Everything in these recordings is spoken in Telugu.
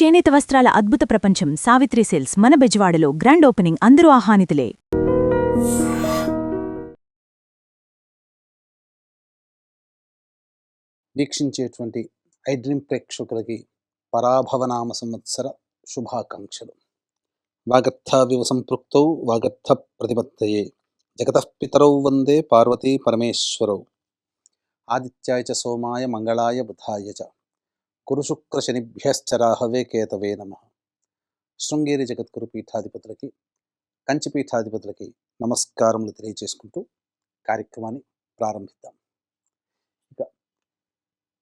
చేనేత వస్త్రాల అద్భుత ప్రపంచం సావిత్రి సిల్క్స్ మన బెజవాడలో గ్రాండ్ ఓపెనింగ్ అందరూ ఆహ్వానితులే. వీక్షించేటువంటి ఐ డ్రీమ్ ప్రేక్షకులకి పరాభవనామ సంవత్సర శుభాకాంక్షలు. వాగర్థావివ సంపృక్తౌ వాగర్థ ప్రతిపత్తయే జగతః పితరౌ వందే పార్వతీ పరమేశ్వరౌ. ఆదిత్యాయ చ సోమాయ మంగళాయ బుధాయ చ గురుశుక్రశనిభ్యశ్చరాహవే కేతవే నమః. శృంగేరి జగద్గురు పీఠాధిపతులకి, కంచి పీఠాధిపతులకి నమస్కారములు తెలియజేసుకుంటూ కార్యక్రమాన్ని ప్రారంభిద్దాం. ఇక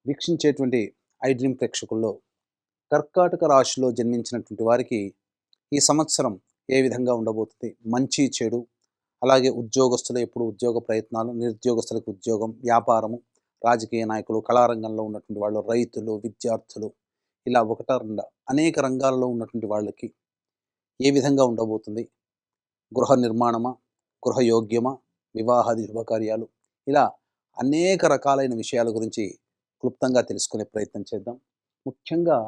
వీక్షించేటువంటి ఐ డ్రీమ్ ప్రేక్షకుల్లో కర్కాటక రాశిలో జన్మించినటువంటి వారికి ఈ సంవత్సరం ఏ విధంగా ఉండబోతుంది, మంచి చెడు, అలాగే ఉద్యోగస్తులు ఎప్పుడు ఉద్యోగ ప్రయత్నాలు, నిరుద్యోగస్తులకు ఉద్యోగం, వ్యాపారము, రాజకీయ నాయకులు, కళారంగంలో ఉన్నటువంటి వాళ్ళు, రైతులు, విద్యార్థులు, ఇలా ఒకట రెండ అనేక రంగాలలో ఉన్నటువంటి వాళ్ళకి ఏ విధంగా ఉండబోతుంది, గృహ నిర్మాణమా, గృహయోగ్యమా, వివాహాది శుభకార్యాలు, ఇలా అనేక రకాలైన విషయాల గురించి క్లుప్తంగా తెలుసుకునే ప్రయత్నం చేద్దాం. ముఖ్యంగా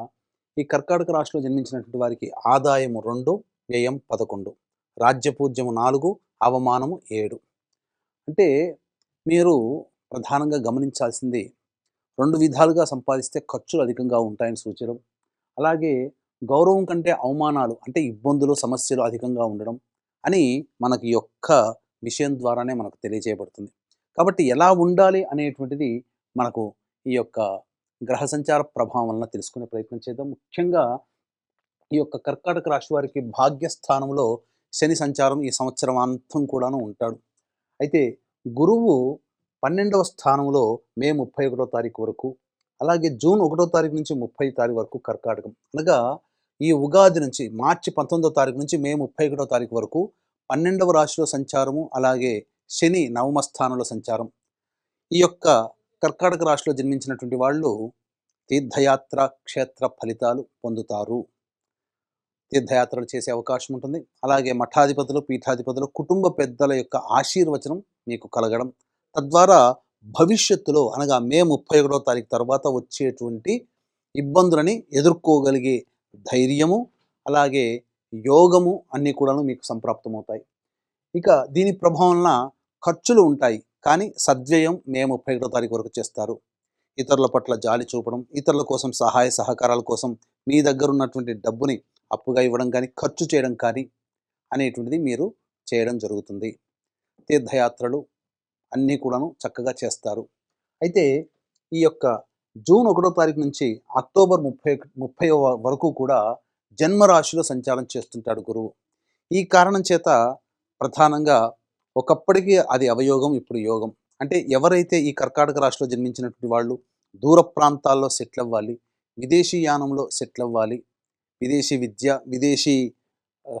ఈ కర్కాటక రాశిలో జన్మించినటువంటి వారికి ఆదాయము 2, వ్యయం 11, రాజ్యపూజ్యము 4, అవమానము 7. అంటే మీరు ప్రధానంగా గమనించాల్సింది 2 విధాలుగా సంపాదిస్తే ఖర్చులు అధికంగా ఉంటాయని సూచన, అలాగే గౌరవం కంటే అవమానాలు అంటే ఇబ్బందులు, సమస్యలు అధికంగా ఉండడం అని మనకి యొక్క విషయం ద్వారానే మనకు తెలియజేయబడుతుంది. కాబట్టి ఎలా ఉండాలి అనేటువంటిది మనకు ఈ యొక్క గ్రహ సంచార ప్రభావం వలన తెలుసుకునే ప్రయత్నం చేద్దాం. ముఖ్యంగా ఈ యొక్క కర్కాటక రాశి వారికి భాగ్యస్థానంలో శని సంచారం ఈ సంవత్సరం అంతం కూడాను ఉంటాడు. అయితే గురువు 12వ స్థానంలో మే 31వ తారీఖు వరకు, అలాగే జూన్ 1వ తారీఖు నుంచి 30వ తారీఖు వరకు కర్కాటకం, అనగా ఈ ఉగాది నుంచి మార్చి 19వ తారీఖు నుంచి మే 31వ తారీఖు వరకు 12వ రాశిలో సంచారము, అలాగే శని 9వ స్థానంలో సంచారం. ఈ యొక్క కర్కాటక రాశిలో జన్మించినటువంటి వాళ్ళు తీర్థయాత్ర, క్షేత్ర ఫలితాలు పొందుతారు. తీర్థయాత్రలు చేసే అవకాశం ఉంటుంది. అలాగే మఠాధిపతులు, పీఠాధిపతులు, కుటుంబ పెద్దల యొక్క ఆశీర్వచనం మీకు కలగడం, తద్వారా భవిష్యత్తులో అనగా మే 31వ తారీఖు తర్వాత వచ్చేటువంటి ఇబ్బందులని ఎదుర్కోగలిగే ధైర్యము, అలాగే యోగము అన్నీ కూడాను మీకు సంప్రాప్తమవుతాయి. ఇక దీని ప్రభావం వలన ఖర్చులు ఉంటాయి, కానీ సద్వ్యయం మే 31వ తారీఖు వరకు చేస్తారు. ఇతరుల పట్ల జాలి చూపడం, ఇతరుల కోసం సహాయ సహకారాల కోసం మీ దగ్గర ఉన్నటువంటి డబ్బుని అప్పుగా ఇవ్వడం కానీ, ఖర్చు చేయడం కానీ అనేటువంటిది మీరు చేయడం జరుగుతుంది. తీర్థయాత్రలు అన్నీ కూడాను చక్కగా చేస్తారు. అయితే ఈ యొక్క జూన్ 1వ తారీఖు నుంచి అక్టోబర్ 30 వరకు కూడా జన్మరాశిలో సంచారం చేస్తుంటాడు గురువు. ఈ కారణం చేత ప్రధానంగా ఒకప్పటికి అది అవయోగం, ఇప్పుడు యోగం. అంటే ఎవరైతే ఈ కర్కాటక రాశిలో జన్మించినటువంటి వాళ్ళు దూర ప్రాంతాల్లో సెటిల్ అవ్వాలి, విదేశీ యానంలో సెటిల్ అవ్వాలి, విదేశీ విద్య, విదేశీ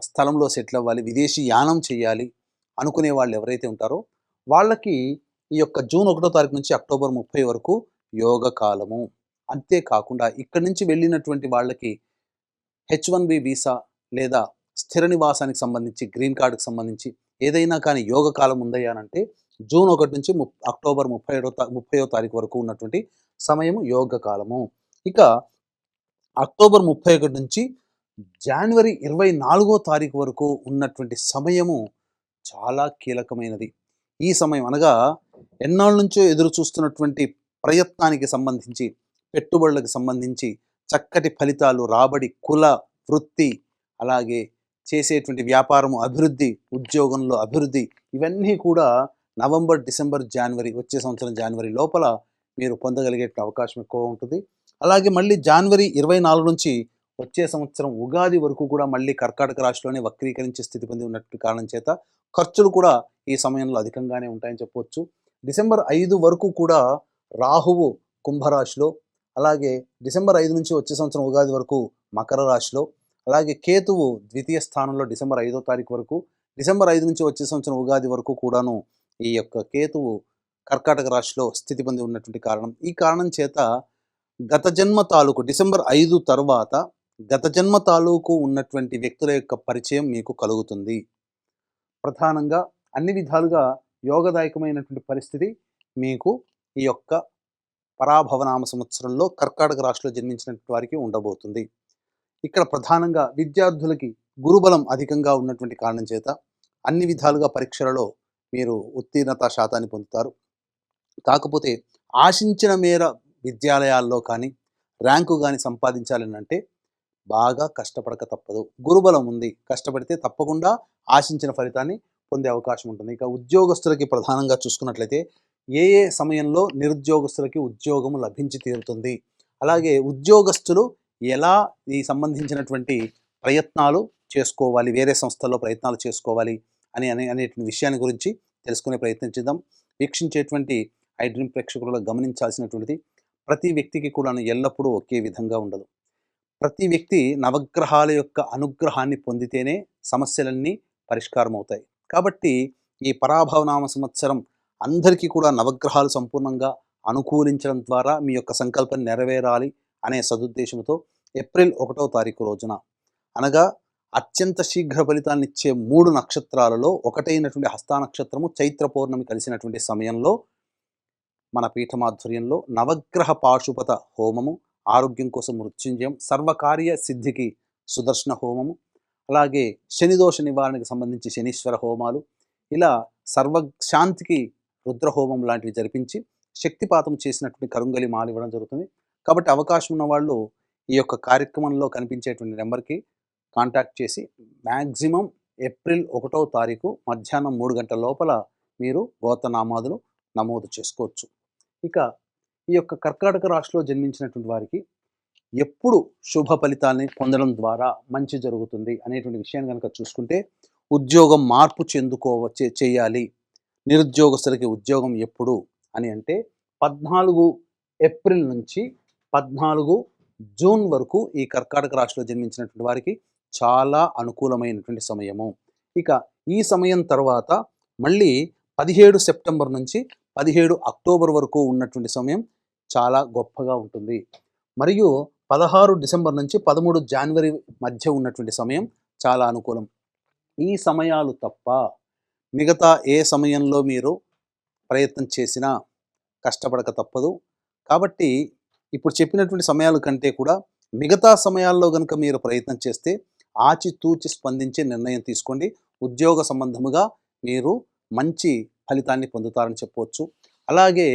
స్థలంలో సెటిల్ అవ్వాలి, విదేశీ యానం చేయాలి అనుకునే వాళ్ళు ఎవరైతే ఉంటారో వాళ్ళకి ఈ యొక్క జూన్ 1వ తారీఖు నుంచి అక్టోబర్ 30 వరకు యోగ కాలము. అంతేకాకుండా ఇక్కడి నుంచి వెళ్ళినటువంటి వాళ్ళకి H1B వీసా లేదా స్థిర నివాసానికి సంబంధించి, గ్రీన్ కార్డుకి సంబంధించి ఏదైనా కానీ యోగ కాలం ఉందయ్యానంటే జూన్ 1 నుంచి అక్టోబర్ 30వ తారీఖు వరకు ఉన్నటువంటి సమయము యోగ కాలము. ఇక అక్టోబర్ 31 నుంచి జనవరి 24వ తారీఖు వరకు ఉన్నటువంటి సమయము చాలా కీలకమైనది. ఈ సమయం అనగా ఎన్నాళ్ళ నుంచో ఎదురు చూస్తున్నటువంటి ప్రయత్నానికి సంబంధించి, పెట్టుబడులకు సంబంధించి చక్కటి ఫలితాలు, రాబడి, కుల వృత్తి, అలాగే చేసేటువంటి వ్యాపారము అభివృద్ధి, ఉద్యోగంలో అభివృద్ధి, ఇవన్నీ కూడా నవంబర్, డిసెంబర్, జనవరి, వచ్చే సంవత్సరం జనవరి లోపల మీరు పొందగలిగే అవకాశం ఎక్కువ ఉంటుంది. అలాగే మళ్ళీ జనవరి 24 నుంచి వచ్చే సంవత్సరం ఉగాది వరకు కూడా మళ్ళీ కర్కాటక రాశిలోనే వక్రీకరించే స్థితి పొంది ఉన్నటువంటి కారణం చేత ఖర్చులు కూడా ఈ సమయంలో అధికంగానే ఉంటాయని చెప్పవచ్చు. డిసెంబర్ 5 వరకు కూడా రాహువు కుంభరాశిలో, అలాగే డిసెంబర్ 5 నుంచి వచ్చే సంవత్సరం ఉగాది వరకు మకర రాశిలో, అలాగే కేతువు ద్వితీయ స్థానంలో డిసెంబర్ 5వ తారీఖు వరకు, డిసెంబర్ 5 నుంచి వచ్చే సంవత్సరం ఉగాది వరకు కూడాను ఈ యొక్క కేతువు కర్కాటక రాశిలో స్థితి పొంది ఉన్నటువంటి కారణం. ఈ కారణం చేత గత జన్మ తాలూకు డిసెంబర్ 5 తర్వాత గత జన్మ తాలూకు ఉన్నటువంటి వ్యక్తుల యొక్క పరిచయం మీకు కలుగుతుంది. ప్రధానంగా అన్ని విధాలుగా యోగదాయకమైనటువంటి పరిస్థితి మీకు ఈ యొక్క పరాభవనామ సంవత్సరంలో కర్కాటక రాశిలో జన్మించినటువంటి వారికి ఉండబోతుంది. ఇక్కడ ప్రధానంగా విద్యార్థులకి గురుబలం అధికంగా ఉన్నటువంటి కారణం చేత అన్ని విధాలుగా పరీక్షలలో మీరు ఉత్తీర్ణత శాతాన్ని పొందుతారు. కాకపోతే ఆశించిన మేర విద్యాలయాల్లో కానీ ర్యాంకు కానీ సంపాదించాలని అంటే బాగా కష్టపడక తప్పదు. గురుబలం ఉంది, కష్టపడితే తప్పకుండా ఆశించిన ఫలితాన్ని పొందే అవకాశం ఉంటుంది. ఇక ఉద్యోగస్తులకి ప్రధానంగా చూసుకున్నట్లయితే ఏ ఏ సమయంలో నిరుద్యోగస్తులకి ఉద్యోగము లభించి తీరుతుంది, అలాగే ఉద్యోగస్తులు ఎలా ఈ సంబంధించినటువంటి ప్రయత్నాలు చేసుకోవాలి, వేరే సంస్థల్లో ప్రయత్నాలు చేసుకోవాలి అనేటువంటి విషయాన్ని గురించి తెలుసుకునే ప్రయత్నం చేద్దాం. వీక్షించేటువంటి ఐ డ్రీమ్ ప్రేక్షకులు గమనించాల్సినటువంటిది, ప్రతి వ్యక్తికి కూడా ఎల్లప్పుడూ ఒకే విధంగా ఉండదు. ప్రతి వ్యక్తి నవగ్రహాల యొక్క అనుగ్రహాన్ని పొందితేనే సమస్యలన్నీ పరిష్కారం అవుతాయి. కాబట్టి ఈ పరాభవనామ సంవత్సరం అందరికీ కూడా నవగ్రహాలు సంపూర్ణంగా అనుకూలించడం ద్వారా మీ యొక్క సంకల్పం నెరవేరాలి అనే సదుద్దేశంతో ఏప్రిల్ 1వ తారీఖు రోజున, అనగా అత్యంత శీఘ్ర ఫలితాన్ని ఇచ్చే 3 నక్షత్రాలలో ఒకటైనటువంటి హస్త నక్షత్రము చైత్ర పౌర్ణమి కలిసినటువంటి సమయంలో మన పీఠమాధ్వర్యంలో నవగ్రహ పాశుపత హోమము, ఆరోగ్యం కోసం మృత్యుంజయం, సర్వకార్య సిద్ధికి సుదర్శన హోమము, అలాగే శనిదోష నివారణకు సంబంధించి శనీశ్వర హోమాలు, ఇలా సర్వశాంతికి రుద్రహోమం లాంటివి జరిపించి శక్తిపాతం చేసినటువంటి కరుంగలి మాల ఇవ్వడం జరుగుతుంది. కాబట్టి అవకాశం ఉన్న వాళ్ళు ఈ యొక్క కార్యక్రమంలో కనిపించేటువంటి నెంబర్కి కాంటాక్ట్ చేసి మ్యాక్సిమం ఏప్రిల్ 1వ తారీఖు మధ్యాహ్నం 3 గంటల లోపల మీరు గోత్రనామాదులు నమోదు చేసుకోవచ్చు. ఇక ఈ యొక్క కర్కాటక రాశిలో జన్మించినటువంటి వారికి ఎప్పుడు శుభ ఫలితాన్ని పొందడం ద్వారా మంచి జరుగుతుంది అనేటువంటి విషయాన్ని కనుక చూసుకుంటే, ఉద్యోగం మార్పు చేయాలి, నిరుద్యోగస్తులకి ఉద్యోగం ఎప్పుడు అని అంటే 14 ఏప్రిల్ నుంచి 14 జూన్ వరకు ఈ కర్కాటక రాశిలో జన్మించినటువంటి వారికి చాలా అనుకూలమైనటువంటి సమయము. ఇక ఈ సమయం తర్వాత మళ్ళీ 17 సెప్టెంబర్ నుంచి 17 అక్టోబర్ వరకు ఉన్నటువంటి సమయం చాలా గొప్పగా ఉంటుంది. మరియు 16 డిసెంబర్ నుంచి 13 జనవరి మధ్య ఉన్నటువంటి సమయం చాలా అనుకూలం. ఈ సమయాలు తప్ప మిగతా ఏ సమయంలో మీరు ప్రయత్నం చేసినా కష్టపడక తప్పదు. కాబట్టి ఇప్పుడు చెప్పినటువంటి సమయాల కంటే కూడా మిగతా సమయాల్లో కనుక మీరు ప్రయత్నం చేస్తే ఆచితూచి స్పందించే నిర్ణయం తీసుకోండి. ఉద్యోగ సంబంధముగా మీరు మంచి ఫలితాన్ని పొందుతారని చెప్పవచ్చు. అలాగే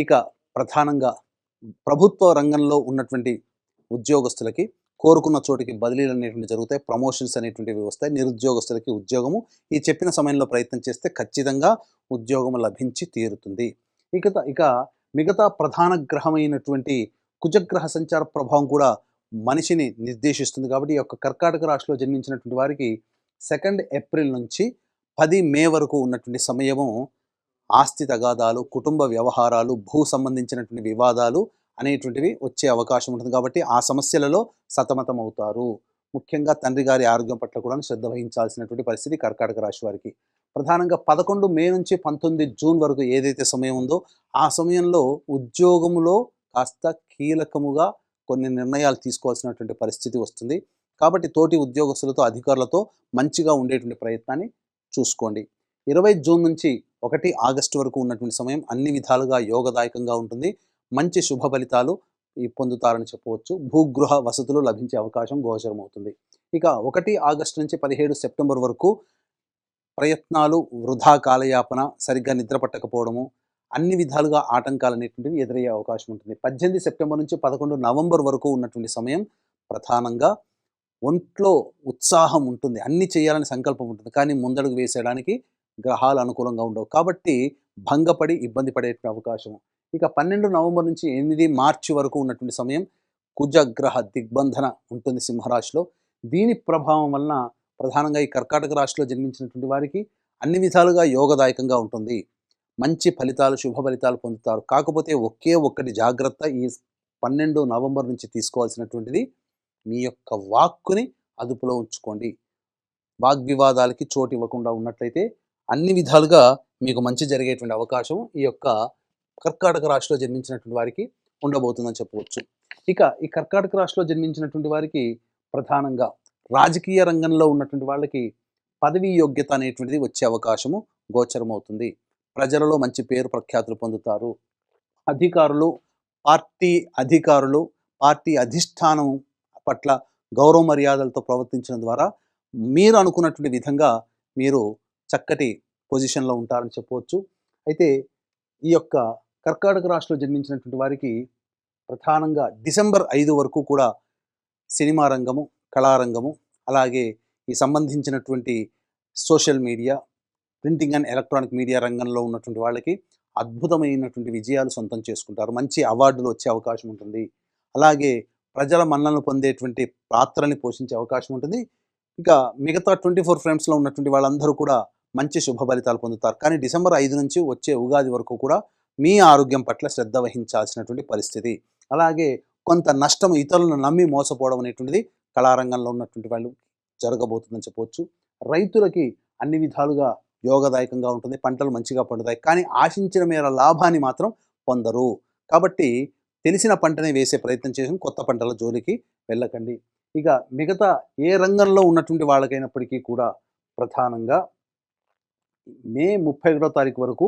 ఇక ప్రధానంగా ప్రభుత్వ రంగంలో ఉన్నటువంటి ఉద్యోగస్తులకి కోరుకున్న చోటికి బదిలీలు అనేటువంటి జరుగుతాయి, ప్రమోషన్స్ అనేటువంటివి వస్తాయి. నిరుద్యోగస్తులకి ఉద్యోగము ఈ చెప్పిన సమయంలో ప్రయత్నం చేస్తే ఖచ్చితంగా ఉద్యోగం లభించి తీరుతుంది. ఇక మిగతా ప్రధాన గ్రహమైనటువంటి కుజగ్రహ సంచార ప్రభావం కూడా మనిషిని నిర్దేశిస్తుంది. కాబట్టి ఈ యొక్క కర్కాటక రాశిలో జన్మించినటువంటి వారికి 2 ఏప్రిల్ నుంచి 10 మే వరకు ఉన్నటువంటి సమయము ఆస్తి తగాదాలు, కుటుంబ వ్యవహారాలు, భూ సంబంధించినటువంటి వివాదాలు అనేటువంటివి వచ్చే అవకాశం ఉంటుంది. కాబట్టి ఆ సమస్యలలో సతమతం అవుతారు. ముఖ్యంగా తండ్రి గారి ఆరోగ్యం పట్ల కూడా శ్రద్ధ వహించాల్సినటువంటి పరిస్థితి కర్కాటక రాశి వారికి. ప్రధానంగా 11 మే నుంచి 19 జూన్ వరకు ఏదైతే సమయం ఉందో ఆ సమయంలో ఉద్యోగములో కాస్త కీలకముగా కొన్ని నిర్ణయాలు తీసుకోవాల్సినటువంటి పరిస్థితి వస్తుంది. కాబట్టి తోటి ఉద్యోగస్తులతో, అధికారులతో మంచిగా ఉండేటువంటి ప్రయత్నాన్ని చూసుకోండి. 20 జూన్ నుంచి 1 ఆగస్టు వరకు ఉన్నటువంటి సమయం అన్ని విధాలుగా యోగదాయకంగా ఉంటుంది. మంచి శుభ ఫలితాలు పొందుతారని చెప్పవచ్చు. భూగృహ వసతులు లభించే అవకాశం గోచరమవుతుంది. ఇక 1 ఆగస్టు నుంచి 17 సెప్టెంబర్ వరకు ప్రయత్నాలు వృధా, కాలయాపన, సరిగ్గా నిద్ర పట్టకపోవడము, అన్ని విధాలుగా ఆటంకాలు అనేటువంటివి ఎదురయ్యే అవకాశం ఉంటుంది. 18 సెప్టెంబర్ నుంచి 11 నవంబర్ వరకు ఉన్నటువంటి సమయం ప్రధానంగా ఒంట్లో ఉత్సాహం ఉంటుంది, అన్ని చేయాలని సంకల్పం ఉంటుంది, కానీ ముందడుగు వేసేయడానికి గ్రహాలు అనుకూలంగా ఉండవు. కాబట్టి భంగపడి ఇబ్బంది పడేటువంటి అవకాశం. ఇక 12 నవంబర్ నుంచి 8 మార్చి వరకు ఉన్నటువంటి సమయం కుజగ్రహ దిగ్బంధన ఉంటుంది సింహరాశిలో. దీని ప్రభావం వలన ప్రధానంగా ఈ కర్కాటక రాశిలో జన్మించినటువంటి వారికి అన్ని విధాలుగా యోగదాయకంగా ఉంటుంది. మంచి ఫలితాలు, శుభ ఫలితాలు పొందుతారు. కాకపోతే ఒకే ఒక్కటి జాగ్రత్త ఈ 12 నవంబర్ నుంచి తీసుకోవాల్సినటువంటిది, మీ యొక్క వాక్కుని అదుపులో ఉంచుకోండి. వాగ్వివాదాలకి చోటు ఇవ్వకుండా ఉన్నట్లయితే అన్ని విధాలుగా మీకు మంచి జరిగేటువంటి అవకాశం ఈ యొక్క కర్కాటక రాశిలో జన్మించినటువంటి వారికి ఉండబోతుందని చెప్పవచ్చు. ఇక ఈ కర్కాటక రాశిలో జన్మించినటువంటి వారికి ప్రధానంగా రాజకీయ రంగంలో ఉన్నటువంటి వాళ్ళకి పదవీ యోగ్యత అనేటువంటిది వచ్చే అవకాశము గోచరమవుతుంది. ప్రజలలో మంచి పేరు ప్రఖ్యాతులు పొందుతారు. పార్టీ అధిష్టానం పట్ల గౌరవ మర్యాదలతో ప్రవర్తించడం ద్వారా మీరు అనుకున్నటువంటి విధంగా మీరు చక్కటి పొజిషన్‌లో ఉంటారని చెప్పవచ్చు. అయితే ఈ యొక్క కర్కాటక రాశిలో జన్మించినటువంటి వారికి ప్రధానంగా డిసెంబర్ 5 వరకు కూడా సినిమా రంగము, కళారంగము, అలాగే ఈ సంబంధించినటువంటి social media, printing and electronic media రంగంలో ఉన్నటువంటి వాళ్ళకి అద్భుతమైనటువంటి విజయాలు సొంతం చేసుకుంటారు. మంచి అవార్డులు వచ్చే అవకాశం ఉంటుంది. అలాగే ప్రజల మన్ననలు పొందేటువంటి పాత్రల్ని పోషించే అవకాశం ఉంటుంది. ఇక మిగతా 24 ఫ్రేమ్స్‌లో ఉన్నటువంటి వాళ్ళందరూ కూడా మంచి శుభ ఫలితాలు పొందుతారు. కానీ డిసెంబర్ 5 నుంచి వచ్చే ఉగాది వరకు కూడా మీ ఆరోగ్యం పట్ల శ్రద్ధ వహించాల్సినటువంటి పరిస్థితి. అలాగే కొంత నష్టం ఇతరులను నమ్మి మోసపోవడం అనేటువంటిది కళారంగంలో ఉన్నటువంటి వాళ్ళు జరగబోతుందని చెప్పవచ్చు. రైతులకి అన్ని విధాలుగా యోగదాయకంగా ఉంటుంది. పంటలు మంచిగా పండుతాయి. కానీ ఆశించిన మేర లాభాన్ని మాత్రం పొందరు. కాబట్టి తెలిసిన పంటనే వేసే ప్రయత్నం చేసి కొత్త పంటల జోలికి వెళ్ళకండి. ఇక మిగతా ఏ రంగంలో ఉన్నటువంటి వాళ్ళకైనప్పటికీ కూడా ప్రధానంగా మే 31 తారీఖు వరకు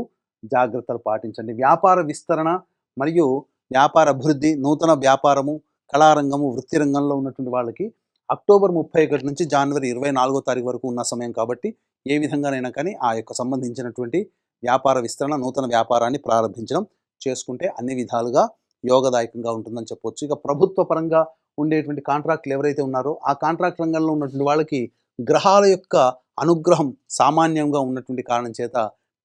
జాగ్రత్తలు పాటించండి. వ్యాపార విస్తరణ మరియు వ్యాపార అభివృద్ధి, నూతన వ్యాపారము, కళారంగము, వృత్తి రంగంలో ఉన్నటువంటి వాళ్ళకి అక్టోబర్ 31 నుంచి జనవరి 24 తారీఖు వరకు ఉన్న సమయం కాబట్టి ఏ విధంగానైనా కానీ ఆ యొక్క సంబంధించినటువంటి వ్యాపార విస్తరణ, నూతన వ్యాపారాన్ని ప్రారంభించడం చేసుకుంటే అన్ని విధాలుగా యోగదాయకంగా ఉంటుందని చెప్పొచ్చు. ఇక ప్రభుత్వ పరంగా ఉండేటువంటి కాంట్రాక్టులు ఎవరైతే ఉన్నారో ఆ కాంట్రాక్ట్ రంగంలో ఉన్నటువంటి వాళ్ళకి గ్రహాల యొక్క అనుగ్రహం సామాన్యంగా ఉన్నటువంటి కారణం చేత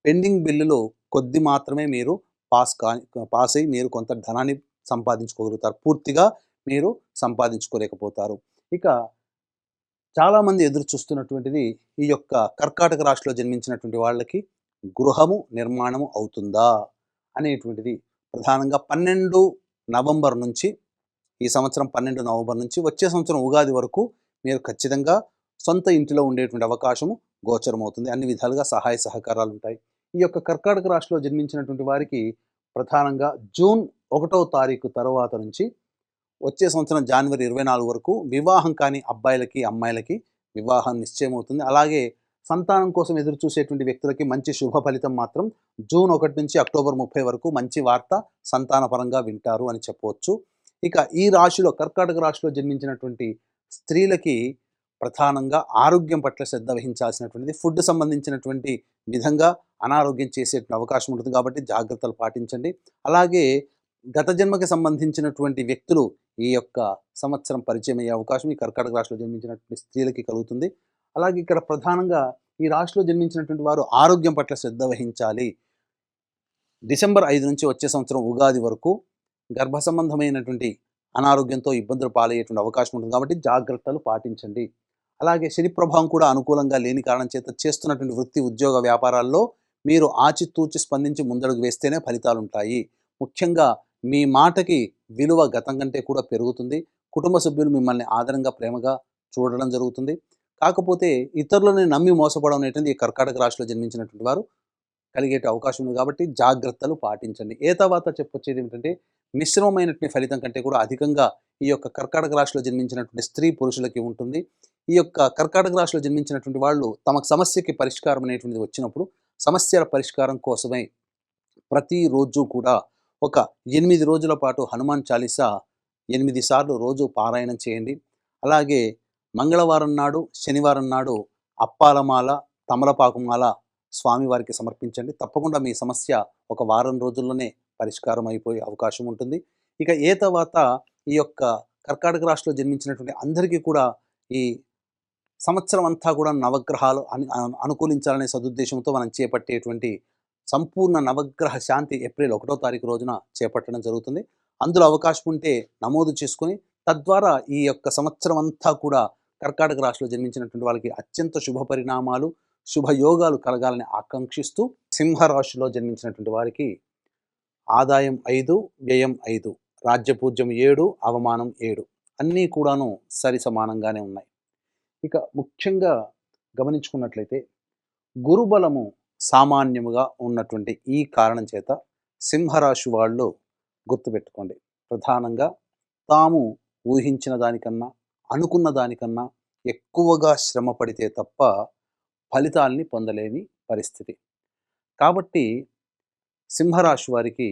పెండింగ్ బిల్లులు కొద్ది మాత్రమే మీరు పాస్ అయ్యి మీరు కొంత ధనాన్ని సంపాదించుకోగలుగుతారు. పూర్తిగా మీరు సంపాదించుకోలేకపోతారు. ఇక చాలామంది ఎదురు చూస్తున్నటువంటిది ఈ యొక్క కర్కాటక రాశిలో జన్మించినటువంటి వాళ్ళకి గృహము నిర్మాణము అవుతుందా అనేటువంటిది. ప్రధానంగా 12 నవంబర్ నుంచి ఈ సంవత్సరం 12 నవంబర్ నుంచి వచ్చే సంవత్సరం ఉగాది వరకు మీరు ఖచ్చితంగా సొంత ఇంటిలో ఉండేటువంటి అవకాశము గోచరమవుతుంది. అన్ని విధాలుగా సహాయ సహకారాలు ఉంటాయి. ఈ యొక్క కర్కాటక రాశిలో జన్మించినటువంటి వారికి ప్రధానంగా జూన్ 1వ తారీఖు తర్వాత నుంచి వచ్చే సంవత్సరం జనవరి 24 వరకు వివాహం కాని అబ్బాయిలకి, అమ్మాయిలకి వివాహం నిశ్చయమవుతుంది. అలాగే సంతానం కోసం ఎదురు చూసేటువంటి వ్యక్తులకి మంచి శుభ ఫలితం మాత్రం జూన్ 1 నుంచి అక్టోబర్ 30 వరకు మంచి వార్త సంతానపరంగా వింటారు అని చెప్పవచ్చు. ఇక ఈ రాశిలో కర్కాటక రాశిలో జన్మించినటువంటి స్త్రీలకి ప్రధానంగా ఆరోగ్యం పట్ల శ్రద్ధ వహించాల్సినటువంటిది. ఫుడ్ సంబంధించినటువంటి విధంగా అనారోగ్యం చేసేటువంటి అవకాశం ఉంటుంది కాబట్టి జాగ్రత్తలు పాటించండి. అలాగే గత జన్మకి సంబంధించినటువంటి వ్యక్తులు ఈ యొక్క సంవత్సరం పరిచయం అయ్యే అవకాశం ఈ కర్కాటక రాశిలో జన్మించినటువంటి స్త్రీలకి కలుగుతుంది. అలాగే ఇక్కడ ప్రధానంగా ఈ రాశిలో జన్మించినటువంటి వారు ఆరోగ్యం పట్ల శ్రద్ధ వహించాలి. డిసెంబర్ 5 నుంచి వచ్చే సంవత్సరం ఉగాది వరకు గర్భ సంబంధమైనటువంటి అనారోగ్యంతో ఇబ్బందులు పాలయ్యేటువంటి అవకాశం ఉంటుంది కాబట్టి జాగ్రత్తలు పాటించండి. అలాగే శని ప్రభావం కూడా అనుకూలంగా లేని కారణం చేత చేస్తున్నటువంటి వృత్తి, ఉద్యోగ, వ్యాపారాల్లో మీరు ఆచితూచి స్పందించి ముందడుగు వేస్తేనే ఫలితాలు ఉంటాయి. ముఖ్యంగా మీ మాటకి విలువ గతం కంటే కూడా పెరుగుతుంది. కుటుంబ సభ్యులు మిమ్మల్ని ఆదరంగా, ప్రేమగా చూడడం జరుగుతుంది. కాకపోతే ఇతరులని నమ్మి మోసపోవడం అనేటువంటి ఈ కర్కాటక రాశిలో జన్మించినటువంటి వారు కలిగే అవకాశం ఉంది కాబట్టి జాగ్రత్తలు పాటించండి. తర్వాత చెప్పొచ్చేది ఏమిటంటే మిశ్రమమైనటువంటి ఫలితం కంటే కూడా అధికంగా ఈ యొక్క కర్కాటక రాశిలో జన్మించినటువంటి స్త్రీ పురుషులకి ఉంటుంది. ఈ యొక్క కర్కాటక రాశిలో జన్మించినటువంటి వాళ్ళు తమకు సమస్యకి పరిష్కారం అనేటువంటిది వచ్చినప్పుడు సమస్యల పరిష్కారం కోసమై ప్రతిరోజు కూడా ఒక 8 రోజుల పాటు హనుమాన్ చాలీసా 8 సార్లు రోజు పారాయణం చేయండి. అలాగే మంగళవారం నాడు, శనివారం నాడు అప్పాలమాల, తమలపాకుమాల స్వామివారికి సమర్పించండి. తప్పకుండా మీ సమస్య ఒక వారం రోజుల్లోనే పరిష్కారం అయిపోయే అవకాశం ఉంటుంది. ఇక తర్వాత ఈ యొక్క కర్కాటక రాశిలో జన్మించినటువంటి అందరికీ కూడా ఈ సంవత్సరం అంతా కూడా నవగ్రహాలు అనుకూలించాలనే సదుద్దేశంతో మనం చేపట్టేటువంటి సంపూర్ణ నవగ్రహ శాంతి ఏప్రిల్ 1వ తారీఖు రోజున చేపట్టడం జరుగుతుంది. అందులో అవకాశం ఉంటే నమోదు చేసుకొని తద్వారా ఈ యొక్క సంవత్సరం అంతా కూడా కర్కాటక రాశిలో జన్మించినటువంటి వాళ్ళకి అత్యంత శుభ పరిణామాలు, శుభయోగాలు కలగాలని ఆకాంక్షిస్తూ సింహరాశిలో జన్మించినటువంటి వారికి ఆదాయం 5, వ్యయం 5, రాజ్యపూజ్యం 7, అవమానం 7 అన్నీ కూడాను సరి సమానంగానే ఉన్నాయి. ఇక ముఖ్యంగా గమనించుకున్నట్లయితే గురుబలము సామాన్యముగా ఉన్నటువంటి ఈ కారణం చేత సింహరాశి వాళ్ళు గుర్తుపెట్టుకోండి, ప్రధానంగా తాము ఊహించిన దానికన్నా, అనుకున్న దానికన్నా ఎక్కువగా శ్రమ పడితే తప్ప ఫలితాల్ని పొందలేని పరిస్థితి. కాబట్టి సింహరాశి వారికి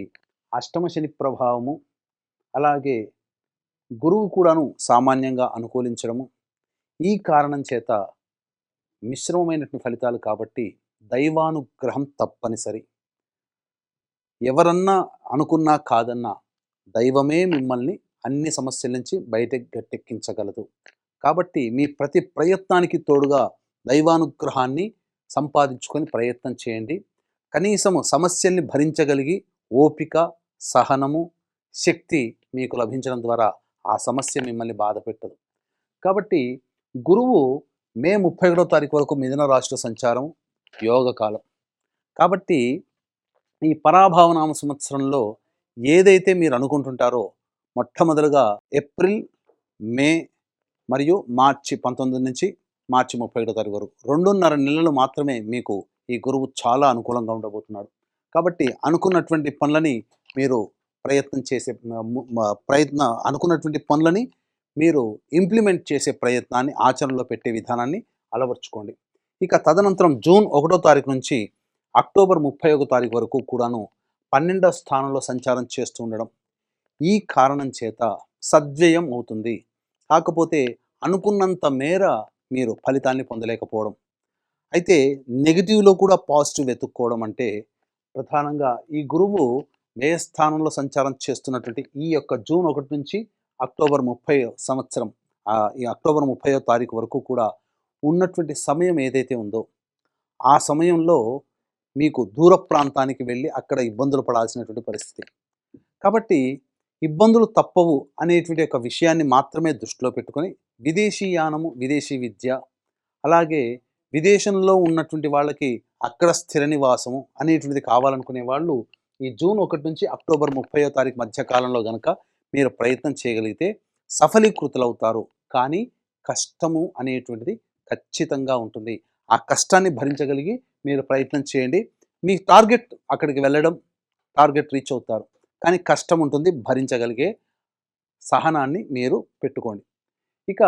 అష్టమ శని ప్రభావము, అలాగే గురువు కూడాను సామాన్యంగా అనుకూలించడము, ఈ కారణం చేత మిశ్రమమైనటువంటి ఫలితాలు కాబట్టి దైవానుగ్రహం తప్పనిసరి. ఎవరన్నా అనుకున్నా కాదన్నా దైవమే మిమ్మల్ని అన్ని సమస్యల నుంచి బయటకి గట్టెక్కించగలదు. కాబట్టి మీ ప్రతి ప్రయత్నానికి తోడుగా దైవానుగ్రహాన్ని సంపాదించుకొని ప్రయత్నం చేయండి. కనీసము సమస్యల్ని భరించగలిగి ఓపిక, సహనము, శక్తి మీకు లభించడం ద్వారా ఆ సమస్య మిమ్మల్ని బాధపెట్టదు. కాబట్టి గురువు మే 31వ తారీఖు వరకు మిథున రాశిలో సంచారం యోగకాలం. కాబట్టి ఈ పరాభవనామ సంవత్సరంలో ఏదైతే మీరు అనుకుంటుంటారో మొట్టమొదలుగా ఏప్రిల్, మే మరియు మార్చి 19 నుంచి మార్చి 31వ తారీఖు వరకు 2.5 నెలలు మాత్రమే మీకు ఈ గురువు చాలా అనుకూలంగా ఉండబోతున్నాడు. కాబట్టి అనుకున్నటువంటి పనులని మీరు ప్రయత్నం చేసే అనుకున్నటువంటి పనులని మీరు ఇంప్లిమెంట్ చేసే ప్రయత్నాన్ని ఆచరణలో పెట్టే విధానాన్ని అలవర్చుకోండి. ఇక తదనంతరం జూన్ 1వ తారీఖు నుంచి అక్టోబర్ 31వ తారీఖు వరకు కూడాను 12వ స్థానంలో సంచారం చేస్తూ ఉండడం, ఈ కారణం చేత సద్వ్యయం అవుతుంది. కాకపోతే అనుకున్నంత మేర మీరు ఫలితాన్ని పొందలేకపోవడం. అయితే నెగిటివ్లో కూడా పాజిటివ్ వెతుక్కోవడం అంటే ప్రధానంగా ఈ గురువు వ్యయ స్థానంలో సంచారం చేస్తున్నటువంటి ఈ యొక్క జూన్ 1 నుంచి అక్టోబర్ 30 సంవత్సరం ఈ అక్టోబర్ 30వ తారీఖు వరకు కూడా ఉన్నటువంటి సమయం ఏదైతే ఉందో ఆ సమయంలో మీకు దూర ప్రాంతానికి వెళ్ళి అక్కడ ఇబ్బందులు పడాల్సినటువంటి పరిస్థితి. కాబట్టి ఇబ్బందులు తప్పవు అనేటువంటి ఒక విషయాన్ని మాత్రమే దృష్టిలో పెట్టుకొని విదేశీయానము, విదేశీ విద్య, అలాగే విదేశంలో ఉన్నటువంటి వాళ్ళకి అక్కడ స్థిర నివాసము అనేటువంటిది కావాలనుకునే వాళ్ళు ఈ జూన్ 1 నుంచి అక్టోబర్ 30వ తారీఖు మధ్య కాలంలో గనక మీరు ప్రయత్నం చేయగలిగితే సఫలీకృతులవుతారు. కానీ కష్టము అనేటువంటిది ఖచ్చితంగా ఉంటుంది. ఆ కష్టాన్ని భరించగలిగి మీరు ప్రయత్నం చేయండి. మీ టార్గెట్ అక్కడికి వెళ్ళడం, టార్గెట్ రీచ్ అవుతారు. కానీ కష్టం ఉంటుంది, భరించగలిగే సహనాన్ని మీరు పెట్టుకోండి. ఇక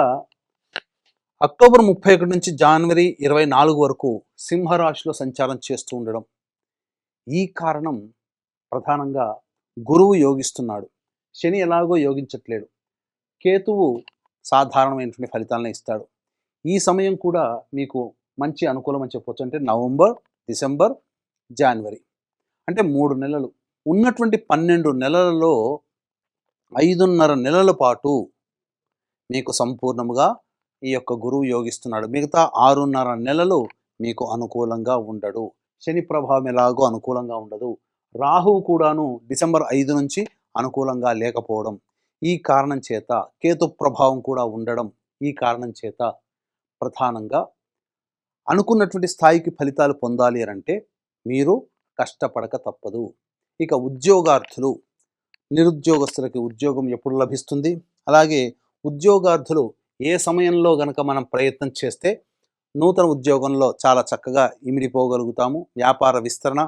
అక్టోబర్ 31 నుంచి జనవరి 24 వరకు సింహరాశిలో సంచారం చేస్తూ ఉండడం. ఈ కారణం ప్రధానంగా గురువు యోగిస్తున్నాడు. శని ఎలాగో యోగించట్లేడు. కేతువు సాధారణమైనటువంటి ఫలితాలను ఇస్తాడు. ఈ సమయం కూడా మీకు మంచి అనుకూలం అని చెప్పొచ్చు. అంటే నవంబర్, డిసెంబర్, జనవరి అంటే 3 నెలలు. ఉన్నటువంటి 12 నెలలలో 5.5 నెలల పాటు మీకు సంపూర్ణముగా ఈ యొక్క గురువు యోగిస్తున్నాడు. మిగతా 6.5 నెలలు మీకు అనుకూలంగా ఉండడు. శని ప్రభావం ఎలాగో అనుకూలంగా ఉండదు. రాహువు కూడాను డిసెంబర్ 5 నుంచి అనుకూలంగా లేకపోవడం, ఈ కారణం చేత కేతు ప్రభావం కూడా ఉండడం, ఈ కారణం చేత ప్రధానంగా అనుకున్నటువంటి స్థాయికి ఫలితాలు పొందాలి అంటే మీరు కష్టపడక తప్పదు. ఇక ఉద్యోగార్థులు, నిరుద్యోగస్తులకి ఉద్యోగం ఎప్పుడు లభిస్తుంది? అలాగే ఉద్యోగార్థులు ఏ సమయంలో గనక మనం ప్రయత్నం చేస్తే నూతన ఉద్యోగంలో చాలా చక్కగా ఇమిడిపోగలుగుతాము, వ్యాపార విస్తరణ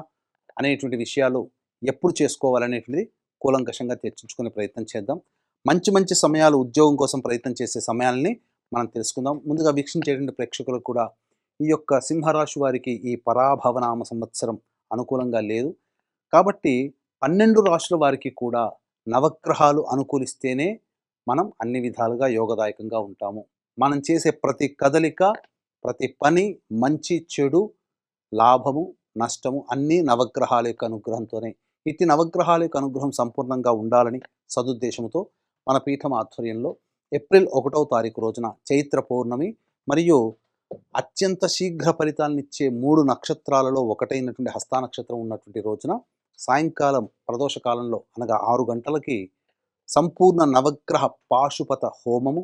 అనేటువంటి విషయాలు ఎప్పుడు చేసుకోవాలనేటువంటిది కూలంకషంగా చర్చించుకునే ప్రయత్నం చేద్దాం. మంచి మంచి సమయాలు ఉద్యోగం కోసం ప్రయత్నం చేసే సమయాల్ని మనం తెలుసుకుందాం. ముందుగా వీక్షించేటువంటి ప్రేక్షకులకు కూడా ఈ యొక్క సింహరాశి వారికి ఈ పరాభవనామ సంవత్సరం అనుకూలంగా లేదు. కాబట్టి 12 రాశుల వారికి కూడా నవగ్రహాలు అనుకూలిస్తేనే మనం అన్ని విధాలుగా యోగదాయకంగా ఉంటాము. మనం చేసే ప్రతి కదలిక, ప్రతి పని, మంచి చెడు, లాభము, నష్టము అన్నీ నవగ్రహాల యొక్క అనుగ్రహంతోనే. ఇట్టి నవగ్రహాల యొక్క అనుగ్రహం సంపూర్ణంగా ఉండాలని సదుద్దేశంతో మన పీఠం ఆధ్వర్యంలో ఏప్రిల్ 1వ తారీఖు రోజున చైత్ర పౌర్ణమి మరియు అత్యంత శీఘ్ర ఫలితాలనిచ్చే 3 నక్షత్రాలలో ఒకటైనటువంటి హస్త నక్షత్రం ఉన్నటువంటి రోజున సాయంకాలం ప్రదోష కాలంలో అనగా 6 గంటలకి సంపూర్ణ నవగ్రహ పాశుపత హోమము,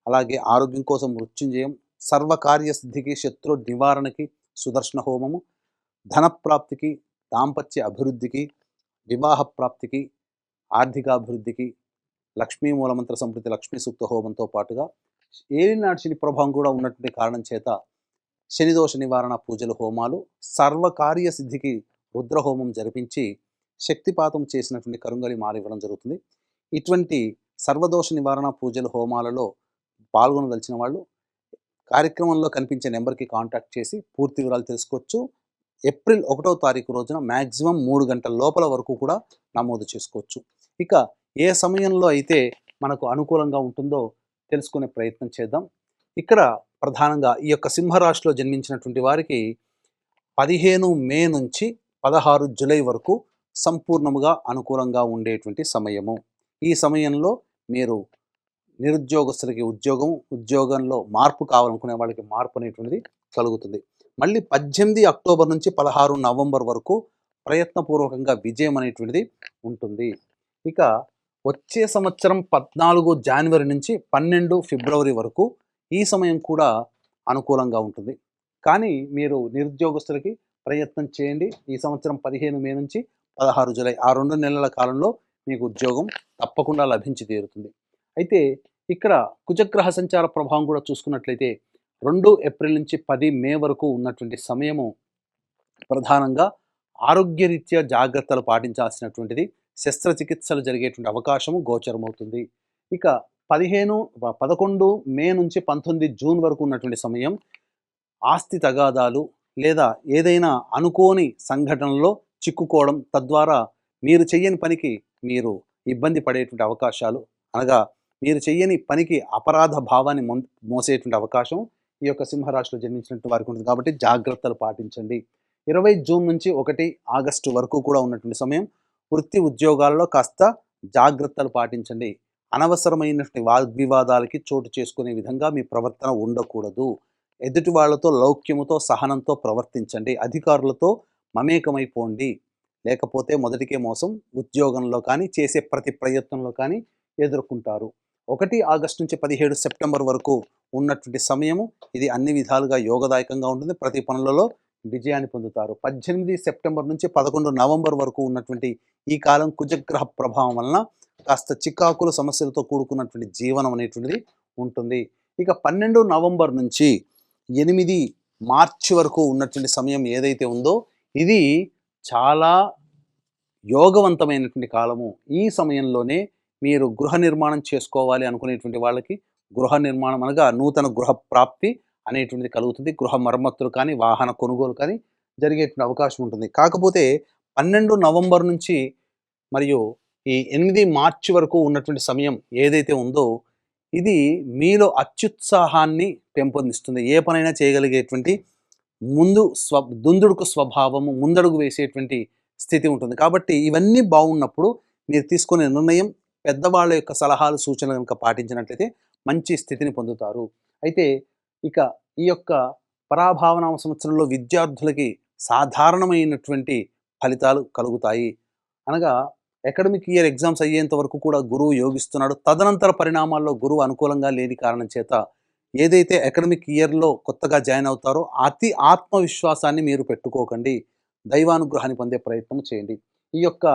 అలాగే ఆరోగ్యం కోసం మృత్యుంజయం, సర్వకార్య సిద్ధికి, శత్రు నివారణకి సుదర్శన హోమము, ధనప్రాప్తికి, దాంపత్య అభివృద్ధికి, వివాహ ప్రాప్తికి, ఆర్థికాభివృద్ధికి, లక్ష్మీ మూలమంత్ర సంప్రీతి లక్ష్మీ సూక్త హోమంతో పాటుగా ఏలినాటి శని ప్రభావం కూడా ఉన్నటువంటి కారణం చేత శనిదోష నివారణ పూజలు, హోమాలు, సర్వకార్య సిద్ధికి రుద్రహోమం జరిపించి శక్తిపాతం చేసినటువంటి కరుంగలి మాల ఇవ్వడం జరుగుతుంది. ఇటువంటి సర్వదోష నివారణ పూజలు, హోమాలలో పాల్గొనదలిచిన వాళ్ళు కార్యక్రమంలో కనిపించే నెంబర్కి కాంటాక్ట్ చేసి పూర్తి వివరాలు తెలుసుకోవచ్చు. ఏప్రిల్ 1వ తారీఖు రోజున మ్యాక్సిమం 3 గంటల లోపల వరకు కూడా నమోదు చేసుకోవచ్చు. ఇక ఏ సమయంలో అయితే మనకు అనుకూలంగా ఉంటుందో తెలుసుకునే ప్రయత్నం చేద్దాం. ఇక్కడ ప్రధానంగా ఈ యొక్క సింహరాశిలో జన్మించినటువంటి వారికి 15 మే నుంచి 16 జూలై వరకు సంపూర్ణముగా అనుకూలంగా ఉండేటువంటి సమయము. ఈ సమయంలో మీరు నిరుద్యోగస్తులకి ఉద్యోగం, ఉద్యోగంలో మార్పు కావాలనుకునే వాళ్ళకి మార్పు అనేటువంటిది కలుగుతుంది. మళ్ళీ 18 అక్టోబర్ నుంచి 16 నవంబర్ వరకు ప్రయత్నపూర్వకంగా విజయం అనేటువంటిది ఉంటుంది. ఇక వచ్చే సంవత్సరం 14 జనవరి నుంచి 12 ఫిబ్రవరి వరకు ఈ సమయం కూడా అనుకూలంగా ఉంటుంది. కానీ మీరు నిరుద్యోగస్తులకి ప్రయత్నం చేయండి. ఈ సంవత్సరం 15 మే నుంచి 16 జూలై ఆ 2 నెలల కాలంలో మీకు ఉద్యోగం తప్పకుండా లభించి తీరుతుంది. అయితే ఇక్కడ కుజగ్రహ సంచార ప్రభావం కూడా చూసుకున్నట్లయితే 2 ఏప్రిల్ నుంచి 10 మే వరకు ఉన్నటువంటి సమయము ప్రధానంగా ఆరోగ్యరీత్యా జాగ్రత్తలు పాటించాల్సినటువంటిది, శస్త్రచికిత్సలు జరిగేటువంటి అవకాశము గోచరమవుతుంది. ఇక 11 మే నుంచి 19 జూన్ వరకు ఉన్నటువంటి సమయం ఆస్తి తగాదాలు లేదా ఏదైనా అనుకోని సంఘటనలో చిక్కుకోవడం, తద్వారా మీరు చెయ్యని పనికి మీరు ఇబ్బంది పడేటువంటి అవకాశాలు, అనగా మీరు చెయ్యని పనికి అపరాధ భావాన్ని మోసేటువంటి అవకాశం ఈ యొక్క సింహరాశిలో జన్మించినటువంటి వారికి ఉంటుంది. కాబట్టి జాగ్రత్తలు పాటించండి. 20 జూన్ నుంచి 1 ఆగస్టు వరకు కూడా ఉన్నటువంటి సమయం వృత్తి ఉద్యోగాల్లో కాస్త జాగ్రత్తలు పాటించండి. అనవసరమైనటువంటి వాగ్వివాదాలకి చోటు చేసుకునే విధంగా మీ ప్రవర్తన ఉండకూడదు. ఎదుటి వాళ్ళతో లౌక్యముతో సహనంతో ప్రవర్తించండి. అధికారులతో మమేకమైపోండి. లేకపోతే మొదటికే మోసం ఉద్యోగంలో కానీ చేసే ప్రతి ప్రయత్నంలో కానీ ఎదుర్కొంటారు. 1 ఆగస్టు నుంచి 17 సెప్టెంబర్ వరకు ఉన్నటువంటి సమయము ఇది అన్ని విధాలుగా యోగదాయకంగా ఉంటుంది. ప్రతి పనులలో విజయాన్ని పొందుతారు. 18 సెప్టెంబర్ నుంచి 11 నవంబర్ వరకు ఉన్నటువంటి ఈ కాలం కుజగ్రహ ప్రభావం వలన కాస్త చికాకులు సమస్యలతో కూడుకున్నటువంటి జీవనం అనేటువంటిది ఉంటుంది. ఇక 12 నవంబర్ నుంచి 8 మార్చి వరకు ఉన్నటువంటి సమయం ఏదైతే ఉందో ఇది చాలా యోగవంతమైనటువంటి కాలము. ఈ సమయంలోనే మీరు గృహ నిర్మాణం చేసుకోవాలి అనుకునేటువంటి వాళ్ళకి గృహ నిర్మాణం అనగా నూతన గృహ ప్రాప్తి అనేటువంటిది కలుగుతుంది. గృహ మరమ్మతులు కానీ వాహన కొనుగోలు కానీ జరిగేటువంటి అవకాశం ఉంటుంది. కాకపోతే 12 నవంబర్ నుంచి మరియు ఈ 8 మార్చి వరకు ఉన్నటువంటి సమయం ఏదైతే ఉందో ఇది మీలో అత్యుత్సాహాన్ని పెంపొందిస్తుంది. ఏ పనైనా చేయగలిగేటువంటి దుందుడుకు స్వభావము, ముందడుగు వేసేటువంటి స్థితి ఉంటుంది. కాబట్టి ఇవన్నీ బాగున్నప్పుడు మీరు తీసుకునే నిర్ణయం పెద్దవాళ్ళ యొక్క సలహాలు సూచనలు కనుక పాటించినట్లయితే మంచి స్థితిని పొందుతారు. అయితే ఇక ఈ యొక్క పరాభావనామ సంవత్సరంలో విద్యార్థులకి సాధారణమైనటువంటి ఫలితాలు కలుగుతాయి. అనగా అకాడమిక్ ఇయర్ ఎగ్జామ్స్ అయ్యేంత వరకు కూడా గురువు యోగిస్తున్నాడు. తదనంతర పరిణామాల్లో గురువు అనుకూలంగా లేని కారణం చేత ఏదైతే అకాడమిక్ ఇయర్లో కొత్తగా జాయిన్ అవుతారో అతి ఆత్మవిశ్వాసాన్ని మీరు పెట్టుకోకండి. దైవానుగ్రహాన్ని పొందే ప్రయత్నం చేయండి. ఈ యొక్క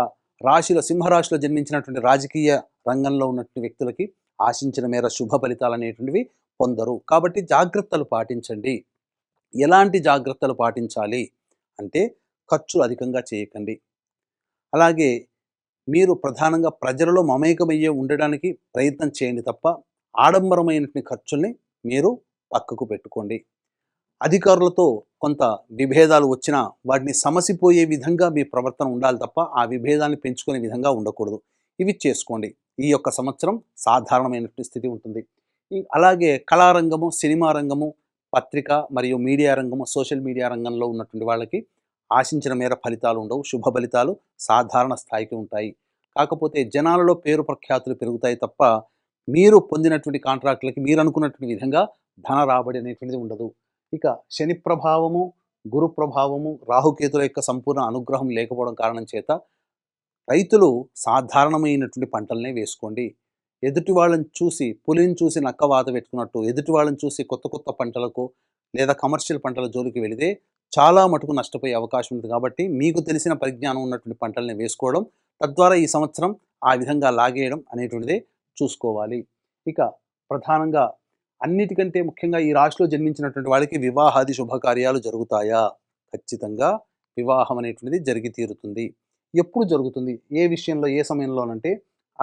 రాశిలో సింహరాశిలో జన్మించినటువంటి రాజకీయ రంగంలో ఉన్నటువంటి వ్యక్తులకి ఆశించిన మేర శుభ ఫలితాలు అనేటువంటివి పొందరు. కాబట్టి జాగ్రత్తలు పాటించండి. ఎలాంటి జాగ్రత్తలు పాటించాలి అంటే ఖర్చులు అధికంగా చేయకండి. అలాగే మీరు ప్రధానంగా ప్రజలలో మమేకమయ్యే ఉండడానికి ప్రయత్నం చేయండి తప్ప ఆడంబరమైనటువంటి ఖర్చుల్ని మీరు పక్కకు పెట్టుకోండి. అధికారులతో కొంత విభేదాలు వచ్చినా వాటిని సమసిపోయే విధంగా మీ ప్రవర్తన ఉండాలి తప్ప ఆ విభేదాన్ని పెంచుకునే విధంగా ఉండకూడదు. ఇవి చేసుకోండి. ఈ యొక్క సంవత్సరం సాధారణమైనటువంటి స్థితి ఉంటుంది. అలాగే కళారంగము, సినిమా రంగము, పత్రిక మరియు మీడియా రంగము, సోషల్ మీడియా రంగంలో ఉన్నటువంటి వాళ్ళకి ఆశించిన మేర ఫలితాలు ఉండవు. శుభ ఫలితాలు సాధారణ స్థాయికి ఉంటాయి. కాకపోతే జనాలలో పేరు ప్రఖ్యాతులు పెరుగుతాయి తప్ప మీరు పొందినటువంటి కాంట్రాక్టులకి మీరు అనుకున్నటువంటి విధంగా ధన రాబడి అనేటువంటిది ఉండదు. ఇక శని ప్రభావము, గురు ప్రభావము, రాహుకేతుల యొక్క సంపూర్ణ అనుగ్రహం లేకపోవడం కారణం చేత రైతులు సాధారణమైనటువంటి పంటలనే వేసుకోండి. ఎదుటి వాళ్ళని చూసి పులిని చూసి నక్క వాత పెట్టుకున్నట్టు ఎదుటి వాళ్ళని చూసి కొత్త కొత్త పంటలకు లేదా కమర్షియల్ పంటల జోలికి వెళితే చాలా మటుకు నష్టపోయే అవకాశం ఉంది. కాబట్టి మీకు తెలిసిన పరిజ్ఞానం ఉన్నటువంటి పంటల్ని వేసుకోవడం, తద్వారా ఈ సంవత్సరం ఆ విధంగా లాగేయడం అనేటువంటిదే చూసుకోవాలి. ఇక ప్రధానంగా అన్నిటికంటే ముఖ్యంగా ఈ రాశిలో జన్మించినటువంటి వాళ్ళకి వివాహాది శుభకార్యాలు జరుగుతాయా? ఖచ్చితంగా వివాహం అనేటువంటిది జరిగి తీరుతుంది. ఎప్పుడు జరుగుతుంది? ఏ విషయంలో, ఏ సమయంలోనంటే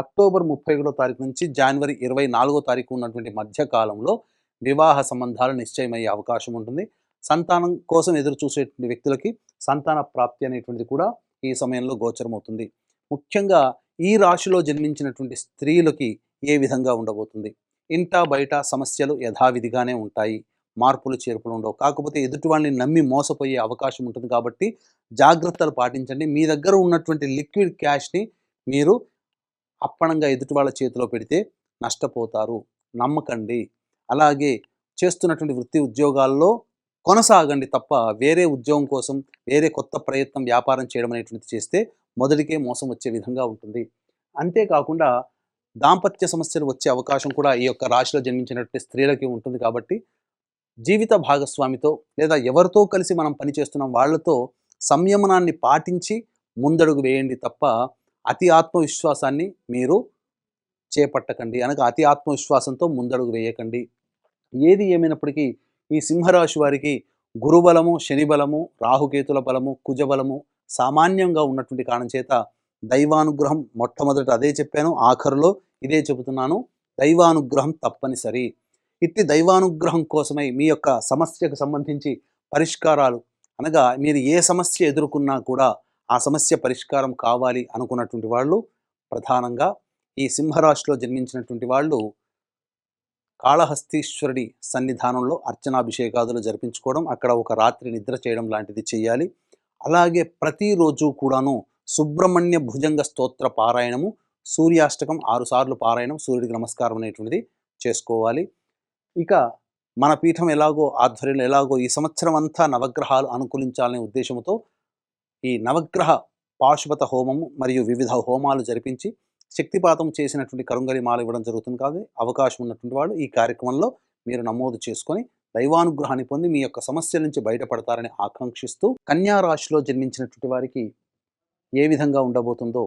అక్టోబర్ 31వ తారీఖు నుంచి జనవరి 24వ తారీఖు ఉన్నటువంటి మధ్యకాలంలో వివాహ సంబంధాలు నిశ్చయమయ్యే అవకాశం ఉంటుంది. సంతానం కోసం ఎదురు చూసేటువంటి వ్యక్తులకి సంతాన ప్రాప్తి అనేటువంటిది కూడా ఈ సమయంలో గోచరమవుతుంది. ముఖ్యంగా ఈ రాశిలో జన్మించినటువంటి స్త్రీలకి ఏ విధంగా ఉండబోతుంది? ఇంటా బయట సమస్యలు యథావిధిగానే ఉంటాయి. మార్పులు చేర్పులు ఉండవు. కాకపోతే ఎదుటి వాళ్ళని నమ్మి మోసపోయే అవకాశం ఉంటుంది కాబట్టి జాగ్రత్తలు పాటించండి. మీ దగ్గర ఉన్నటువంటి లిక్విడ్ క్యాష్‌ని మీరు అప్పనంగా ఎదుటి వాళ్ళ చేతిలో పెడితే నష్టపోతారు. నమ్మకండి. అలాగే చేస్తున్నటువంటి వృత్తి ఉద్యోగాల్లో కొనసాగండి తప్ప వేరే ఉద్యోగం కోసం, వేరే కొత్త ప్రయత్నం, వ్యాపారం చేయడం అనేటువంటిది చేస్తే మొదటికే మోసం వచ్చే విధంగా ఉంటుంది. అంతేకాకుండా దాంపత్య సమస్యలు వచ్చే అవకాశం కూడా ఈ యొక్క రాశిలో జన్మించినటువంటి స్త్రీలకి ఉంటుంది కాబట్టి జీవిత భాగస్వామితో లేదా ఎవరితో కలిసి మనం పనిచేస్తున్నాం వాళ్ళతో సంయమనాన్ని పాటించి ముందడుగు వేయండి తప్ప అతి ఆత్మవిశ్వాసాన్ని మీరు చేపట్టకండి. అనగా అతి ఆత్మవిశ్వాసంతో ముందడుగు వేయకండి. ఏది ఏమైనప్పటికీ ఈ సింహరాశి వారికి గురుబలము, శని బలము, రాహుకేతుల బలము, కుజబలము సామాన్యంగా ఉన్నటువంటి కారణం చేత దైవానుగ్రహం మొట్టమొదట అదే చెప్పాను. ఆఖరులో ఇదే చెబుతున్నాను. దైవానుగ్రహం తప్పనిసరి. ఇట్టి దైవానుగ్రహం కోసమై మీ యొక్క సమస్యకు సంబంధించి పరిష్కారాలు అనగా మీరు ఏ సమస్య ఎదుర్కొన్నా కూడా ఆ సమస్య పరిష్కారం కావాలి అనుకున్నటువంటి వాళ్ళు ప్రధానంగా ఈ సింహరాశిలో జన్మించినటువంటి వాళ్ళు కాళహస్తీశ్వరుడి సన్నిధానంలో అర్చనాభిషేకాదులు జరిపించుకోవడం, అక్కడ ఒక రాత్రి నిద్ర చేయడం లాంటిది చేయాలి. అలాగే ప్రతిరోజు కూడాను సుబ్రహ్మణ్య భుజంగ స్తోత్ర పారాయణము, సూర్యాష్టకం 6 సార్లు పారాయణం, సూర్యుడికి నమస్కారం అనేటువంటిది చేసుకోవాలి. ఇక మన పీఠం ఎలాగో ఆధ్వర్యంలో ఎలాగో ఈ సంవత్సరం అంతా నవగ్రహాలు అనుకూలించాలనే ఉద్దేశంతో ఈ నవగ్రహ పాశుపత హోమము మరియు వివిధ హోమాలు జరిపించి శక్తిపాతం చేసినటువంటి కరుంగలి మాల ఇవ్వడం జరుగుతుంది. కాదు అవకాశం ఉన్నటువంటి వాళ్ళు ఈ కార్యక్రమంలో మీరు నమోదు చేసుకొని దైవానుగ్రహాన్ని పొంది మీ యొక్క సమస్యల నుంచి బయటపడతారని ఆకాంక్షిస్తూ కన్యా రాశిలో జన్మించినటువంటి వారికి ఏ విధంగా ఉండబోతుందో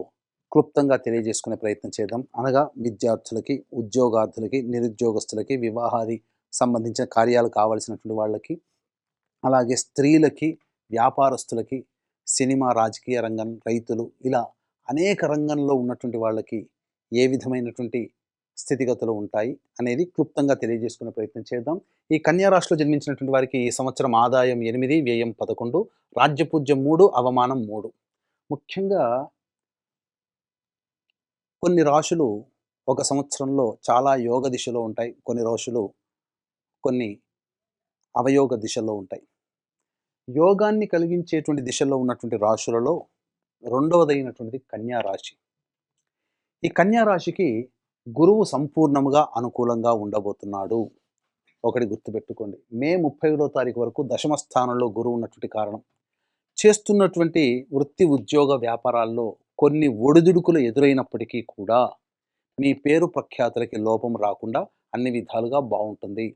క్లుప్తంగా తెలియజేసుకునే ప్రయత్నం చేద్దాం. అనగా విద్యార్థులకి, ఉద్యోగార్థులకి, నిరుద్యోగస్తులకి, వివాహాది సంబంధించిన కార్యాలు కావలసినటువంటి వాళ్ళకి, అలాగే స్త్రీలకి, వ్యాపారస్తులకి, సినిమా, రాజకీయ రంగం, రైతులు ఇలా అనేక రంగంలో ఉన్నటువంటి వాళ్ళకి ఏ విధమైనటువంటి స్థితిగతులు ఉంటాయి అనేది క్లుప్తంగా తెలియజేసుకునే ప్రయత్నం చేద్దాం. ఈ కన్యా రాశిలో జన్మించినటువంటి వారికి ఈ సంవత్సరం ఆదాయం 8, వ్యయం 11, రాజ్యపూజ్యం 3, అవమానం 3. ముఖ్యంగా కొన్ని రాశులు ఒక సంవత్సరంలో చాలా యోగ దిశలో ఉంటాయి. కొన్ని రాశులు కొన్ని అవయోగ దిశలో ఉంటాయి. యోగాన్ని కలిగించేటువంటి దిశలో ఉన్నటువంటి రాశులలో రెండవదైనటువంటిది కన్యా రాశి. ఈ కన్యా రాశికి గురువు సంపూర్ణముగా అనుకూలంగా ఉండబోతున్నాడు. ఒకటి గుర్తుపెట్టుకోండి. మే 31వ తారీఖు వరకు దశమ స్థానంలో గురువు ఉన్నటువంటి కారణం చేస్తున్నటువంటి వృత్తి ఉద్యోగ వ్యాపారాల్లో కొన్ని ఒడిదుడుకులు ఎదురైనప్పటికీ కూడా మీ పేరు ప్రఖ్యాతులకి లోపం రాకుండా అన్ని విధాలుగా బాగుంటుంది.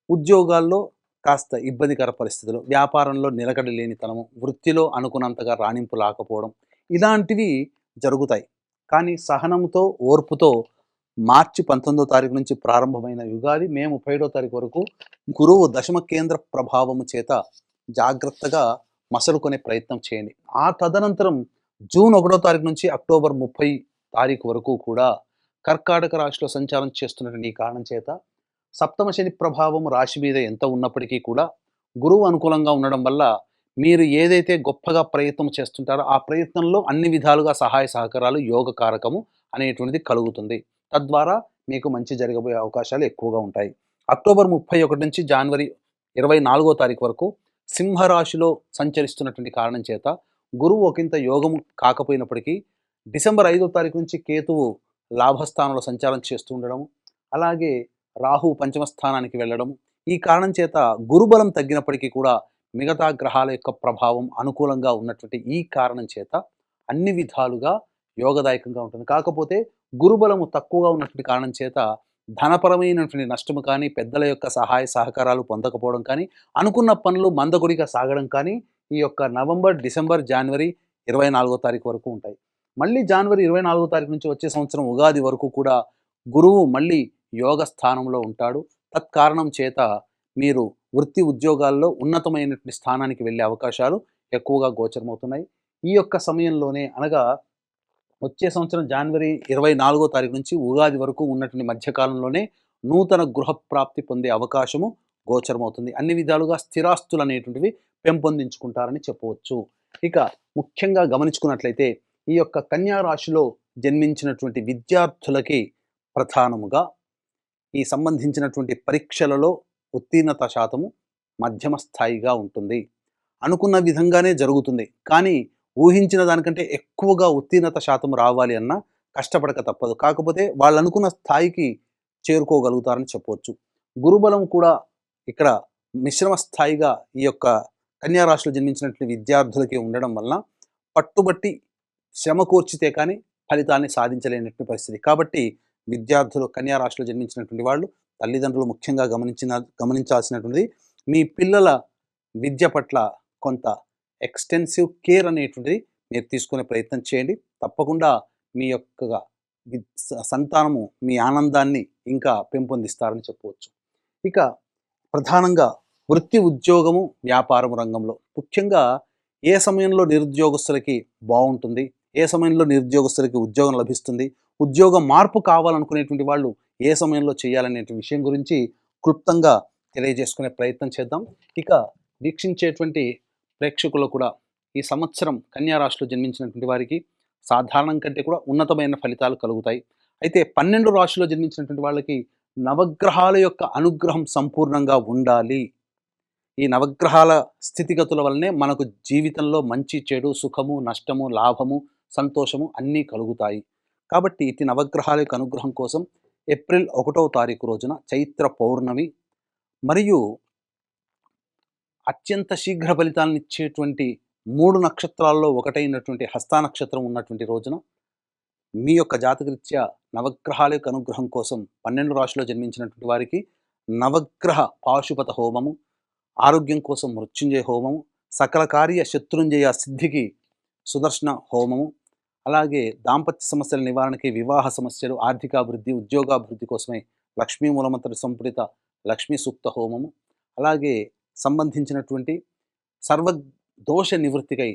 ఉద్యోగాల్లో కాస్త ఇబ్బందికర పరిస్థితులు, వ్యాపారంలో నిలకడ లేనితనము, వృత్తిలో అనుకున్నంతగా రాణింపు రాకపోవడం ఇలాంటివి జరుగుతాయి. కానీ సహనంతో, ఓర్పుతో మార్చి 19వ తారీఖు నుంచి ప్రారంభమైన యుగాది మే 31వ తారీఖు వరకు గురువు దశమ కేంద్ర ప్రభావము చేత జాగ్రత్తగా మసలుకొనే ప్రయత్నం చేయండి. ఆ తదనంతరం జూన్ 1వ తారీఖు నుంచి అక్టోబర్ 30 తారీఖు వరకు కూడా కర్కాటక రాశిలో సంచారం చేస్తున్నటువంటి ఈ కారణం చేత సప్తమ శని ప్రభావం రాశి మీద ఎంత ఉన్నప్పటికీ కూడా గురువు అనుకూలంగా ఉండడం వల్ల మీరు ఏదైతే గొప్పగా ప్రయత్నం చేస్తుంటారో ఆ ప్రయత్నంలో అన్ని విధాలుగా సహాయ సహకారాలు యోగ కారకము అనేటువంటిది కలుగుతుంది. తద్వారా మీకు మంచి జరగబోయే అవకాశాలు ఎక్కువగా ఉంటాయి. అక్టోబర్ 31 నుంచి జనవరి 24వ తారీఖు వరకు సింహరాశిలో సంచరిస్తున్నటువంటి కారణం చేత గురువు ఒకంత యోగము కాకపోయినప్పటికీ డిసెంబర్ 5వ తారీఖు నుంచి కేతువు లాభస్థానంలో సంచారం చేస్తూ ఉండడం, అలాగే రాహు పంచమ స్థానానికి వెళ్ళడం, ఈ కారణం చేత గురుబలం తగ్గినప్పటికీ కూడా మిగతా గ్రహాల యొక్క ప్రభావం అనుకూలంగా ఉన్నటువంటి ఈ కారణం చేత అన్ని విధాలుగా యోగదాయకంగా ఉంటుంది. కాకపోతే గురుబలము తక్కువగా ఉన్నటువంటి కారణం చేత ధనపరమైనటువంటి నష్టము కానీ, పెద్దల యొక్క సహాయ సహకారాలు పొందకపోవడం కానీ, అనుకున్న పనులు మందకొడిగా సాగడం కానీ ఈ యొక్క నవంబర్, డిసెంబర్, జనవరి 24వ తారీఖు వరకు ఉంటాయి. మళ్ళీ జనవరి 24వ తారీఖు నుంచి వచ్చే సంవత్సరం ఉగాది వరకు కూడా గురువు మళ్ళీ యోగ స్థానంలో ఉంటాడు. తత్కారణం చేత మీరు వృత్తి ఉద్యోగాల్లో ఉన్నతమైనటువంటి స్థానానికి వెళ్ళే అవకాశాలు ఎక్కువగా గోచరమవుతున్నాయి. ఈ యొక్క సమయంలోనే అనగా వచ్చే సంవత్సరం జనవరి 24వ తారీఖు నుంచి ఉగాది వరకు ఉన్నటువంటి మధ్యకాలంలోనే నూతన గృహప్రాప్తి పొందే అవకాశము గోచరమవుతుంది. అన్ని విధాలుగా స్థిరాస్తులు అనేటువంటివి పెంపొందించుకుంటారని చెప్పవచ్చు. ఇక ముఖ్యంగా గమనించుకున్నట్లయితే ఈ యొక్క కన్యా రాశిలో జన్మించినటువంటి విద్యార్థులకి ప్రధానముగా ఈ సంబంధించినటువంటి పరీక్షలలో ఉత్తీర్ణత శాతము మధ్యమ స్థాయిగా ఉంటుంది. అనుకున్న విధంగానే జరుగుతుంది. కానీ ఊహించిన దానికంటే ఎక్కువగా ఉత్తీర్ణత శాతం రావాలి అన్నా కష్టపడక తప్పదు. కాకపోతే వాళ్ళు అనుకున్న స్థాయికి చేరుకోగలుగుతారని చెప్పవచ్చు. గురుబలం కూడా ఇక్కడ మిశ్రమ స్థాయిగా ఈ యొక్క కన్యా రాశిలో జన్మించినటువంటి విద్యార్థులకి ఉండడం వలన పట్టుబట్టి శ్రమ కూర్చితే కానీ ఫలితాన్ని సాధించలేనటువంటి పరిస్థితి. కాబట్టి విద్యార్థులు కన్యా రాశిలో జన్మించినటువంటి వాళ్ళు తల్లిదండ్రులు ముఖ్యంగా గమనించాల్సినటువంటిది మీ పిల్లల విద్య పట్ల కొంత ఎక్స్టెన్సివ్ కేర్ అనేటువంటిది మీరు తీసుకునే ప్రయత్నం చేయండి. తప్పకుండా మీ యొక్క సంతానము మీ ఆనందాన్ని ఇంకా పెంపొందిస్తారని చెప్పవచ్చు. ఇక ప్రధానంగా వృత్తి, ఉద్యోగము, వ్యాపారం రంగంలో ముఖ్యంగా ఏ సమయంలో నిరుద్యోగస్తులకి బాగుంటుంది, ఏ సమయంలో నిరుద్యోగస్తులకి ఉద్యోగం లభిస్తుంది, ఉద్యోగ మార్పు కావాలనుకునేటువంటి వాళ్ళు ఏ సమయంలో చేయాలనే విషయం గురించి క్లుప్తంగా తెలియజేసుకునే ప్రయత్నం చేద్దాం. ఇక వీక్షించేటువంటి ప్రేక్షకులు కూడా ఈ సంవత్సరం కన్యా రాశిలో జన్మించినటువంటి వారికి సాధారణం కంటే కూడా ఉన్నతమైన ఫలితాలు కలుగుతాయి. అయితే 12 రాశిలో జన్మించినటువంటి వాళ్ళకి నవగ్రహాల యొక్క అనుగ్రహం సంపూర్ణంగా ఉండాలి. ఈ నవగ్రహాల స్థితిగతుల వల్లనే మనకు జీవితంలో మంచి, చెడు, సుఖము, నష్టము, లాభము, సంతోషము అన్నీ కలుగుతాయి. కాబట్టి ఇటు నవగ్రహాల యొక్క అనుగ్రహం కోసం ఏప్రిల్ 1వ తారీఖు రోజున చైత్ర పౌర్ణమి మరియు అత్యంత శీఘ్ర ఫలితాలను ఇచ్చేటువంటి 3 నక్షత్రాల్లో ఒకటైనటువంటి హస్త నక్షత్రం ఉన్నటువంటి రోజున మీ యొక్క జాతకరీత్యా నవగ్రహాల యొక్క అనుగ్రహం కోసం 12 రాశిలో జన్మించినటువంటి వారికి నవగ్రహ పాశుపత హోమము, ఆరోగ్యం కోసం మృత్యుంజయ హోమము, సకల కార్య శత్రుంజయ సిద్ధికి సుదర్శన హోమము, అలాగే దాంపత్య సమస్యల నివారణకి, వివాహ సమస్యలు, ఆర్థికాభివృద్ధి, ఉద్యోగాభివృద్ధి కోసమై లక్ష్మీ మూలమంత్ర సంపుటిత లక్ష్మీ సూక్త హోమము, అలాగే సంబంధించినటువంటి సర్వదోష నివృత్తికై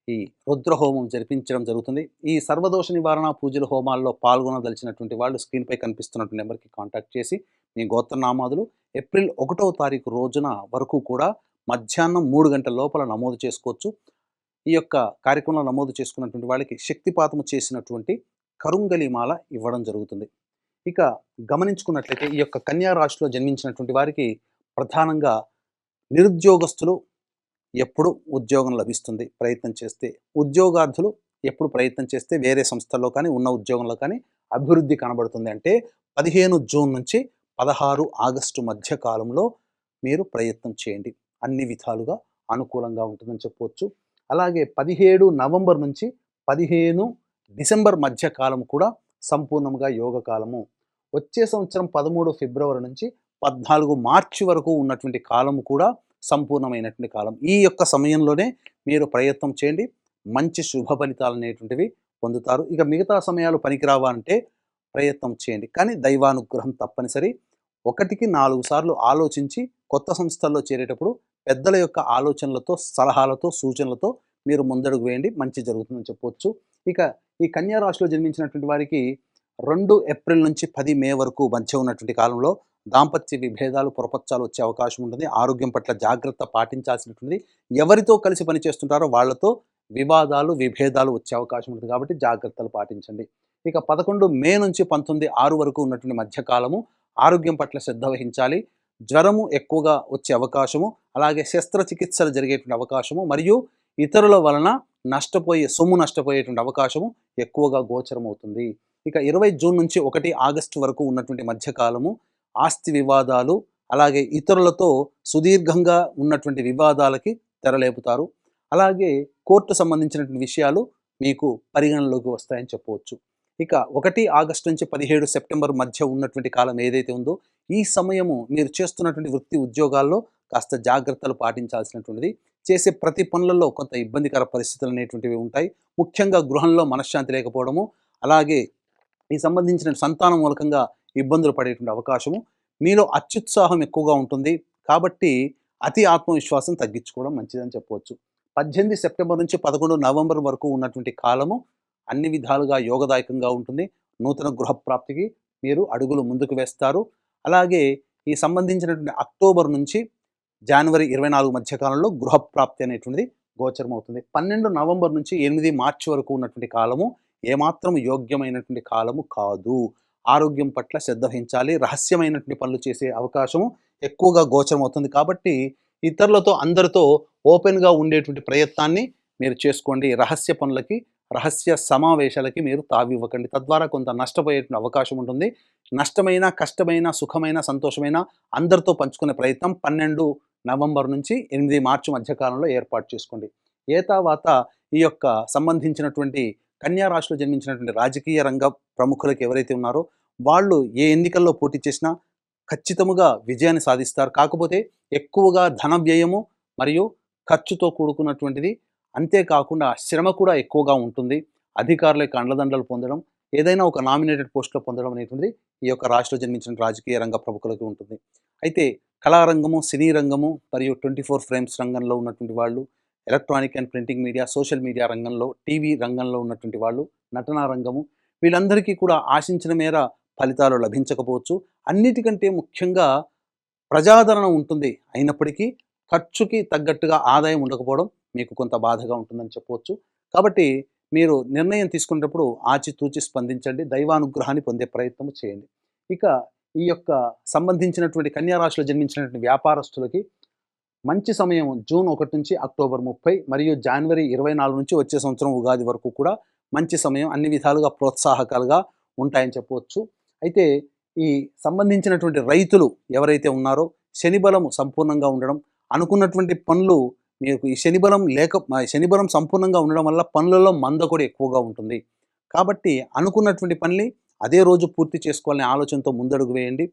ఈ రుద్రహోమం జరిపించడం జరుగుతుంది. ఈ సర్వదోష నివారణ పూజల హోమాల్లో పాల్గొనదలిచినటువంటి వాళ్ళు స్క్రీన్పై కనిపిస్తున్నటువంటి నెంబర్కి కాంటాక్ట్ చేసి మీ గోత్రనామాదులు ఏప్రిల్ 1వ తారీఖు రోజున వరకు కూడా మధ్యాహ్నం 3 గంటల లోపల నమోదు చేసుకోవచ్చు. ఈ యొక్క కార్యక్రమంలో నమోదు చేసుకున్నటువంటి వాళ్ళకి శక్తిపాతము చేసినటువంటి కరుంగలిమాల ఇవ్వడం జరుగుతుంది. ఇక గమనించుకున్నట్లయితే ఈ యొక్క కన్యా రాశిలో జన్మించినటువంటి వారికి ప్రధానంగా నిరుద్యోగస్తులు ఎప్పుడు ఉద్యోగం లభిస్తుంది ప్రయత్నం చేస్తే, ఉద్యోగార్థులు ఎప్పుడు ప్రయత్నం చేస్తే వేరే సంస్థల్లో కానీ ఉన్న ఉద్యోగంలో కానీ అభివృద్ధి కనబడుతుంది అంటే 15 జూన్ నుంచి 16 ఆగస్టు మధ్య కాలంలో మీరు ప్రయత్నం చేయండి. అన్ని విధాలుగా అనుకూలంగా ఉంటుందని చెప్పవచ్చు. అలాగే 17 నవంబర్ నుంచి 15 డిసెంబర్ మధ్య కాలం కూడా సంపూర్ణంగా యోగ కాలము. వచ్చే సంవత్సరం 13 ఫిబ్రవరి నుంచి 14 మార్చి వరకు ఉన్నటువంటి కాలము కూడా సంపూర్ణమైనటువంటి కాలం. ఈ యొక్క సమయంలోనే మీరు ప్రయత్నం చేయండి, మంచి శుభ ఫలితాలు అనేటువంటివి పొందుతారు. ఇక మిగతా సమయాలు పనికిరావా అంటే ప్రయత్నం చేయండి, కానీ దైవానుగ్రహం తప్పనిసరి. 1కి 4 సార్లు ఆలోచించి కొత్త సంస్థల్లో చేరేటప్పుడు పెద్దల యొక్క ఆలోచనలతో, సలహాలతో, సూచనలతో మీరు ముందడుగు వేయండి, మంచి జరుగుతుందని చెప్పవచ్చు. ఇక ఈ కన్యా రాశిలో జన్మించినటువంటి వారికి 2 ఏప్రిల్ నుంచి 10 మే వరకు మధ్య ఉన్నటువంటి కాలంలో దాంపత్య విభేదాలు, పొరపచ్చాలు వచ్చే అవకాశం ఉంటుంది. ఆరోగ్యం పట్ల జాగ్రత్త పాటించాల్సినటువంటి, ఎవరితో కలిసి పనిచేస్తుంటారో వాళ్ళతో వివాదాలు, విభేదాలు వచ్చే అవకాశం ఉంటుంది. కాబట్టి జాగ్రత్తలు పాటించండి. ఇక 11 మే నుంచి 19/6 వరకు ఉన్నటువంటి మధ్యకాలము ఆరోగ్యం పట్ల శ్రద్ధ వహించాలి. జ్వరము ఎక్కువగా వచ్చే అవకాశము, అలాగే శస్త్రచికిత్సలు జరిగేటువంటి అవకాశము, మరియు ఇతరుల వలన సొమ్ము నష్టపోయేటువంటి అవకాశము ఎక్కువగా గోచరమవుతుంది. ఇక 20 జూన్ నుంచి 1 ఆగస్టు వరకు ఉన్నటువంటి మధ్యకాలము ఆస్తి వివాదాలు, అలాగే ఇతరులతో సుదీర్ఘంగా ఉన్నటువంటి వివాదాలకి తెరలేపుతారు. అలాగే కోర్టు సంబంధించినటువంటి విషయాలు మీకు పరిగణలోకి వస్తాయని చెప్పవచ్చు. ఇక 1 ఆగస్టు నుంచి 17 సెప్టెంబర్ మధ్య ఉన్నటువంటి కాలం ఏదైతే ఉందో, ఈ సమయము మీరు చేస్తున్నటువంటి వృత్తి ఉద్యోగాల్లో కాస్త జాగ్రత్తలు పాటించాల్సినటువంటిది. చేసే ప్రతి పనులలో కొంత ఇబ్బందికర పరిస్థితులు అనేటువంటివి ఉంటాయి. ముఖ్యంగా గృహంలో మనశ్శాంతి లేకపోవడము, అలాగే ఈ సంబంధించిన సంతానం మూలకంగా ఇబ్బందులు పడేటువంటి అవకాశము, మీలో అత్యుత్సాహం ఎక్కువగా ఉంటుంది. కాబట్టి అతి ఆత్మవిశ్వాసం తగ్గించుకోవడం మంచిదని చెప్పవచ్చు. 18 సెప్టెంబర్ నుంచి 11 నవంబర్ వరకు ఉన్నటువంటి కాలము అన్ని విధాలుగా యోగదాయకంగా ఉంటుంది. నూతన గృహప్రాప్తికి మీరు అడుగులు ముందుకు వేస్తారు. అలాగే ఈ సంబంధించినటువంటి అక్టోబర్ నుంచి జనవరి 24 మధ్యకాలంలో గృహప్రాప్తి అనేటువంటిది గోచరం అవుతుంది. 12 నవంబర్ నుంచి 8 మార్చి వరకు ఉన్నటువంటి కాలము ఏమాత్రం యోగ్యమైనటువంటి కాలము కాదు. ఆరోగ్యం పట్ల శ్రద్ధ వహించాలి. రహస్యమైనటువంటి పనులు చేసే అవకాశం ఎక్కువగా గోచరం అవుతుంది. కాబట్టి ఇతరులతో అందరితో ఓపెన్‌గా ఉండేటువంటి ప్రయత్నాన్ని మీరు చేసుకోండి. రహస్య పనులకి, రహస్య సమావేశాలకి మీరు తావివ్వకండి. తద్వారా కొంత నష్టపోయేటువంటి అవకాశం ఉంటుంది. నష్టమైన, కష్టమైన, సుఖమైన, సంతోషమైన అందరితో పంచుకునే ప్రయత్నం 12 నవంబర్ నుంచి 8 మార్చి మధ్య కాలంలో ఏర్పాటు చేసుకోండి. ఏతావాత ఈ యొక్క సంబంధించినటువంటి కన్యా రాశిలో జన్మించినటువంటి రాజకీయ రంగ ప్రముఖులకు ఎవరైతే ఉన్నారో వాళ్ళు ఏ ఎన్నికల్లో పోటీ చేసినా ఖచ్చితముగా విజయాన్ని సాధిస్తారు. కాకపోతే ఎక్కువగా ధన వ్యయము మరియు ఖర్చుతో కూడుకున్నటువంటిది. అంతేకాకుండా శ్రమ కూడా ఎక్కువగా ఉంటుంది. అధికారుల యొక్క అండదండలు పొందడం, ఏదైనా ఒక నామినేటెడ్ పోస్ట్‌లో పొందడం అనేటువంటిది ఈ యొక్క రాశిలో జన్మించిన రాజకీయ రంగ ప్రముఖులకు ఉంటుంది. అయితే కళారంగము, సినీ రంగము మరియు 24 ఫ్రేమ్స్ రంగంలో ఉన్నటువంటి వాళ్ళు, electronic and printing media, social media రంగంలో, టీవీ రంగంలో ఉన్నటువంటి వాళ్ళు, నటనా రంగము వీళ్ళందరికీ కూడా ఆశించిన మేర ఫలితాలు లభించకపోవచ్చు. అన్నిటికంటే ముఖ్యంగా ప్రజాదరణ ఉంటుంది. అయినప్పటికీ ఖర్చుకి తగ్గట్టుగా ఆదాయం ఉండకపోవడం మీకు కొంత బాధగా ఉంటుందని చెప్పవచ్చు. కాబట్టి మీరు నిర్ణయం తీసుకునేటప్పుడు ఆచితూచి స్పందించండి. దైవానుగ్రహాన్ని పొందే ప్రయత్నం చేయండి. ఇక ఈ యొక్క సంబంధించినటువంటి కన్యా రాశిలో జన్మించినటువంటి వ్యాపారస్తులకి మంచి సమయం జూన్ 1 నుంచి అక్టోబర్ 30 మరియు జనవరి 24 నుంచి వచ్చే సంవత్సరం ఉగాది వరకు కూడా మంచి సమయం. అన్ని విధాలుగా ప్రోత్సాహకాలుగా ఉంటాయని చెప్పవచ్చు. అయితే ఈ సంబంధించినటువంటి రైతులు ఎవరైతే ఉన్నారో శనిబలం సంపూర్ణంగా ఉండడం, అనుకున్నటువంటి పనులు మీకు ఈ శనిబలం సంపూర్ణంగా ఉండడం వల్ల పనులలో మంద కూడా ఎక్కువగా ఉంటుంది. కాబట్టి అనుకున్నటువంటి పనిని అదే రోజు పూర్తి చేసుకోవాలనే ఆలోచనతో ముందడుగు వేయండి.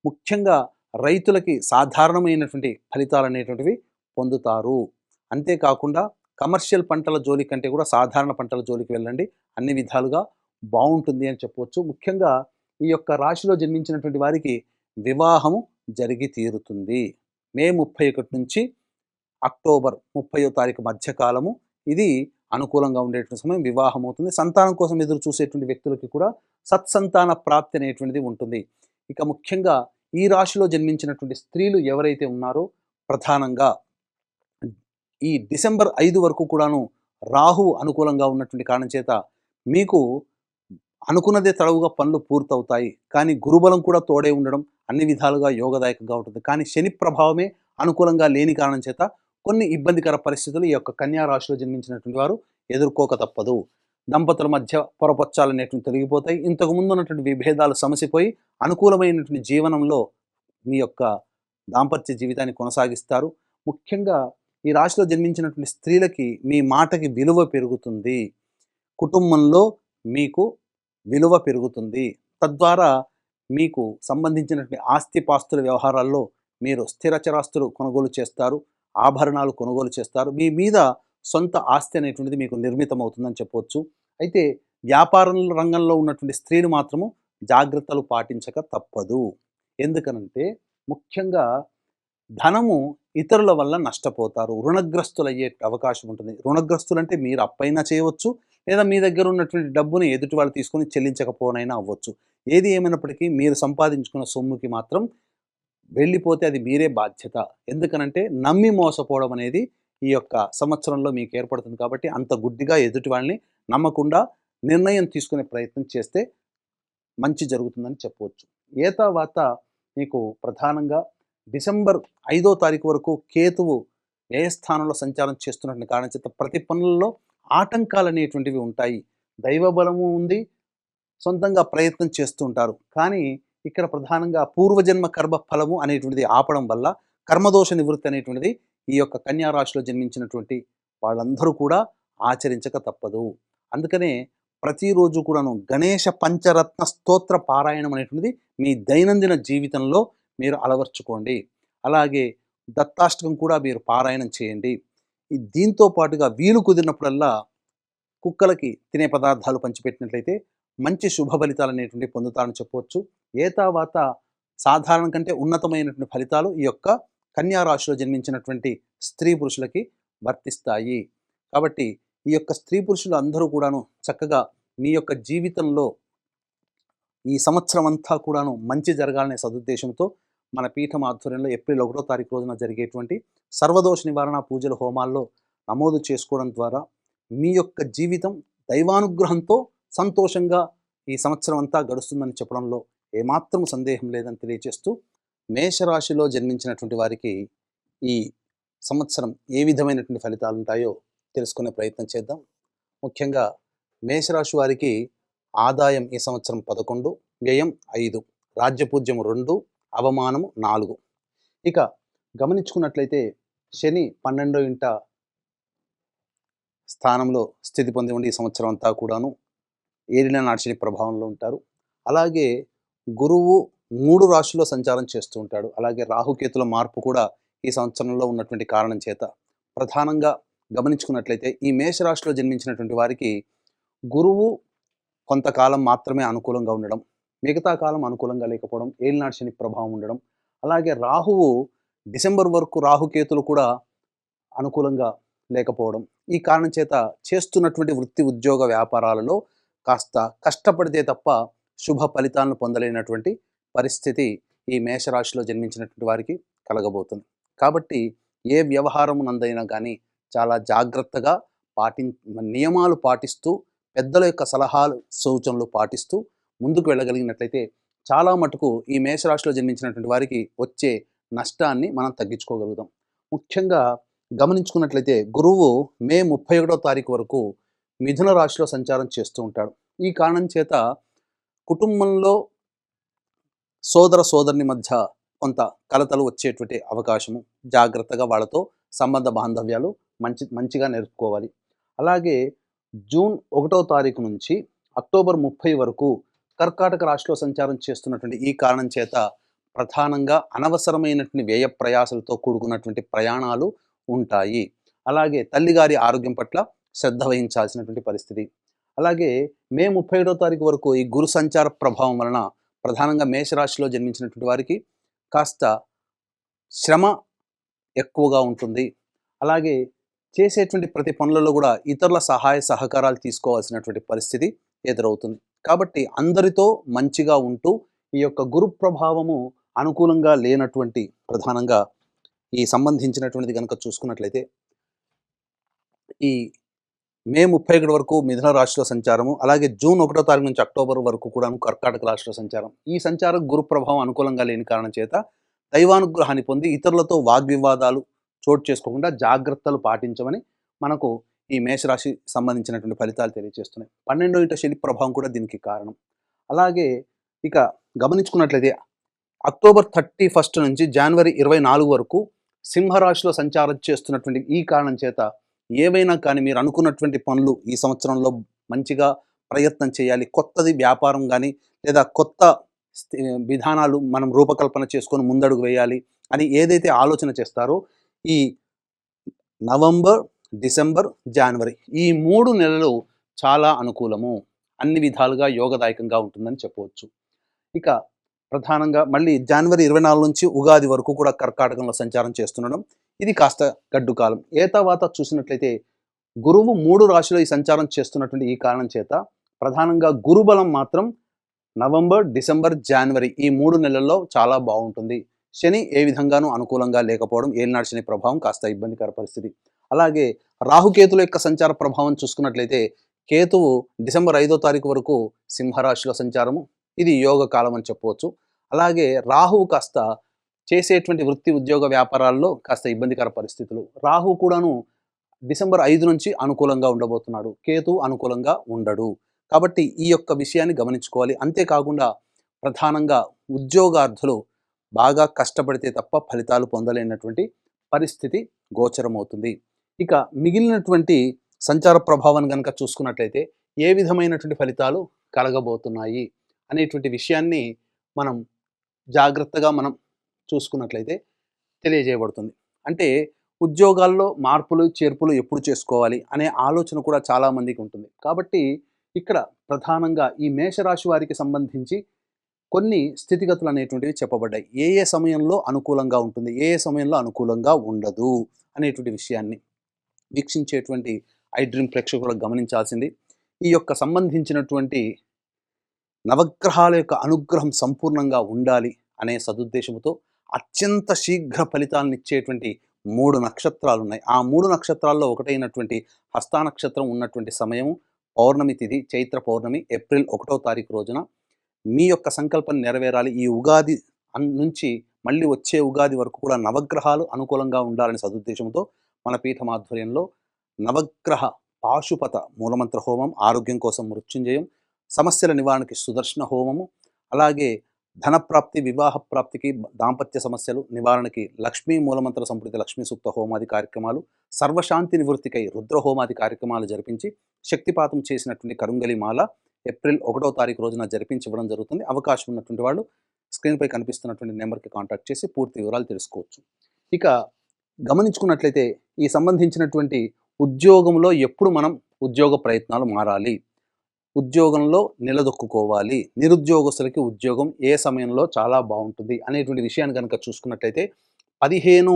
ముఖ్యంగా రైతులకి సాధారణమైనటువంటి ఫలితాలు అనేటువంటివి పొందుతారు. అంతేకాకుండా కమర్షియల్ పంటల జోలి కంటే కూడా సాధారణ పంటల జోలికి వెళ్ళండి. అన్ని విధాలుగా బాగుంటుంది అని చెప్పవచ్చు. ముఖ్యంగా ఈ యొక్క రాశిలో జన్మించినటువంటి వారికి వివాహము జరిగి తీరుతుంది. మే 31 నుంచి అక్టోబర్ 30వ తారీఖు మధ్యకాలము ఇది అనుకూలంగా ఉండేటువంటి సమయం. వివాహం అవుతుంది. సంతానం కోసం ఎదురు చూసేటువంటి వ్యక్తులకి కూడా సత్సంతాన ప్రాప్తి అనేటువంటిది ఉంటుంది. ఇక ముఖ్యంగా ఈ రాశిలో జన్మించినటువంటి స్త్రీలు ఎవరైతే ఉన్నారో ప్రధానంగా ఈ డిసెంబర్ 5 వరకు కూడాను రాహువు అనుకూలంగా ఉన్నటువంటి కారణం చేత మీకు అనుకున్నదే తడవుగా పనులు పూర్తవుతాయి. కానీ గురుబలం కూడా తోడే ఉండడం అన్ని విధాలుగా యోగదాయకంగా ఉంటుంది. కానీ శని ప్రభావమే అనుకూలంగా లేని కారణం చేత కొన్ని ఇబ్బందికర పరిస్థితులు ఈ యొక్క కన్యా రాశిలో జన్మించినటువంటి వారు ఎదుర్కోక తప్పదు. దంపతుల మధ్య పొరపచ్చాలు అనేటువంటి తొలగిపోతాయి. ఇంతకు ముందు ఉన్నటువంటి విభేదాలు సమసిపోయి అనుకూలమైనటువంటి జీవనంలో మీ యొక్క దాంపత్య జీవితాన్ని కొనసాగిస్తారు. ముఖ్యంగా ఈ రాశిలో జన్మించినటువంటి స్త్రీలకి మీ మాటకి విలువ పెరుగుతుంది. కుటుంబంలో మీకు విలువ పెరుగుతుంది. తద్వారా మీకు సంబంధించినటువంటి ఆస్తిపాస్తుల వ్యవహారాల్లో మీరు స్థిరచరాస్తులు కొనుగోలు చేస్తారు, ఆభరణాలు కొనుగోలు చేస్తారు. మీ మీద సొంత ఆస్తి అనేటువంటిది మీకు నిర్మితమవుతుందని చెప్పవచ్చు. అయితే వ్యాపార రంగంలో ఉన్నటువంటి స్త్రీలు మాత్రము జాగ్రత్తలు పాటించక తప్పదు. ఎందుకనంటే ముఖ్యంగా ధనము ఇతరుల వల్ల నష్టపోతారు. రుణగ్రస్తులయ్యే అవకాశం ఉంటుంది. రుణగ్రస్తులంటే మీరు అప్పైనా చేయవచ్చు, లేదా మీ దగ్గర ఉన్నటువంటి డబ్బుని ఎదుటి వాళ్ళు తీసుకొని చెల్లించకపోనైనా అవ్వచ్చు. ఏది ఏమైనప్పటికీ మీరు సంపాదించుకున్న సొమ్ముకి మాత్రం వెళ్ళిపోతే అది మీరే బాధ్యత. ఎందుకనంటే నమ్మి మోసపోవడం అనేది ఈ యొక్క సంవత్సరంలో మీకు ఏర్పడుతుంది. కాబట్టి అంత గుడ్డిగా ఎదుటి వాళ్ళని నమ్మకుండా నిర్ణయం తీసుకునే ప్రయత్నం చేస్తే మంచి జరుగుతుందని చెప్పవచ్చు. ఏతావాత మీకు ప్రధానంగా డిసెంబర్ 5వ తారీఖు వరకు కేతువు వ్యయస్థానంలో సంచారం చేస్తున్నటువంటి కారణం చేత ప్రతి పనులలో ఆటంకాలు అనేటువంటివి ఉంటాయి. దైవబలము ఉంది, సొంతంగా ప్రయత్నం చేస్తూ ఉంటారు. కానీ ఇక్కడ ప్రధానంగా పూర్వజన్మ కర్మ ఫలము అనేటువంటిది ఆపడం వల్ల కర్మదోష నివృత్తి అనేటువంటిది ఈ యొక్క కన్యా రాశిలో జన్మించినటువంటి వాళ్ళందరూ కూడా ఆచరించక తప్పదు. అందుకనే ప్రతిరోజు కూడాను గణేష పంచరత్న స్తోత్ర పారాయణం అనేటువంటిది మీ దైనందిన జీవితంలో మీరు అలవర్చుకోండి. అలాగే దత్తాష్టకం కూడా మీరు పారాయణం చేయండి. దీంతో పాటుగా వీలు కుదిరినప్పుడల్లా కుక్కలకి తినే పదార్థాలు పంచిపెట్టినట్లయితే మంచి శుభ ఫలితాలు అనేటువంటివి పొందుతారని చెప్పవచ్చు. ఏతావాత సాధారణ కంటే ఉన్నతమైనటువంటి ఫలితాలు ఈ యొక్క కన్యా రాశిలో జన్మించినటువంటి స్త్రీ పురుషులకి వర్తిస్తాయి. కాబట్టి ఈ యొక్క స్త్రీ పురుషులు అందరూ కూడాను చక్కగా మీ యొక్క జీవితంలో ఈ సంవత్సరం అంతా కూడాను మంచి జరగాలనే సదుద్దేశంతో మన పీఠం ఆధ్వర్యంలో ఏప్రిల్ 1వ తారీఖు రోజున జరిగేటువంటి సర్వదోష నివారణ పూజల హోమాల్లో నమోదు చేసుకోవడం ద్వారా మీ యొక్క జీవితం దైవానుగ్రహంతో సంతోషంగా ఈ సంవత్సరం అంతా గడుస్తుందని చెప్పడంలో ఏమాత్రం సందేహం లేదని తెలియజేస్తూ, మేషరాశిలో జన్మించినటువంటి వారికి ఈ సంవత్సరం ఏ విధమైనటువంటి ఫలితాలు ఉంటాయో తెలుసుకునే ప్రయత్నం చేద్దాం. ముఖ్యంగా మేషరాశి వారికి ఆదాయం ఈ సంవత్సరం 11, వ్యయం 5, రాజ్యపూజ్యం 2, అవమానం 4. ఇక గమనించుకున్నట్లయితే శని 12వ ఇంట స్థానంలో స్థితి పొంది ఉండి ఈ సంవత్సరం అంతా కూడాను ఏలిన నాటి ప్రభావంలో ఉంటారు. అలాగే గురువు 3 రాశుల్లో సంచారం చేస్తూ ఉంటాడు. అలాగే రాహుకేతుల మార్పు కూడా ఈ సంవత్సరంలో ఉన్నటువంటి కారణం చేత ప్రధానంగా గమనించుకున్నట్లయితే ఈ మేషరాశిలో జన్మించినటువంటి వారికి గురువు కొంతకాలం మాత్రమే అనుకూలంగా ఉండడం, మిగతా కాలం అనుకూలంగా లేకపోవడం, ఏలినాటి శని ప్రభావం ఉండడం, అలాగే రాహువు డిసెంబర్ వరకు రాహుకేతులు కూడా అనుకూలంగా లేకపోవడం, ఈ కారణం చేత చేస్తున్నటువంటి వృత్తి ఉద్యోగ వ్యాపారాలలో కాస్త కష్టపడితే తప్ప శుభ ఫలితాలను పొందలేనటువంటి పరిస్థితి ఈ మేషరాశిలో జన్మించినటువంటి వారికి కలగబోతుంది. కాబట్టి ఏ వ్యవహారమునందైనా కానీ చాలా జాగ్రత్తగా నియమాలు పాటిస్తూ, పెద్దల యొక్క సలహాలు సూచనలు పాటిస్తూ ముందుకు వెళ్ళగలిగినట్లయితే చాలా మటుకు ఈ మేషరాశిలో జన్మించినటువంటి వారికి వచ్చే నష్టాన్ని మనం తగ్గించుకోగలుగుతాం. ముఖ్యంగా గమనించుకున్నట్లయితే గురువు మే 31వ తారీఖు వరకు మిథున రాశిలో సంచారం చేస్తూ ఉంటాడు. ఈ కారణం చేత కుటుంబంలో సోదర సోదరుని మధ్య కొంత కలతలు వచ్చేటువంటి అవకాశము, జాగ్రత్తగా వాళ్ళతో సంబంధ బాంధవ్యాలు మంచిగా నేర్పుకోవాలి. అలాగే జూన్ 1వ తారీఖు నుంచి అక్టోబర్ 30 వరకు కర్కాటక రాశిలో సంచారం చేస్తున్నటువంటి ఈ కారణం చేత ప్రధానంగా అనవసరమైనటువంటి వ్యయ ప్రయాసలతో కూడుకున్నటువంటి ప్రయాణాలు ఉంటాయి. అలాగే తల్లిగారి ఆరోగ్యం పట్ల శ్రద్ధ వహించాల్సినటువంటి పరిస్థితి. అలాగే మే 31వ తారీఖు వరకు ఈ గురు సంచార ప్రభావం వలన ప్రధానంగా మేషరాశిలో జన్మించినటువంటి వారికి కాస్త శ్రమ ఎక్కువగా ఉంటుంది. అలాగే చేసేటువంటి ప్రతి పనులలో కూడా ఇతరుల సహాయ సహకారాలు తీసుకోవాల్సినటువంటి పరిస్థితి ఎదురవుతుంది. కాబట్టి అందరితో మంచిగా ఉంటూ ఈ యొక్క గురు ప్రభావము అనుకూలంగా లేనటువంటి ప్రధానంగా ఈ సంబంధించినటువంటిది కనుక చూసుకున్నట్లయితే ఈ మే 31 వరకు మిథున రాశిలో సంచారము, అలాగే జూన్ 1వ తారీఖు నుంచి అక్టోబర్ వరకు కూడా కర్కాటక రాశిలో సంచారం. ఈ సంచారం గురు ప్రభావం అనుకూలంగా లేని కారణం చేత దైవానుగ్రహాన్ని పొంది ఇతరులతో వాగ్వివాదాలు చోటు చేసుకోకుండా జాగ్రత్తలు పాటించమని మనకు ఈ మేషరాశి సంబంధించినటువంటి ఫలితాలు తెలియజేస్తున్నాయి. 12వ ఇంట శని ప్రభావం కూడా దీనికి కారణం. అలాగే ఇక గమనించుకున్నట్లయితే అక్టోబర్ 31 నుంచి జనవరి 24 వరకు సింహరాశిలో సంచారం చేస్తున్నటువంటి ఈ కారణం చేత ఏవైనా కానీ మీరు అనుకున్నటువంటి పనులు ఈ సంవత్సరంలో మంచిగా ప్రయత్నం చేయాలి. కొత్తది వ్యాపారం కానీ లేదా కొత్త విధానాలు మనం రూపకల్పన చేసుకొని ముందడుగు వేయాలి అని ఏదైతే ఆలోచన చేస్తారో ఈ నవంబర్, డిసెంబర్, జనవరి ఈ 3 నెలలు చాలా అనుకూలము, అన్ని విధాలుగా యోగదాయకంగా ఉంటుందని చెప్పవచ్చు. ఇక ప్రధానంగా మళ్ళీ జనవరి 24 నుంచి ఉగాది వరకు కూడా కర్కాటకంలో సంచారం చేస్తుండడం ఇది కాస్త గడ్డు కాలం. ఏ తర్వాత చూసినట్లయితే గురువు 3 రాశిలో ఈ సంచారం చేస్తున్నటువంటి ఈ కారణం చేత ప్రధానంగా గురుబలం మాత్రం నవంబర్, డిసెంబర్, జనవరి ఈ 3 నెలల్లో చాలా బాగుంటుంది. శని ఏ విధంగానూ అనుకూలంగా లేకపోవడం, ఏలినాటి శని ప్రభావం కాస్త ఇబ్బందికర పరిస్థితి. అలాగే రాహుకేతుల యొక్క సంచార ప్రభావం చూసుకున్నట్లయితే కేతువు డిసెంబర్ 5వ తారీఖు వరకు సింహరాశిలో సంచారము, ఇది యోగ కాలం అని చెప్పవచ్చు. అలాగే రాహువు కాస్త చేసేటువంటి వృత్తి ఉద్యోగ వ్యాపారాల్లో కాస్త ఇబ్బందికర పరిస్థితులు. రాహు కూడాను డిసెంబర్ 5 నుంచి అనుకూలంగా ఉండబోతున్నాడు, కేతు అనుకూలంగా ఉండడు. కాబట్టి ఈ యొక్క విషయాన్ని గమనించుకోవాలి. అంతేకాకుండా ప్రధానంగా ఉద్యోగార్థులు బాగా కష్టపడితే తప్ప ఫలితాలు పొందలేనటువంటి పరిస్థితి గోచరమవుతుంది. ఇక మిగిలినటువంటి సంచార ప్రభావాన్ని కనుక చూసుకున్నట్లయితే ఏ విధమైనటువంటి ఫలితాలు కలగబోతున్నాయి అనేటువంటి విషయాన్ని మనం జాగ్రత్తగా మనం చూసుకున్నట్లయితే తెలియజేయబడుతుంది. అంటే ఉద్యోగాల్లో మార్పులు చేర్పులు ఎప్పుడు చేసుకోవాలి అనే ఆలోచన కూడా చాలామందికి ఉంటుంది. కాబట్టి ఇక్కడ ప్రధానంగా ఈ మేషరాశి వారికి సంబంధించి కొన్ని స్థితిగతులు అనేటువంటివి చెప్పబడ్డాయి. ఏ ఏ సమయంలో అనుకూలంగా ఉంటుంది, ఏ ఏ సమయంలో అనుకూలంగా ఉండదు అనేటువంటి విషయాన్ని వీక్షించేటువంటి ఐ డ్రీమ్ ప్రేక్షకులు గమనించాల్సింది. ఈ యొక్క సంబంధించినటువంటి నవగ్రహాల యొక్క అనుగ్రహం సంపూర్ణంగా ఉండాలి అనే సదుద్దేశంతో అత్యంత శీఘ్ర ఫలితాలను ఇచ్చేటువంటి 3 నక్షత్రాలు ఉన్నాయి. ఆ 3 నక్షత్రాల్లో ఒకటైనటువంటి హస్త నక్షత్రం ఉన్నటువంటి సమయము పౌర్ణమి తిథి చైత్ర పౌర్ణమి ఏప్రిల్ 1వ తారీఖు రోజున మీ యొక్క సంకల్పం నెరవేరాలి. ఈ ఉగాది నుంచి మళ్ళీ వచ్చే ఉగాది వరకు కూడా నవగ్రహాలు అనుకూలంగా ఉండాలనే సదుద్దేశంతో మన పీఠం ఆధ్వర్యంలో నవగ్రహ పాశుపత మూలమంత్ర హోమం, ఆరోగ్యం కోసం మృత్యుంజయం, సమస్యల నివారణకి సుదర్శన హోమము, అలాగే ధనప్రాప్తి, వివాహ ప్రాప్తికి, దాంపత్య సమస్యలు నివారణకి లక్ష్మీ మూలమంత్ర సంపుటిత లక్ష్మీ సూక్త హోమాది కార్యక్రమాలు, సర్వశాంతి నివృత్తికై రుద్ర హోమాది కార్యక్రమాలు జరిపించి శక్తిపాతం చేసినటువంటి కరుంగలి మాల ఏప్రిల్ 1వ తారీఖు రోజున జరిపించి ఇవ్వడం జరుగుతుంది. అవకాశం ఉన్నటువంటి వాళ్ళు స్క్రీన్పై కనిపిస్తున్నటువంటి నెంబర్కి కాంటాక్ట్ చేసి పూర్తి వివరాలు తెలుసుకోవచ్చు. ఇక గమనించుకున్నట్లయితే ఈ సంబంధించినటువంటి ఉద్యోగంలో ఎప్పుడు మనం ఉద్యోగ ప్రయత్నాలు మారాలి, ఉద్యోగంలో నిలదొక్కుకోవాలి, నిరుద్యోగస్తులకి ఉద్యోగం ఏ సమయంలో చాలా బాగుంటుంది అనేటువంటి విషయాన్ని కనుక చూసుకున్నట్లయితే 15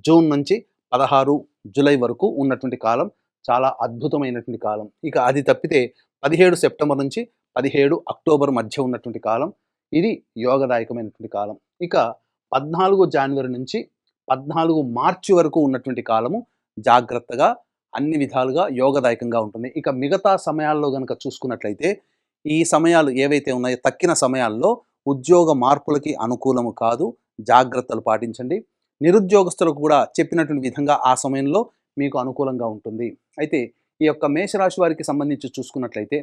జూన్ నుంచి 16 జూలై వరకు ఉన్నటువంటి కాలం చాలా అద్భుతమైనటువంటి కాలం. ఇక అది తప్పితే 17 సెప్టెంబర్ నుంచి 17 అక్టోబర్ మధ్య ఉన్నటువంటి కాలం ఇది యోగదాయకమైనటువంటి కాలం. ఇక 14 జనవరి నుంచి 14 మార్చి వరకు ఉన్నటువంటి కాలము జాగ్రత్తగా అన్ని విధాలుగా యోగదాయకంగా ఉంటుంది. ఇక మిగతా సమయాల్లో గనక చూసుకున్నట్లయితే ఈ సమయాలు ఏవైతే ఉన్నాయో తక్కిన సమయాల్లో ఉద్యోగ మార్పులకి అనుకూలము కాదు, జాగ్రత్తలు పాటించండి. నిరుద్యోగస్తులకు కూడా చెప్పినటువంటి విధంగా ఆ సమయంలో మీకు అనుకూలంగా ఉంటుంది. అయితే ఈ యొక్క మేషరాశి వారికి సంబంధించి చూసుకున్నట్లయితే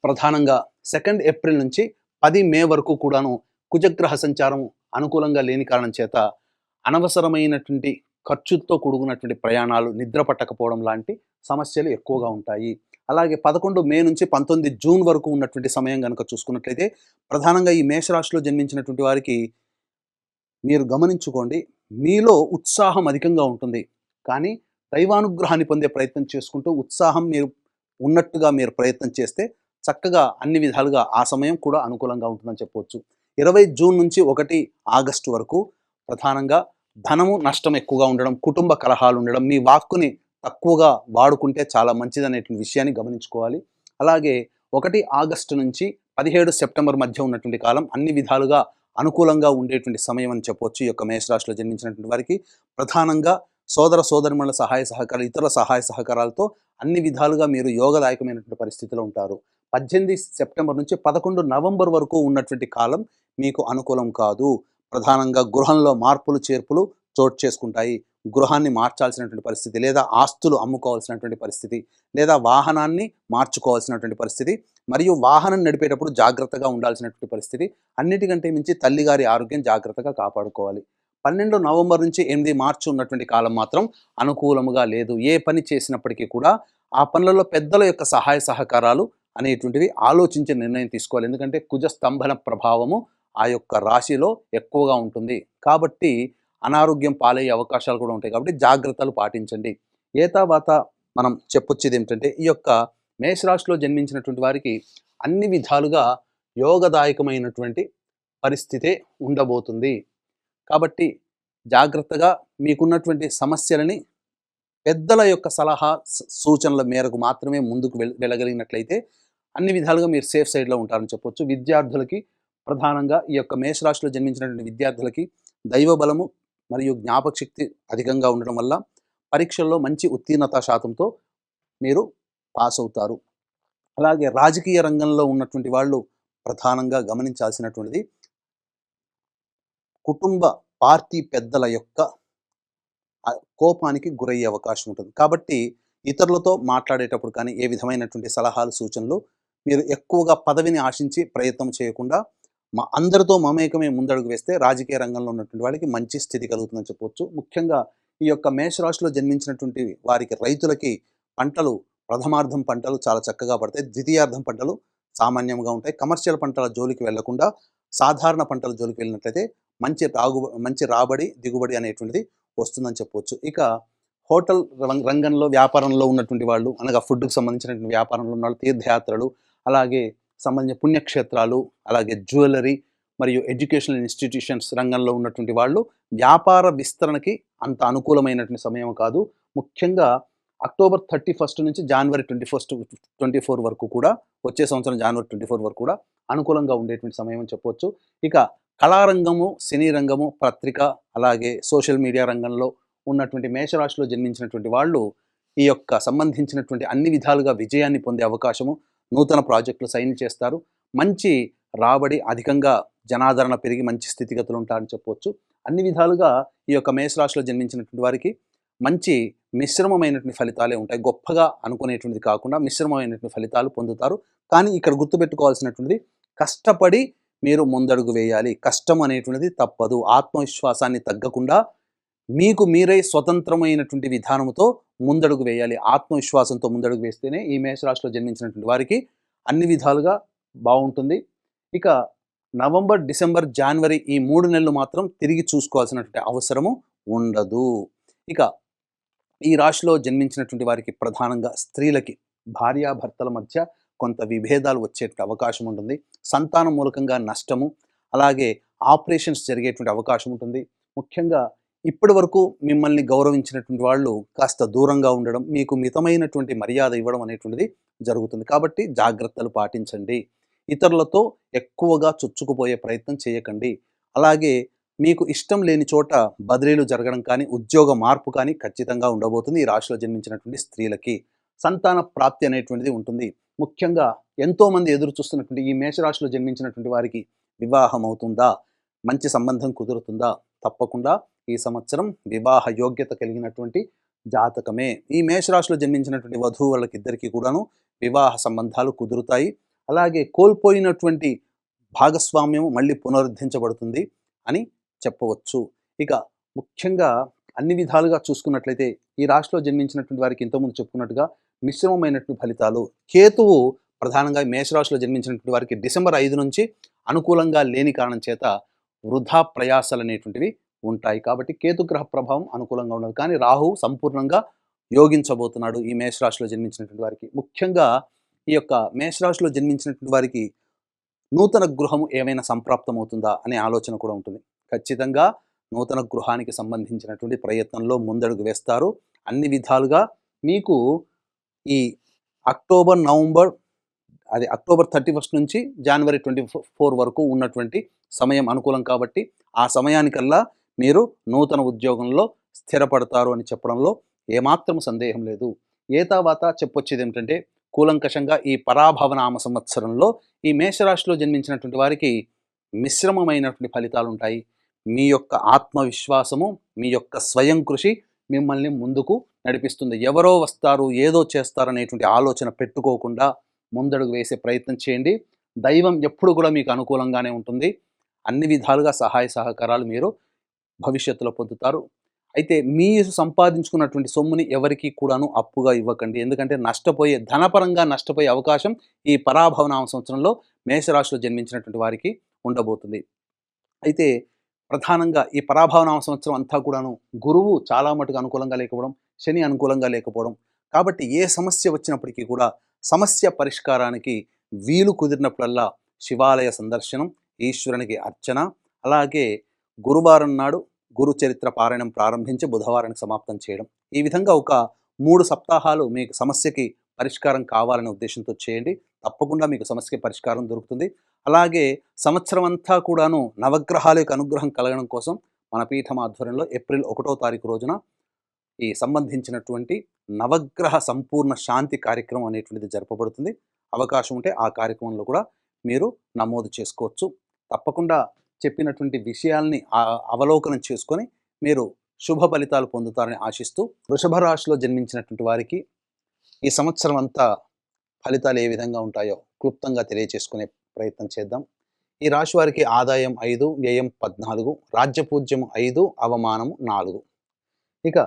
ప్రధానంగా 2 ఏప్రిల్ నుంచి 10 మే వరకు కూడాను కుజగ్రహ సంచారం అనుకూలంగా లేని కారణం చేత అనవసరమైనటువంటి ఖర్చుతో కూడుకున్నటువంటి ప్రయాణాలు, నిద్ర పట్టకపోవడం లాంటి సమస్యలు ఎక్కువగా ఉంటాయి. అలాగే 11 మే నుంచి 19 జూన్ వరకు ఉన్నటువంటి సమయం కనుక చూసుకున్నట్లయితే ప్రధానంగా ఈ మేషరాశిలో జన్మించినటువంటి వారికి మీరు గమనించుకోండి, మీలో ఉత్సాహం అధికంగా ఉంటుంది. కానీ దైవానుగ్రహాన్ని పొందే ప్రయత్నం చేసుకుంటూ ఉత్సాహం మీరు ఉన్నట్టుగా మీరు ప్రయత్నం చేస్తే చక్కగా అన్ని విధాలుగా ఆ సమయం కూడా అనుకూలంగా ఉంటుందని చెప్పవచ్చు. 20 జూన్ నుంచి 1 ఆగస్టు వరకు ప్రధానంగా ధనము నష్టం ఎక్కువగా ఉండడం, కుటుంబ కలహాలు ఉండడం, మీ వాక్కుని తక్కువగా వాడుకుంటే చాలా మంచిదనేటువంటి విషయాన్ని గమనించుకోవాలి. అలాగే 1 ఆగస్టు నుంచి 17 సెప్టెంబర్ మధ్య ఉన్నటువంటి కాలం అన్ని విధాలుగా అనుకూలంగా ఉండేటువంటి సమయం అని చెప్పవచ్చు. ఈ యొక్క మేషరాశిలో జన్మించినటువంటి వారికి ప్రధానంగా సోదర సోదరిమణుల సహాయ సహకారాలు, ఇతరుల సహాయ సహకారాలతో అన్ని విధాలుగా మీరు యోగదాయకమైనటువంటి పరిస్థితిలో ఉంటారు. 18 సెప్టెంబర్ నుంచి 11 నవంబర్ వరకు ఉన్నటువంటి కాలం మీకు అనుకూలం కాదు. ప్రధానంగా గృహంలో మార్పులు చేర్పులు చోటు చేసుకుంటాయి. గృహాన్ని మార్చాల్సినటువంటి పరిస్థితి, లేదా ఆస్తులు అమ్ముకోవాల్సినటువంటి పరిస్థితి, లేదా వాహనాన్ని మార్చుకోవాల్సినటువంటి పరిస్థితి, మరియు వాహనం నడిపేటప్పుడు జాగ్రత్తగా ఉండాల్సినటువంటి పరిస్థితి. అన్నిటికంటే మించి తల్లిగారి ఆరోగ్యం జాగ్రత్తగా కాపాడుకోవాలి. 12 నవంబర్ నుంచి 8 మార్చి ఉన్నటువంటి కాలం మాత్రం అనుకూలముగా లేదు. ఏ పని చేసినప్పటికీ కూడా ఆ పనులలో పెద్దల యొక్క సహాయ సహకారాలు అనేటువంటివి ఆలోచించి నిర్ణయం తీసుకోవాలి. ఎందుకంటే కుజ స్తంభన ప్రభావము ఆ యొక్క రాశిలో ఎక్కువగా ఉంటుంది. కాబట్టి అనారోగ్యం పాలయ్యే అవకాశాలు కూడా ఉంటాయి. కాబట్టి జాగ్రత్తలు పాటించండి. ఏతావాత మనం చెప్పొచ్చేది ఏమిటంటే ఈ యొక్క మేషరాశిలో జన్మించినటువంటి వారికి అన్ని విధాలుగా యోగదాయకమైనటువంటి పరిస్థితే ఉండబోతుంది. కాబట్టి జాగ్రత్తగా మీకున్నటువంటి సమస్యలని పెద్దల యొక్క సలహా సూచనల మేరకు మాత్రమే ముందుకు వెళ్ళగలిగినట్లయితే అన్ని విధాలుగా మీరు సేఫ్ సైడ్లో ఉంటారని చెప్పొచ్చు. విద్యార్థులకి ప్రధానంగా ఈ యొక్క మేషరాశిలో జన్మించినటువంటి విద్యార్థులకి దైవ బలము మరియు జ్ఞాపక శక్తి అధికంగా ఉండడం వల్ల పరీక్షల్లో మంచి ఉత్తీర్ణతా శాతంతో మీరు పాస్ అవుతారు. అలాగే రాజకీయ రంగంలో ఉన్నటువంటి వాళ్ళు ప్రధానంగా గమనించాల్సినటువంటిది కుటుంబ పార్టీ పెద్దల యొక్క కోపానికి గురయ్యే అవకాశం ఉంటుంది. కాబట్టి ఇతరులతో మాట్లాడేటప్పుడు కానీ ఏ విధమైనటువంటి సలహాలు సూచనలు మీరు ఎక్కువగా పదవిని ఆశించి ప్రయత్నం చేయకుండా అందరితో మమేకమే ముందడుగు వేస్తే రాజకీయ రంగంలో ఉన్నటువంటి వాళ్ళకి మంచి స్థితి కలుగుతుందని చెప్పవచ్చు. ముఖ్యంగా ఈ యొక్క మేషరాశిలో జన్మించినటువంటి వారికి రైతులకి పంటలు ప్రథమార్థం పంటలు చాలా చక్కగా పడతాయి. ద్వితీయార్థం పంటలు సామాన్యంగా ఉంటాయి. కమర్షియల్ పంటల జోలికి వెళ్లకుండా సాధారణ పంటల జోలికి వెళ్ళినట్లయితే మంచి రాబడి దిగుబడి అనేటువంటిది వస్తుందని చెప్పవచ్చు. ఇక హోటల్ రంగంలో వ్యాపారంలో ఉన్నటువంటి వాళ్ళు, అనగా ఫుడ్కి సంబంధించినటువంటి వ్యాపారంలో ఉన్న వాళ్ళు, తీర్థయాత్రలు, అలాగే సంబంధించిన పుణ్యక్షేత్రాలు, అలాగే జ్యువెలరీ మరియు ఎడ్యుకేషనల్ ఇన్స్టిట్యూషన్స్ రంగంలో ఉన్నటువంటి వాళ్ళు వ్యాపార విస్తరణకి అంత అనుకూలమైనటువంటి సమయం కాదు. ముఖ్యంగా అక్టోబర్ 31 నుంచి జనవరి 24 వరకు కూడా, వచ్చే సంవత్సరం జనవరి 24 వరకు కూడా అనుకూలంగా ఉండేటువంటి సమయం అని చెప్పవచ్చు. ఇక కళారంగము, సినీ రంగము, పత్రిక, అలాగే సోషల్ మీడియా రంగంలో ఉన్నటువంటి మేషరాశిలో జన్మించినటువంటి వాళ్ళు ఈ యొక్క సంబంధించినటువంటి అన్ని విధాలుగా విజయాన్ని పొందే అవకాశము, నూతన ప్రాజెక్టులు సైన్ చేస్తారు, మంచి రాబడి, అధికంగా జనాదరణ పెరిగి మంచి స్థితిగతులు ఉంటారని చెప్పవచ్చు. అన్ని విధాలుగా ఈ యొక్క మేషరాశిలో జన్మించినటువంటి వారికి మంచి మిశ్రమమైనటువంటి ఫలితాలే ఉంటాయి. గొప్పగా అనుకునేటువంటిది కాకుండా మిశ్రమమైనటువంటి ఫలితాలు పొందుతారు. కానీ ఇక్కడ గుర్తుపెట్టుకోవాల్సినటువంటిది, కష్టపడి మీరు ముందడుగు వేయాలి. కష్టం అనేటువంటిది తప్పదు. ఆత్మవిశ్వాసాన్ని తగ్గకుండా మీకు మీరే స్వతంత్రమైనటువంటి విధానంతో ముందడుగు వేయాలి. ఆత్మవిశ్వాసంతో ముందడుగు వేస్తేనే ఈ మేషరాశిలో జన్మించినటువంటి వారికి అన్ని విధాలుగా బాగుంటుంది. ఇక నవంబర్, డిసెంబర్, జనవరి ఈ 3 నెలలు మాత్రం తిరిగి చూసుకోవాల్సినటువంటి అవసరము ఉండదు. ఇక ఈ రాశిలో జన్మించినటువంటి వారికి ప్రధానంగా స్త్రీలకి భార్యాభర్తల మధ్య కొంత విభేదాలు వచ్చేటువంటి అవకాశం ఉంటుంది. సంతానం మూలకంగా నష్టము, అలాగే ఆపరేషన్స్ జరిగేటువంటి అవకాశం ఉంటుంది. ముఖ్యంగా ఇప్పటి వరకు మిమ్మల్ని గౌరవించినటువంటి వాళ్ళు కాస్త దూరంగా ఉండడం, మీకు మితమైనటువంటి మర్యాద ఇవ్వడం అనేటువంటిది జరుగుతుంది. కాబట్టి జాగ్రత్తలు పాటించండి. ఇతరులతో ఎక్కువగా చొచ్చుకుపోయే ప్రయత్నం చేయకండి. అలాగే మీకు ఇష్టం లేని చోట బదిలీలు జరగడం కానీ, ఉద్యోగ మార్పు కానీ ఖచ్చితంగా ఉండబోతుంది ఈ రాశిలో జన్మించినటువంటి స్త్రీలకి. సంతాన ప్రాప్తి అనేటువంటిది ఉంటుంది. ముఖ్యంగా ఎంతోమంది ఎదురు చూస్తున్నటువంటి ఈ మేషరాశిలో జన్మించినటువంటి వారికి వివాహం అవుతుందా, మంచి సంబంధం కుదురుతుందా? తప్పకుండా ఈ సంవత్సరం వివాహ యోగ్యత కలిగినటువంటి జాతకమే. ఈ మేషరాశిలో జన్మించినటువంటి వధూవరులకి ఇద్దరికీ కూడాను వివాహ సంబంధాలు కుదురుతాయి. అలాగే కోల్పోయినటువంటి భాగస్వామ్యం మళ్ళీ పునరుద్ధరించబడుతుంది అని చెప్పవచ్చు. ఇక ముఖ్యంగా అన్ని విధాలుగా చూసుకున్నట్లయితే ఈ రాశిలో జన్మించినటువంటి వారికి ఇంతకుముందు చెప్పుకున్నట్టుగా మిశ్రమమైనటువంటి ఫలితాలు. కేతువు ప్రధానంగా మేషరాశిలో జన్మించినటువంటి వారికి డిసెంబర్ 5 నుంచి అనుకూలంగా లేని కారణం చేత వృధా ప్రయాసాలు అనేటువంటివి ఉంటాయి. కాబట్టి కేతుగ్రహ ప్రభావం అనుకూలంగా ఉండదు. కానీ రాహువు సంపూర్ణంగా యోగించబోతున్నాడు ఈ మేషరాశిలో జన్మించినటువంటి వారికి. ముఖ్యంగా ఈ యొక్క మేషరాశిలో జన్మించినటువంటి వారికి నూతన గృహము ఏమైనా సంప్రాప్తమవుతుందా అనే ఆలోచన కూడా ఉంటుంది. ఖచ్చితంగా నూతన గృహానికి సంబంధించినటువంటి ప్రయత్నంలో ముందడుగు వేస్తారు. అన్ని విధాలుగా మీకు ఈ అక్టోబర్ 31 నుంచి జనవరి 24 వరకు ఉన్నటువంటి సమయం అనుకూలం. కాబట్టి ఆ సమయానికల్లా మీరు నూతన ఉద్యోగంలో స్థిరపడతారు అని చెప్పడంలో ఏమాత్రం సందేహం లేదు. ఏతావాత చెప్పొచ్చేది ఏమిటంటే, కూలంకషంగా ఈ పరాభవనామ సంవత్సరంలో ఈ మేషరాశిలో జన్మించినటువంటి వారికి మిశ్రమమైనటువంటి ఫలితాలు ఉంటాయి. మీ యొక్క ఆత్మవిశ్వాసము, మీ యొక్క స్వయం కృషి మిమ్మల్ని ముందుకు నడిపిస్తుంది. ఎవరో వస్తారు, ఏదో చేస్తారు అనేటువంటి ఆలోచన పెట్టుకోకుండా ముందడుగు వేసే ప్రయత్నం చేయండి. దైవం ఎప్పుడు కూడా మీకు అనుకూలంగానే ఉంటుంది. అన్ని విధాలుగా సహాయ సహకారాలు మీరు భవిష్యత్తులో పొందుతారు. అయితే మీరు సంపాదించుకున్నటువంటి సొమ్ముని ఎవరికి కూడాను అప్పుగా ఇవ్వకండి. ఎందుకంటే ధనపరంగా నష్టపోయే అవకాశం ఈ పరాభవనామ సంవత్సరంలో మేషరాశిలో జన్మించినటువంటి వారికి ఉండబోతుంది. అయితే ప్రధానంగా ఈ పరాభవనామ సంవత్సరం అంతా కూడాను గురువు చాలా మటుకు అనుకూలంగా లేకపోవడం, శని అనుకూలంగా లేకపోవడం. కాబట్టి ఏ సమస్య వచ్చినప్పటికీ కూడా సమస్య పరిష్కారానికి వీలు కుదిరినప్పుడల్లా శివాలయ సందర్శనం, ఈశ్వరునికి అర్చన, అలాగే గురువారం నాడు గురు చరిత్ర పారాయణం ప్రారంభించి బుధవారానికి సమాప్తం చేయడం. ఈ విధంగా ఒక 3 సప్తాహాలు మీకు సమస్యకి పరిష్కారం కావాలనే ఉద్దేశంతో చేయండి. తప్పకుండా మీకు సమస్యకి పరిష్కారం దొరుకుతుంది. అలాగే సంవత్సరం అంతా కూడాను నవగ్రహాల యొక్క అనుగ్రహం కలగడం కోసం మన పీఠం ఆధ్వర్యంలో ఏప్రిల్ 1వ తారీఖు రోజున ఈ సంబంధించినటువంటి నవగ్రహ సంపూర్ణ శాంతి కార్యక్రమం అనేటువంటిది జరపబడుతుంది. అవకాశం ఉంటే ఆ కార్యక్రమంలో కూడా మీరు నమోదు చేసుకోవచ్చు. తప్పకుండా చెప్పినటువంటి విషయాల్ని అవలోకనం చేసుకొని మీరు శుభ ఫలితాలు పొందుతారని ఆశిస్తూ, వృషభ రాశిలో జన్మించినటువంటి వారికి ఈ సంవత్సరం అంతా ఫలితాలు ఏ విధంగా ఉంటాయో క్లుప్తంగా తెలియచేసుకునే ప్రయత్నం చేద్దాం. ఈ రాశి వారికి ఆదాయం 5, వ్యయం 14, రాజ్యపూజ్యం 5, అవమానం 4. ఇక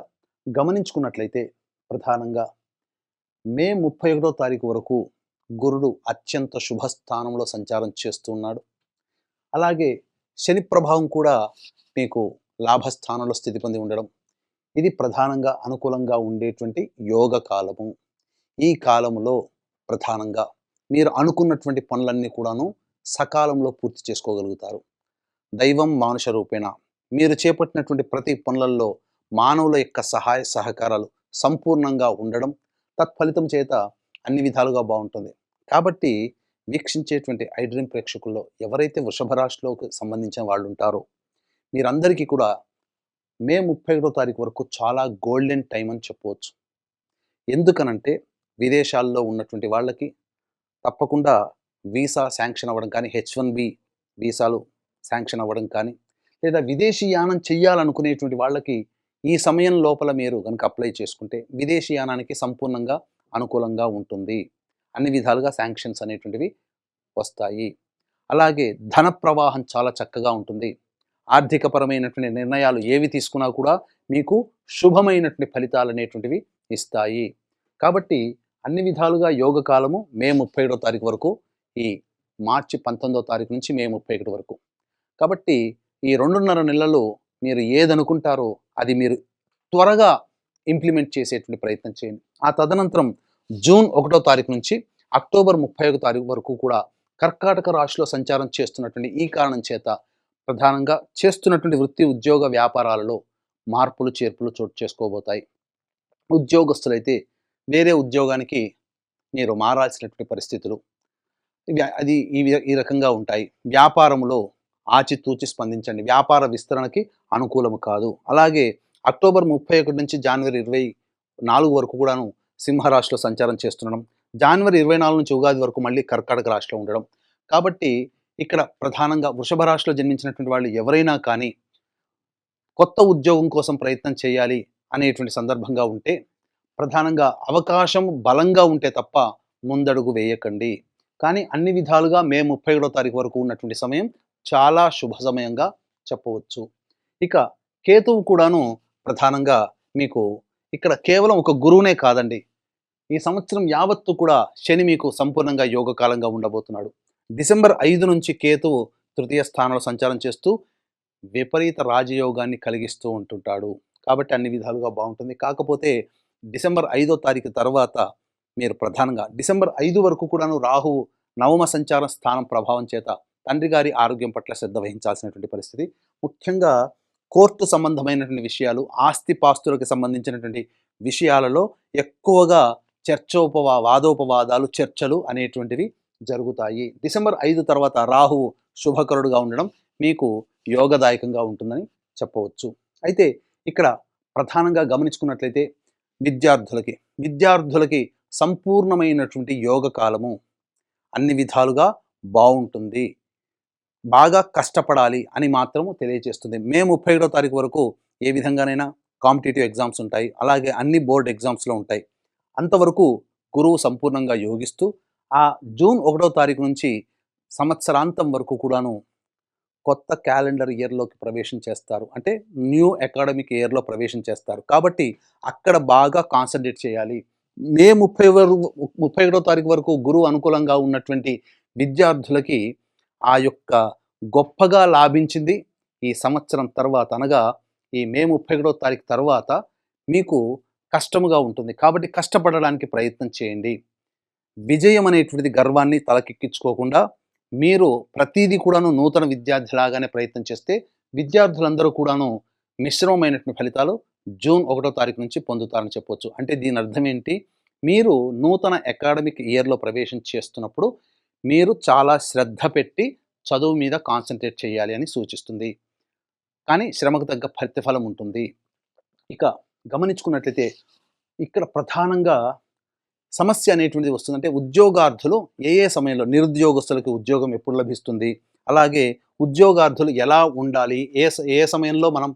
గమనించుకున్నట్లయితే ప్రధానంగా మే 31వ తారీఖు వరకు గురుడు అత్యంత శుభస్థానంలో సంచారం చేస్తున్నాడు. అలాగే శని ప్రభావం కూడా మీకు లాభస్థానంలో స్థితి పొంది ఉండడం, ఇది ప్రధానంగా అనుకూలంగా ఉండేటువంటి యోగ కాలము. ఈ కాలంలో ప్రధానంగా మీరు అనుకున్నటువంటి పనులన్నీ కూడాను సకాలంలో పూర్తి చేసుకోగలుగుతారు. దైవం మానుష రూపేణ మీరు చేపట్టినటువంటి ప్రతి పనులలో మానవుల యొక్క సహాయ సహకారాలు సంపూర్ణంగా ఉండడం, తత్ఫలితం చేత అన్ని విధాలుగా బాగుంటుంది. కాబట్టి వీక్షించేటువంటి ఐడ్రీమ్ ప్రేక్షకుల్లో ఎవరైతే వృషభ రాశిలోకి సంబంధించిన వాళ్ళు ఉంటారో మీరందరికీ కూడా మే 31వ తారీఖు వరకు చాలా గోల్డెన్ టైం అని చెప్పవచ్చు. ఎందుకనంటే విదేశాల్లో ఉన్నటువంటి వాళ్ళకి తప్పకుండా వీసా శాంక్షన్ అవ్వడం కానీ, H1B వీసాలు శాంక్షన్ అవ్వడం కానీ, లేదా విదేశీయానం చెయ్యాలనుకునేటువంటి వాళ్ళకి ఈ సమయం లోపల మీరు గనుక అప్లై చేసుకుంటే విదేశీయానానికి సంపూర్ణంగా అనుకూలంగా ఉంటుంది. అన్ని విధాలుగా శాంక్షన్స్ అనేటువంటివి వస్తాయి. అలాగే ధన ప్రవాహం చాలా చక్కగా ఉంటుంది. ఆర్థికపరమైనటువంటి నిర్ణయాలు ఏవి తీసుకున్నా కూడా మీకు శుభమైనటువంటి ఫలితాలనేటువంటివి ఇస్తాయి. కాబట్టి అన్ని విధాలుగా యోగ కాలము మే 31 తారీఖు వరకు, ఈ మార్చి 19 తారీఖు నుంచి మే 31 వరకు. కాబట్టి ఈ 2.5 నెలలు మీరు ఏదనుకుంటారో అది మీరు త్వరగా ఇంప్లిమెంట్ చేసేటువంటి ప్రయత్నం చేయండి. ఆ తదనంతరం జూన్ 1 తారీఖు నుంచి అక్టోబర్ 31 తారీఖు వరకు కూడా కర్కాటక రాశిలో సంచారం చేస్తున్నటువంటి ఈ కారణం చేత ప్రధానంగా చేస్తున్నటువంటి వృత్తి, ఉద్యోగ, వ్యాపారాలలో మార్పులు, చేర్పులు చోటు చేసుకోబోతాయి. ఉద్యోగస్తులైతే వేరే ఉద్యోగానికి మీరు మారాల్సినటువంటి పరిస్థితులు అది ఈ రకంగా ఉంటాయి. వ్యాపారంలో ఆచితూచి స్పందించండి. వ్యాపార విస్తరణకి అనుకూలము కాదు. అలాగే అక్టోబర్ 31 నుంచి జనవరి 24 వరకు కూడాను సింహరాశిలో సంచారం చేస్తుండడం, జనవరి 24 నుంచి ఉగాది వరకు మళ్ళీ కర్కాటక రాశిలో ఉండడం. కాబట్టి ఇక్కడ ప్రధానంగా వృషభ రాశిలో జన్మించినటువంటి వాళ్ళు ఎవరైనా కానీ కొత్త ఉద్యోగం కోసం ప్రయత్నం చేయాలి అనేటువంటి సందర్భంగా ఉంటే ప్రధానంగా అవకాశం బలంగా ఉంటే తప్ప ముందడుగు వేయకండి. కానీ అన్ని విధాలుగా మే 31 తారీఖు వరకు ఉన్నటువంటి సమయం చాలా శుభ సమయంగా చెప్పవచ్చు. ఇక కేతువు కూడాను ప్రధానంగా మీకు ఇక్కడ కేవలం ఒక గురువునే కాదండి. ఈ సంవత్సరం యావత్తు కూడా శని మీకు సంపూర్ణంగా యోగకాలంగా ఉండబోతున్నాడు. డిసెంబర్ 5 నుంచి కేతువు తృతీయ స్థానంలో సంచారం చేస్తూ విపరీత రాజయోగాన్ని కలిగిస్తూ ఉంటుంటాడు. కాబట్టి అన్ని విధాలుగా బాగుంటుంది. కాకపోతే డిసెంబర్ 5 తారీఖు తర్వాత మీరు ప్రధానంగా డిసెంబర్ 5 వరకు కూడాను రాహువు నవమ సంచార స్థానం ప్రభావం చేత తండ్రి గారి ఆరోగ్యం పట్ల శ్రద్ధ వహించాల్సినటువంటి పరిస్థితి. ముఖ్యంగా కోర్టు సంబంధమైనటువంటి విషయాలు, ఆస్తిపాస్తులకు సంబంధించినటువంటి విషయాలలో ఎక్కువగా వాదోపవాదాలు, చర్చలు అనేటువంటివి జరుగుతాయి. డిసెంబర్ 5 తర్వాత రాహువు శుభకరుడుగా ఉండడం మీకు యోగదాయకంగా ఉంటుందని చెప్పవచ్చు. అయితే ఇక్కడ ప్రధానంగా గమనించుకున్నట్లయితే విద్యార్థులకి సంపూర్ణమైనటువంటి యోగ కాలము అన్ని విధాలుగా బాగుంటుంది. బాగా కష్టపడాలి అని మాత్రము తెలియజేస్తుంది. మే 31 తారీఖు వరకు ఏ విధంగానైనా కాంపిటేటివ్ ఎగ్జామ్స్ ఉంటాయి. అలాగే అన్ని బోర్డ్ ఎగ్జామ్స్లో ఉంటాయి. అంతవరకు గురువు సంపూర్ణంగా యోగిస్తూ ఆ జూన్ 1 తారీఖు నుంచి సంవత్సరాంతం వరకు కూడాను కొత్త క్యాలెండర్ ఇయర్లోకి ప్రవేశం చేస్తారు. అంటే న్యూ అకాడమిక్ ఇయర్లో ప్రవేశం చేస్తారు. కాబట్టి అక్కడ బాగా కాన్సన్ట్రేట్ చేయాలి. మే 31 తారీఖు వరకు గురువు అనుకూలంగా ఉన్నటువంటి విద్యార్థులకి ఆ యొక్క గొప్పగా లాభించింది ఈ సంవత్సరం తర్వాత, అనగా ఈ మే 31 తారీఖు తర్వాత మీకు కష్టముగా ఉంటుంది. కాబట్టి కష్టపడడానికి ప్రయత్నం చేయండి. విజయం అనేటువంటిది గర్వాన్ని తలకెక్కించుకోకుండా మీరు ప్రతిదీ కూడాను నూతన విద్యార్థిలాగానే ప్రయత్నం చేస్తే విద్యార్థులందరూ కూడాను మిశ్రమమైనటువంటి ఫలితాలు జూన్ 1 తారీఖు నుంచి పొందుతారని చెప్పవచ్చు. అంటే దీని అర్థం ఏంటి? మీరు నూతన అకాడమిక్ ఇయర్లో ప్రవేశం చేస్తున్నప్పుడు మీరు చాలా శ్రద్ధ పెట్టి చదువు మీద కాన్సన్ట్రేట్ చేయాలి అని సూచిస్తుంది. కానీ శ్రమకు తగ్గ ప్రతిఫలం ఉంటుంది. ఇక గమనించుకున్నట్లయితే ఇక్కడ ప్రధానంగా సమస్య అనేటువంటిది వస్తుందంటే ఉద్యోగార్థులు ఏ సమయంలో, నిరుద్యోగస్తులకి ఉద్యోగం ఎప్పుడు లభిస్తుంది, అలాగే ఉద్యోగార్థులు ఎలా ఉండాలి, ఏ సమయంలో మనం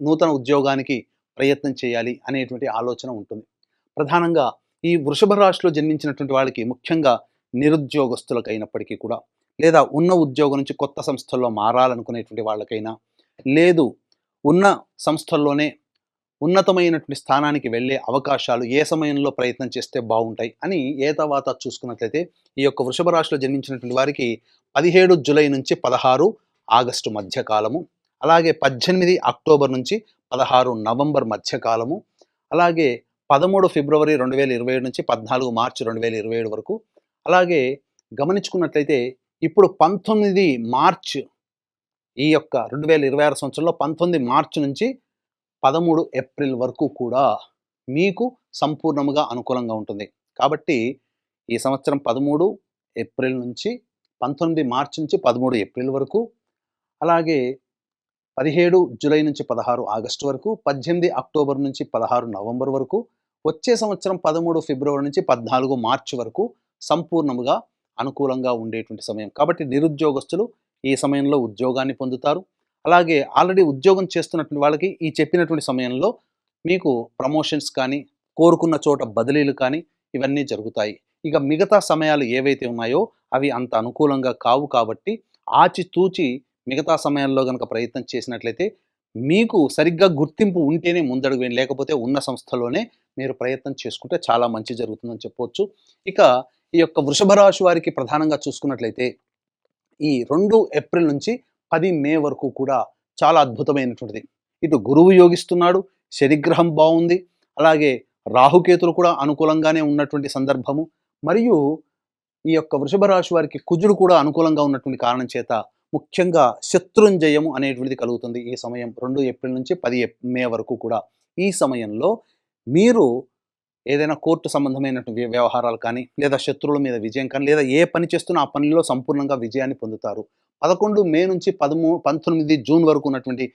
నూతన ఉద్యోగానికి ప్రయత్నం చేయాలి అనేటువంటి ఆలోచన ఉంటుంది. ప్రధానంగా ఈ వృషభ రాశిలో జన్మించినటువంటి వాళ్ళకి ముఖ్యంగా నిరుద్యోగస్తులకైనప్పటికీ కూడా, లేదా ఉన్న ఉద్యోగం నుంచి కొత్త సంస్థల్లో మారాలనుకునేటువంటి వాళ్ళకైనా, లేదు ఉన్న సంస్థల్లోనే ఉన్నతమైనటువంటి స్థానానికి వెళ్ళే అవకాశాలు ఏ సమయంలో ప్రయత్నం చేస్తే బాగుంటాయి అని తర్వాత చూసుకున్నట్లయితే ఈ యొక్క వృషభ రాశిలో జన్మించినటువంటి వారికి 17 జూలై నుంచి 16 ఆగస్టు మధ్యకాలము, అలాగే 18 అక్టోబర్ నుంచి 16 నవంబర్ మధ్యకాలము, అలాగే 13 ఫిబ్రవరి 2027 నుంచి 14 మార్చి 2027 వరకు, అలాగే గమనించుకున్నట్లయితే ఇప్పుడు 19 మార్చ్ ఈ యొక్క 2026 సంవత్సరంలో 19 మార్చి నుంచి 13 ఏప్రిల్ వరకు కూడా మీకు సంపూర్ణముగా అనుకూలంగా ఉంటుంది. కాబట్టి ఈ సంవత్సరం 13 ఏప్రిల్ నుంచి 19 మార్చి నుంచి 13 ఏప్రిల్ వరకు, అలాగే 17 జూలై నుంచి 16 ఆగస్టు వరకు, 18 అక్టోబర్ నుంచి 16 నవంబర్ వరకు, వచ్చే సంవత్సరం 13 ఫిబ్రవరి నుంచి 14 మార్చి వరకు సంపూర్ణముగా అనుకూలంగా ఉండేటువంటి సమయం. కాబట్టి నిరుద్యోగస్తులు ఈ సమయంలో ఉద్యోగాన్ని పొందుతారు. అలాగే ఆల్రెడీ ఉద్యోగం చేస్తున్నటువంటి వాళ్ళకి ఈ చెప్పినటువంటి సమయంలో మీకు ప్రమోషన్స్ కానీ, కోరుకున్న చోట బదిలీలు కానీ ఇవన్నీ జరుగుతాయి. ఇక మిగతా సమయాలు ఏవైతే ఉన్నాయో అవి అంత అనుకూలంగా కావు కాబట్టి ఆచితూచి మిగతా సమయాల్లో గనక ప్రయత్నం చేసినట్లయితే మీకు సరిగ్గా గుర్తింపు ఉంటేనే ముందడుగు వేయండి. లేకపోతే ఉన్న సంస్థలోనే మీరు ప్రయత్నం చేసుకుంటే చాలా మంచి జరుగుతుందని చెప్పొచ్చు. ఇక ఈ యొక్క వృషభ రాశి వారికి ప్రధానంగా చూసుకున్నట్లయితే ఈ 2 ఏప్రిల్ నుంచి 10 మే వరకు కూడా చాలా అద్భుతమైనటువంటిది. ఇటు గురువు యోగిస్తున్నాడు, శనిగ్రహం బావుంది, అలాగే రాహుకేతులు కూడా అనుకూలంగానే ఉన్నటువంటి సందర్భము. మరియు ఈ యొక్క వృషభ రాశి వారికి కుజుడు కూడా అనుకూలంగా ఉన్నటువంటి కారణం చేత ముఖ్యంగా శత్రుంజయము అనేటువంటిది కలుగుతుంది ఈ సమయం 2 ఏప్రిల్ నుంచి 10 మే వరకు కూడా. ఈ సమయంలో మీరు ఏదైనా కోర్టు సంబంధమైనటువంటి వ్యవహారాలు కానీ, లేదా శత్రువుల మీద విజయం కానీ, లేదా ఏ పని చేస్తున్నా ఆ పనిలో సంపూర్ణంగా విజయాన్ని పొందుతారు. 11 మే నుంచి 19 జూన్ వరకు ఉన్నటువంటి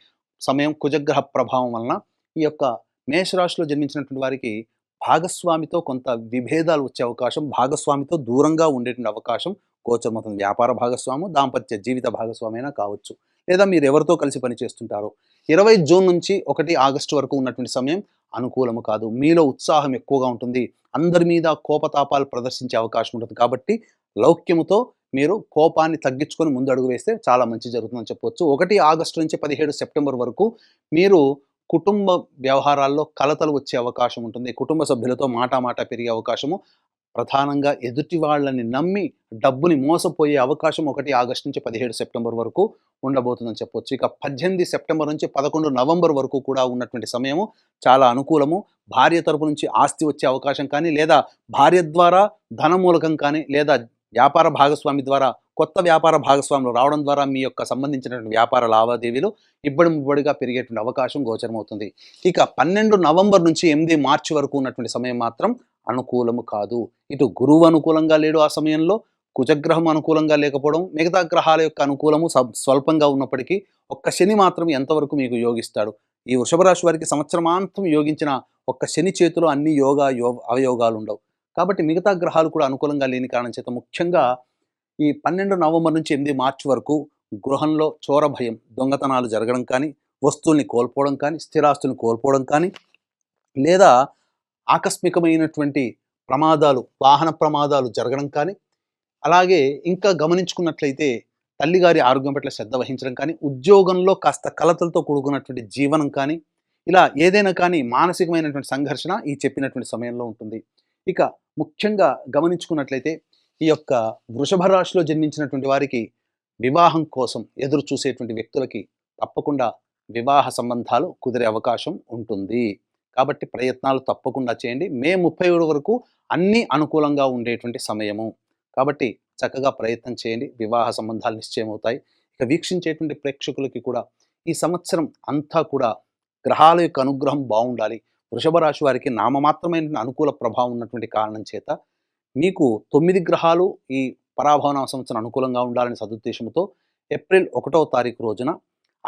సమయం కుజగ్రహ ప్రభావం వలన ఈ యొక్క మేషరాశిలో జన్మించినటువంటి వారికి భాగస్వామితో కొంత విభేదాలు వచ్చే అవకాశం, భాగస్వామితో దూరంగా ఉండేటువంటి అవకాశం గోచరమవుతుంది. వ్యాపార భాగస్వాము, దాంపత్య జీవిత భాగస్వామి అయినా కావచ్చు. లేదా మీరు ఎవరితో కలిసి పని చేస్తుంటారో. 20 జూన్ నుంచి 1 ఆగస్టు వరకు ఉన్నటువంటి సమయం అనుకూలము కాదు. మీలో ఉత్సాహం ఎక్కువగా ఉంటుంది. అందరి మీద కోపతాపాలు ప్రదర్శించే అవకాశం ఉంటుంది. కాబట్టి లౌక్యముతో మీరు కోపాన్ని తగ్గించుకొని ముందు అడుగు వేస్తే చాలా మంచి జరుగుతుందని చెప్పొచ్చు. 1 ఆగస్టు నుంచి 17 సెప్టెంబర్ వరకు మీరు కుటుంబ వ్యవహారాల్లో కలతలు వచ్చే అవకాశం ఉంటుంది. కుటుంబ సభ్యులతో మాటామాట పెరిగే అవకాశము, ప్రధానంగా ఎదుటి వాళ్ళని నమ్మి డబ్బుని మోసపోయే అవకాశం 1 ఆగస్టు నుంచి 17 సెప్టెంబర్ వరకు ఉండబోతుందని చెప్పొచ్చు. ఇక 18 సెప్టెంబర్ నుంచి 11 నవంబర్ వరకు కూడా ఉన్నటువంటి సమయము చాలా అనుకూలము. భార్య తరపు నుంచి ఆస్తి వచ్చే అవకాశం కానీ, లేదా భార్య ద్వారా ధనమూలకం కానీ, లేదా వ్యాపార భాగస్వామి ద్వారా కొత్త వ్యాపార భాగస్వాములు రావడం ద్వారా మీ యొక్క సంబంధించినటువంటి వ్యాపార లావాదేవీలు ఇబ్బడి ముబ్బడిగా పెరిగేటువంటి అవకాశం గోచరమవుతుంది. ఇక 12 నవంబర్ నుంచి 8 మార్చి వరకు ఉన్నటువంటి సమయం మాత్రం అనుకూలము కాదు. ఇటు గురువు అనుకూలంగా లేడు ఆ సమయంలో, కుజగ్రహం అనుకూలంగా లేకపోవడం, మిగతా గ్రహాల యొక్క అనుకూలము స్వల్పంగా ఉన్నప్పటికీ ఒక్క శని మాత్రం ఎంతవరకు మీకు యోగిస్తాడు. ఈ వృషభ రాశి వారికి సంవత్సరమాంతం యోగించిన ఒక్క శని చేతిలో అన్ని అవయోగాలు ఉండవు. కాబట్టి మిగతా గ్రహాలు కూడా అనుకూలంగా లేని కారణం చేత ముఖ్యంగా ఈ 12 నవంబర్ నుంచి 8 మార్చి వరకు గృహంలో చోర భయం, దొంగతనాలు జరగడం కానీ, వస్తువుల్ని కోల్పోవడం కానీ, స్థిరాస్తుల్ని కోల్పోవడం కానీ, లేదా ఆకస్మికమైనటువంటి ప్రమాదాలు, వాహన ప్రమాదాలు జరగడం కానీ, అలాగే ఇంకా గమనించుకున్నట్లయితే తల్లిగారి ఆరోగ్యం పట్ల శ్రద్ధ వహించడం కానీ, ఉద్యోగంలో కాస్త కలతలతో కూడుకున్నటువంటి జీవనం కానీ, ఇలా ఏదైనా కానీ మానసికమైనటువంటి సంఘర్షణ ఈ చెప్పినటువంటి సమయంలో ఉంటుంది. ఇక ముఖ్యంగా గమనించుకున్నట్లయితే ఈ యొక్క వృషభ రాశిలో జన్మించినటువంటి వారికి వివాహం కోసం ఎదురు చూసేటువంటి వ్యక్తులకి తప్పకుండా వివాహ సంబంధాలు కుదిరే అవకాశం ఉంటుంది. కాబట్టి ప్రయత్నాలు తప్పకుండా చేయండి. మే 31 వరకు అన్నీ అనుకూలంగా ఉండేటువంటి సమయము. కాబట్టి చక్కగా ప్రయత్నం చేయండి. వివాహ సంబంధాలు నిశ్చయమవుతాయి. ఇక వీక్షించేటువంటి ప్రేక్షకులకి కూడా ఈ సంవత్సరం అంతా కూడా గ్రహాల యొక్క అనుగ్రహం బాగుండాలి. వృషభ రాశి వారికి నామమాత్రమైన అనుకూల ప్రభావం ఉన్నటువంటి కారణం చేత మీకు 9 గ్రహాలు ఈ పరాభవన సంవత్సరం అనుకూలంగా ఉండాలని సదుద్దేశంతో ఏప్రిల్ 1వ తారీఖు రోజున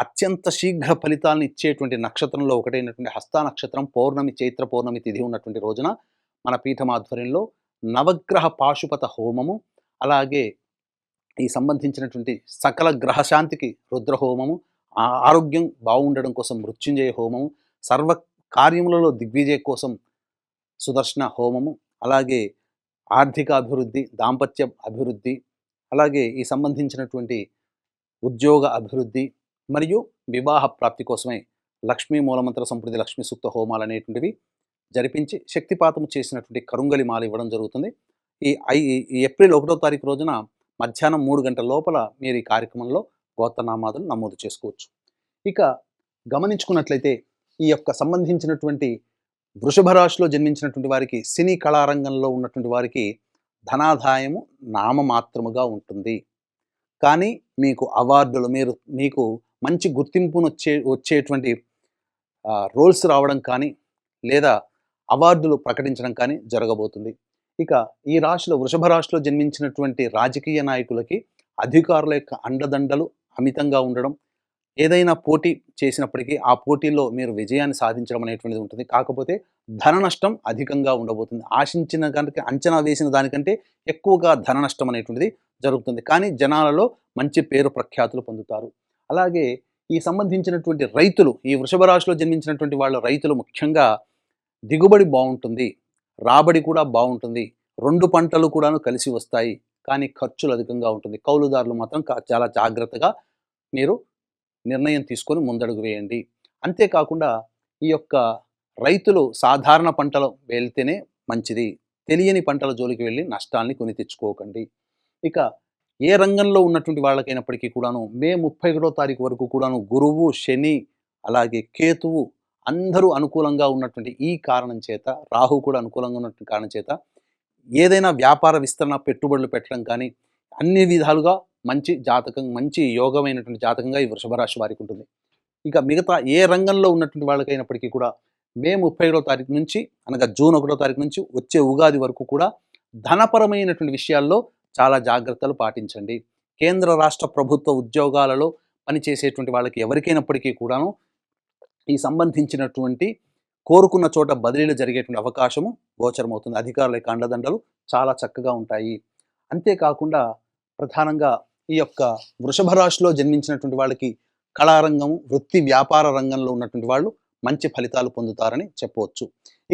అత్యంత శీఘ్ర ఫలితాలను ఇచ్చేటువంటి నక్షత్రంలో ఒకటైనటువంటి హస్త నక్షత్రం పౌర్ణమి, చైత్ర పౌర్ణమి తిథి ఉన్నటువంటి రోజున మన పీఠం ఆధ్వర్యంలో నవగ్రహ పాశుపత హోమము, అలాగే ఈ సంబంధించినటువంటి సకల గ్రహశాంతికి రుద్ర హోమము, ఆరోగ్యం బాగుండడం కోసం మృత్యుంజయ హోమము, సర్వ కార్యములలో దిగ్విజయ కోసం సుదర్శన హోమము, అలాగే ఆర్థిక అభివృద్ధి, దాంపత్య అభివృద్ధి, అలాగే ఈ సంబంధించినటువంటి ఉద్యోగ అభివృద్ధి మరియు వివాహ ప్రాప్తి కోసమై లక్ష్మీ మూలమంత్ర సంప్రది లక్ష్మీ సూక్త హోమాలు అనేటువంటివి జరిపించి శక్తిపాతము చేసినటువంటి కరుంగలి మాల ఇవ్వడం జరుగుతుంది. ఈ ఏప్రిల్ 1వ తారీఖు రోజున మధ్యాహ్నం 3 గంటల లోపల మీరు ఈ కార్యక్రమంలో గోత్రనామాదులు నమోదు చేసుకోవచ్చు. ఇక గమనించుకున్నట్లయితే ఈ యొక్క సంబంధించినటువంటి వృషభ రాశిలో జన్మించినటువంటి వారికి సినీ కళారంగంలో ఉన్నటువంటి వారికి ధనాదాయము నామమాత్రముగా ఉంటుంది. కానీ మీకు అవార్డులు, మీకు మంచి గుర్తింపును వచ్చేటువంటి రోల్స్ రావడం కానీ, లేదా అవార్డులు ప్రకటించడం కానీ జరగబోతుంది. ఇక ఈ రాశిలో వృషభ రాశిలో జన్మించినటువంటి రాజకీయ నాయకులకి అధికారుల యొక్క అండదండలు అమితంగా ఉండడం, ఏదైనా పోటీ చేసినప్పటికీ ఆ పోటీల్లో మీరు విజయాన్ని సాధించడం అనేటువంటిది ఉంటుంది. కాకపోతే ధన నష్టం అధికంగా ఉండబోతుంది. ఆశించిన కనుక అంచనా వేసిన దానికంటే ఎక్కువగా ధన నష్టం అనేటువంటిది జరుగుతుంది. కానీ జనాలలో మంచి పేరు ప్రఖ్యాతులు పొందుతారు. అలాగే ఈ సంబంధించినటువంటి రైతులు, ఈ వృషభ రాశిలో జన్మించినటువంటి వాళ్ళ రైతులు ముఖ్యంగా దిగుబడి బావుంటుంది. రాబడి కూడా బావుంటుంది. 2 పంటలు కూడాను కలిసి వస్తాయి. కానీ ఖర్చులు అధికంగా ఉంటుంది. కౌలుదారులు మాత్రం చాలా జాగ్రత్తగా మీరు నిర్ణయం తీసుకొని ముందడుగు వేయండి. అంతేకాకుండా ఈ యొక్క రైతులు సాధారణ పంటలు వెళ్తేనే మంచిది. తెలియని పంటల జోలికి వెళ్ళి నష్టాల్ని కొని తెచ్చుకోకండి. ఇక ఏ రంగంలో ఉన్నటువంటి వాళ్ళకైనప్పటికీ కూడాను మే 31 తారీఖు వరకు కూడాను గురువు, శని, అలాగే కేతువు అందరూ అనుకూలంగా ఉన్నటువంటి ఈ కారణం చేత, రాహు కూడా అనుకూలంగా ఉన్నటువంటి కారణం చేత ఏదైనా వ్యాపార విస్తరణ, పెట్టుబడులు పెట్టడం కానీ అన్ని విధాలుగా మంచి జాతకం, మంచి యోగమైనటువంటి జాతకంగా ఈ వృషభ రాశి వారికి ఉంటుంది. ఇక మిగతా ఏ రంగంలో ఉన్నటువంటి వాళ్ళకైనప్పటికీ కూడా మే 31 తారీఖు నుంచి అనగా జూన్ 1 తారీఖు నుంచి వచ్చే ఉగాది వరకు కూడా ధనపరమైనటువంటి విషయాల్లో చాలా జాగ్రత్తలు పాటించండి. కేంద్ర రాష్ట్ర ప్రభుత్వ ఉద్యోగాలలో పనిచేసేటువంటి వాళ్ళకి ఎవరికైనప్పటికీ కూడాను ఈ సంబంధించినటువంటి కోరుకున్న చోట బదిలీలు జరిగేటువంటి అవకాశము గోచరమవుతుంది. అధికారుల యొక్క అండదండలు చాలా చక్కగా ఉంటాయి. అంతేకాకుండా ప్రధానంగా ఈ యొక్క వృషభ రాశిలో జన్మించినటువంటి వాళ్ళకి కళారంగం, వృత్తి వ్యాపార రంగంలో ఉన్నటువంటి వాళ్ళు మంచి ఫలితాలు పొందుతారని చెప్పవచ్చు.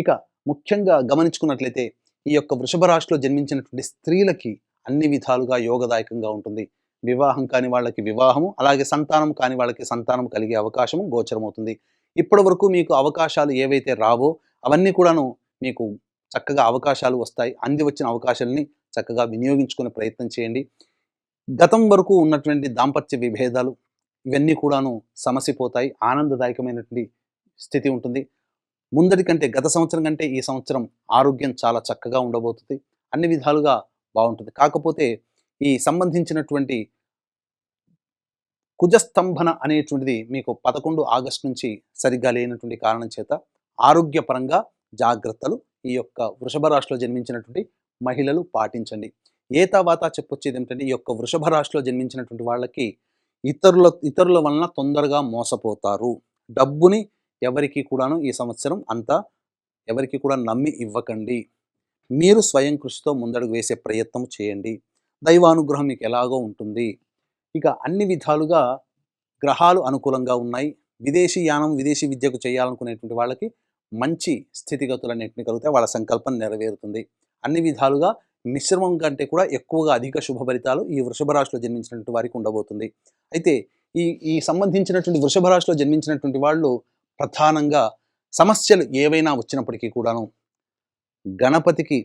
ఇక ముఖ్యంగా గమనించుకున్నట్లయితే ఈ యొక్క వృషభ రాశిలో జన్మించినటువంటి స్త్రీలకి అన్ని విధాలుగా యోగదాయకంగా ఉంటుంది. వివాహం కాని వాళ్ళకి వివాహము, అలాగే సంతానం కాని వాళ్ళకి సంతానం కలిగే అవకాశము గోచరమవుతుంది. ఇప్పటి వరకు మీకు అవకాశాలు ఏవైతే రావో అవన్నీ కూడాను మీకు చక్కగా అవకాశాలు వస్తాయి. అంది వచ్చిన అవకాశాలని చక్కగా వినియోగించుకునే ప్రయత్నం చేయండి. గతం వరకు ఉన్నటువంటి దాంపత్య విభేదాలు ఇవన్నీ కూడాను సమసిపోతాయి. ఆనందదాయకమైనటువంటి స్థితి ఉంటుంది. ముందటి కంటే గత సంవత్సరం కంటే ఈ సంవత్సరం ఆరోగ్యం చాలా చక్కగా ఉండబోతుంది. అన్ని విధాలుగా బాగుంటుంది. కాకపోతే ఈ సంబంధించినటువంటి కుజస్తంభన అనేటువంటిది మీకు 11 ఆగస్టు నుంచి సరిగ్గా లేనటువంటి కారణం చేత ఆరోగ్యపరంగా జాగ్రత్తలు ఈ యొక్క వృషభ రాశిలో జన్మించినటువంటి మహిళలు పాటించండి. ఏతావాతా చెప్పొచ్చేది ఏమిటంటే ఈ యొక్క వృషభ రాశిలో జన్మించినటువంటి వాళ్ళకి ఇతరుల వలన తొందరగా మోసపోతారు. డబ్బుని ఎవరికి కూడాను ఈ సంవత్సరం అంతా ఎవరికి కూడా నమ్మి ఇవ్వకండి. మీరు స్వయం కృషితో ముందడుగు వేసే ప్రయత్నం చేయండి. దైవానుగ్రహం మీకు ఎలాగో ఉంటుంది. ఇక అన్ని విధాలుగా గ్రహాలు అనుకూలంగా ఉన్నాయి. విదేశీ యానం, విదేశీ విద్యకు చేయాలనుకునేటువంటి వాళ్ళకి మంచి స్థితిగతులన్నింటినీ కలుగుతాయి. వాళ్ళ సంకల్పం నెరవేరుతుంది. అన్ని విధాలుగా మిశ్రమం కంటే కూడా ఎక్కువగా అధిక శుభ ఫలితాలు ఈ వృషభ రాశిలో జన్మించినటువంటి వారికి ఉండబోతుంది. అయితే ఈ ఈ సంబంధించినటువంటి వృషభ రాశిలో జన్మించినటువంటి వాళ్ళు ప్రధానంగా సమస్యలు ఏవైనా వచ్చినప్పటికీ కూడాను గణపతికి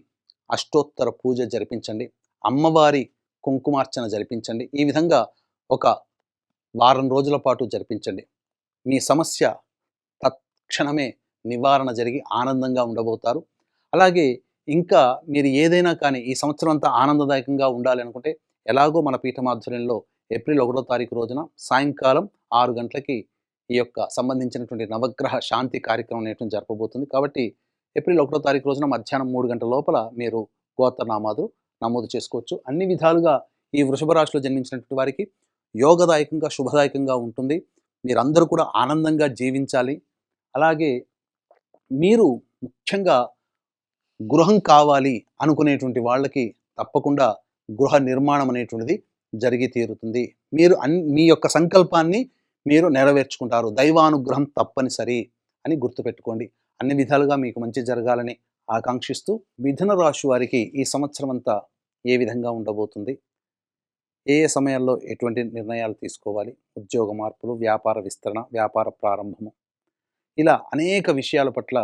అష్టోత్తర పూజ జరిపించండి. అమ్మవారి కుంకుమార్చన జరిపించండి. ఈ విధంగా ఒక వారం రోజుల పాటు జరిపించండి. మీ సమస్య తక్షణమే నివారణ జరిగి ఆనందంగా ఉండబోతారు. అలాగే ఇంకా మీరు ఏదైనా కానీ ఈ సంవత్సరం అంతా ఆనందదాయకంగా ఉండాలి అనుకుంటే ఎలాగో మన పీఠమాధ్వర్యంలో ఏప్రిల్ 1 తారీఖు రోజున సాయంకాలం 6 గంటలకి ఈ యొక్క సంబంధించినటువంటి నవగ్రహ శాంతి కార్యక్రమం అనేటువంటి జరపబోతుంది. కాబట్టి ఏప్రిల్ 1 తారీఖు రోజున మధ్యాహ్నం 3 గంటల లోపల మీరు గోత్రనామాలు నమోదు చేసుకోవచ్చు. అన్ని విధాలుగా ఈ వృషభ రాశిలో జన్మించినటువంటి వారికి యోగదాయకంగా, శుభదాయకంగా ఉంటుంది. మీరందరూ కూడా ఆనందంగా జీవించాలి. అలాగే మీరు ముఖ్యంగా గృహం కావాలి అనుకునేటువంటి వాళ్ళకి తప్పకుండా గృహ నిర్మాణం అనేటువంటిది జరిగి తీరుతుంది. మీరు మీ యొక్క సంకల్పాన్ని మీరు నెరవేర్చుకుంటారు. దైవానుగ్రహం తప్పనిసరి అని గుర్తుపెట్టుకోండి. అన్ని విధాలుగా మీకు మంచి జరగాలని ఆకాంక్షిస్తూ మిథున రాశి వారికి ఈ సంవత్సరం అంతా ఏ విధంగా ఉండబోతుంది, ఏ ఏ సమయాల్లో ఎటువంటి నిర్ణయాలు తీసుకోవాలి, ఉద్యోగ మార్పులు, వ్యాపార విస్తరణ, వ్యాపార ప్రారంభము, ఇలా అనేక విషయాల పట్ల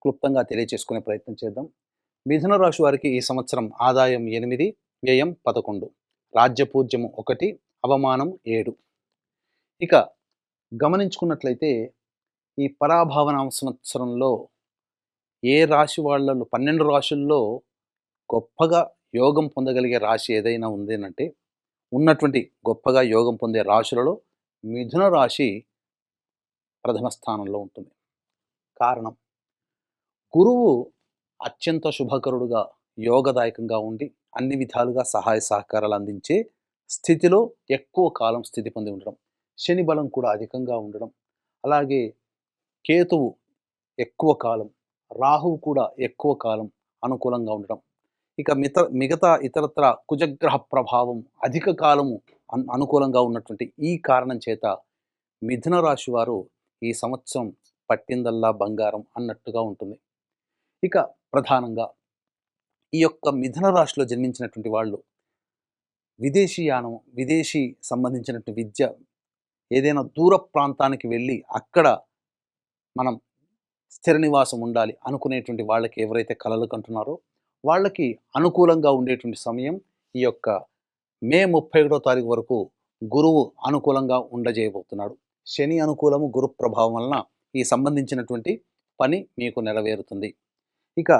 క్లుప్తంగా తెలియచేసుకునే ప్రయత్నం చేద్దాం. మిథున రాశి వారికి ఈ సంవత్సరం ఆదాయం 8, వ్యయం 11, రాజ్యపూజ్యము 1, అవమానం 7. ఇక గమనించుకున్నట్లయితే ఈ పరాభవన సంవత్సరంలో ఏ రాశి వాళ్ళలో 12 రాశుల్లో గొప్పగా యోగం పొందగలిగే రాశి ఏదైనా ఉంది అంటే ఉన్నటువంటి గొప్పగా యోగం పొందే రాశులలో మిథున రాశి ప్రథమ స్థానంలో ఉంటుంది. కారణం గురువు అత్యంత శుభకరుడుగా, యోగదాయకంగా ఉండి అన్ని విధాలుగా సహాయ సహకారాలు అందించే స్థితిలో ఎక్కువ కాలం స్థితి పొంది ఉండడం. శని బలం కూడా అధికంగా ఉండడం, అలాగే కేతువు ఎక్కువ కాలం, రాహువు కూడా ఎక్కువ కాలం అనుకూలంగా ఉండడం, ఇక మిగతా ఇతరత్ర కుజగ్రహ ప్రభావం అధిక కాలము అనుకూలంగా ఉన్నటువంటి ఈ కారణం చేత మిథున రాశి వారు ఈ సంవత్సరం పట్టిందల్లా బంగారం అన్నట్టుగా ఉంటుంది. ఇక ప్రధానంగా ఈ యొక్క మిథున రాశిలో జన్మించినటువంటి వాళ్ళు విదేశీయానం, విదేశీ సంబంధించినటువంటి విద్య, ఏదైనా దూర ప్రాంతానికి వెళ్ళి అక్కడ మనం స్థిర నివాసం ఉండాలి అనుకునేటువంటి వాళ్ళకి ఎవరైతే కలలు కంటున్నారో వాళ్ళకి అనుకూలంగా ఉండేటువంటి సమయం ఈ యొక్క మే 31వ తారీఖు వరకు గురువు అనుకూలంగా ఉండజేయబోతున్నాడు. శని అనుకూలము, గురు ప్రభావం వలన ఈ సంబంధించినటువంటి పని మీకు నెరవేరుతుంది. ఇక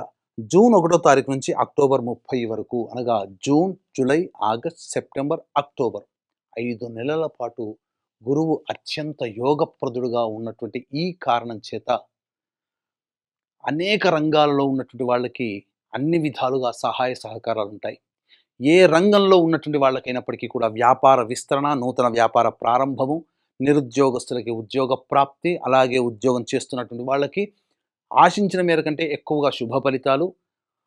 జూన్ 1వ తారీఖు నుంచి అక్టోబర్ 30 వరకు, అనగా June, July, August, September, October 5 నెలల పాటు గురువు అత్యంత యోగప్రదుడుగా ఉన్నటువంటి ఈ కారణం చేత అనేక రంగాలలో ఉన్నటువంటి వాళ్ళకి అన్ని విధాలుగా సహాయ సహకారాలు ఉంటాయి. ఏ రంగంలో ఉన్నటువంటి వాళ్ళకైనప్పటికీ కూడా వ్యాపార విస్తరణ, నూతన వ్యాపార ప్రారంభము, నిరుద్యోగస్తులకి ఉద్యోగ ప్రాప్తి, అలాగే ఉద్యోగం చేస్తున్నటువంటి వాళ్ళకి ఆశించిన మేర కంటే ఎక్కువగా శుభ ఫలితాలు.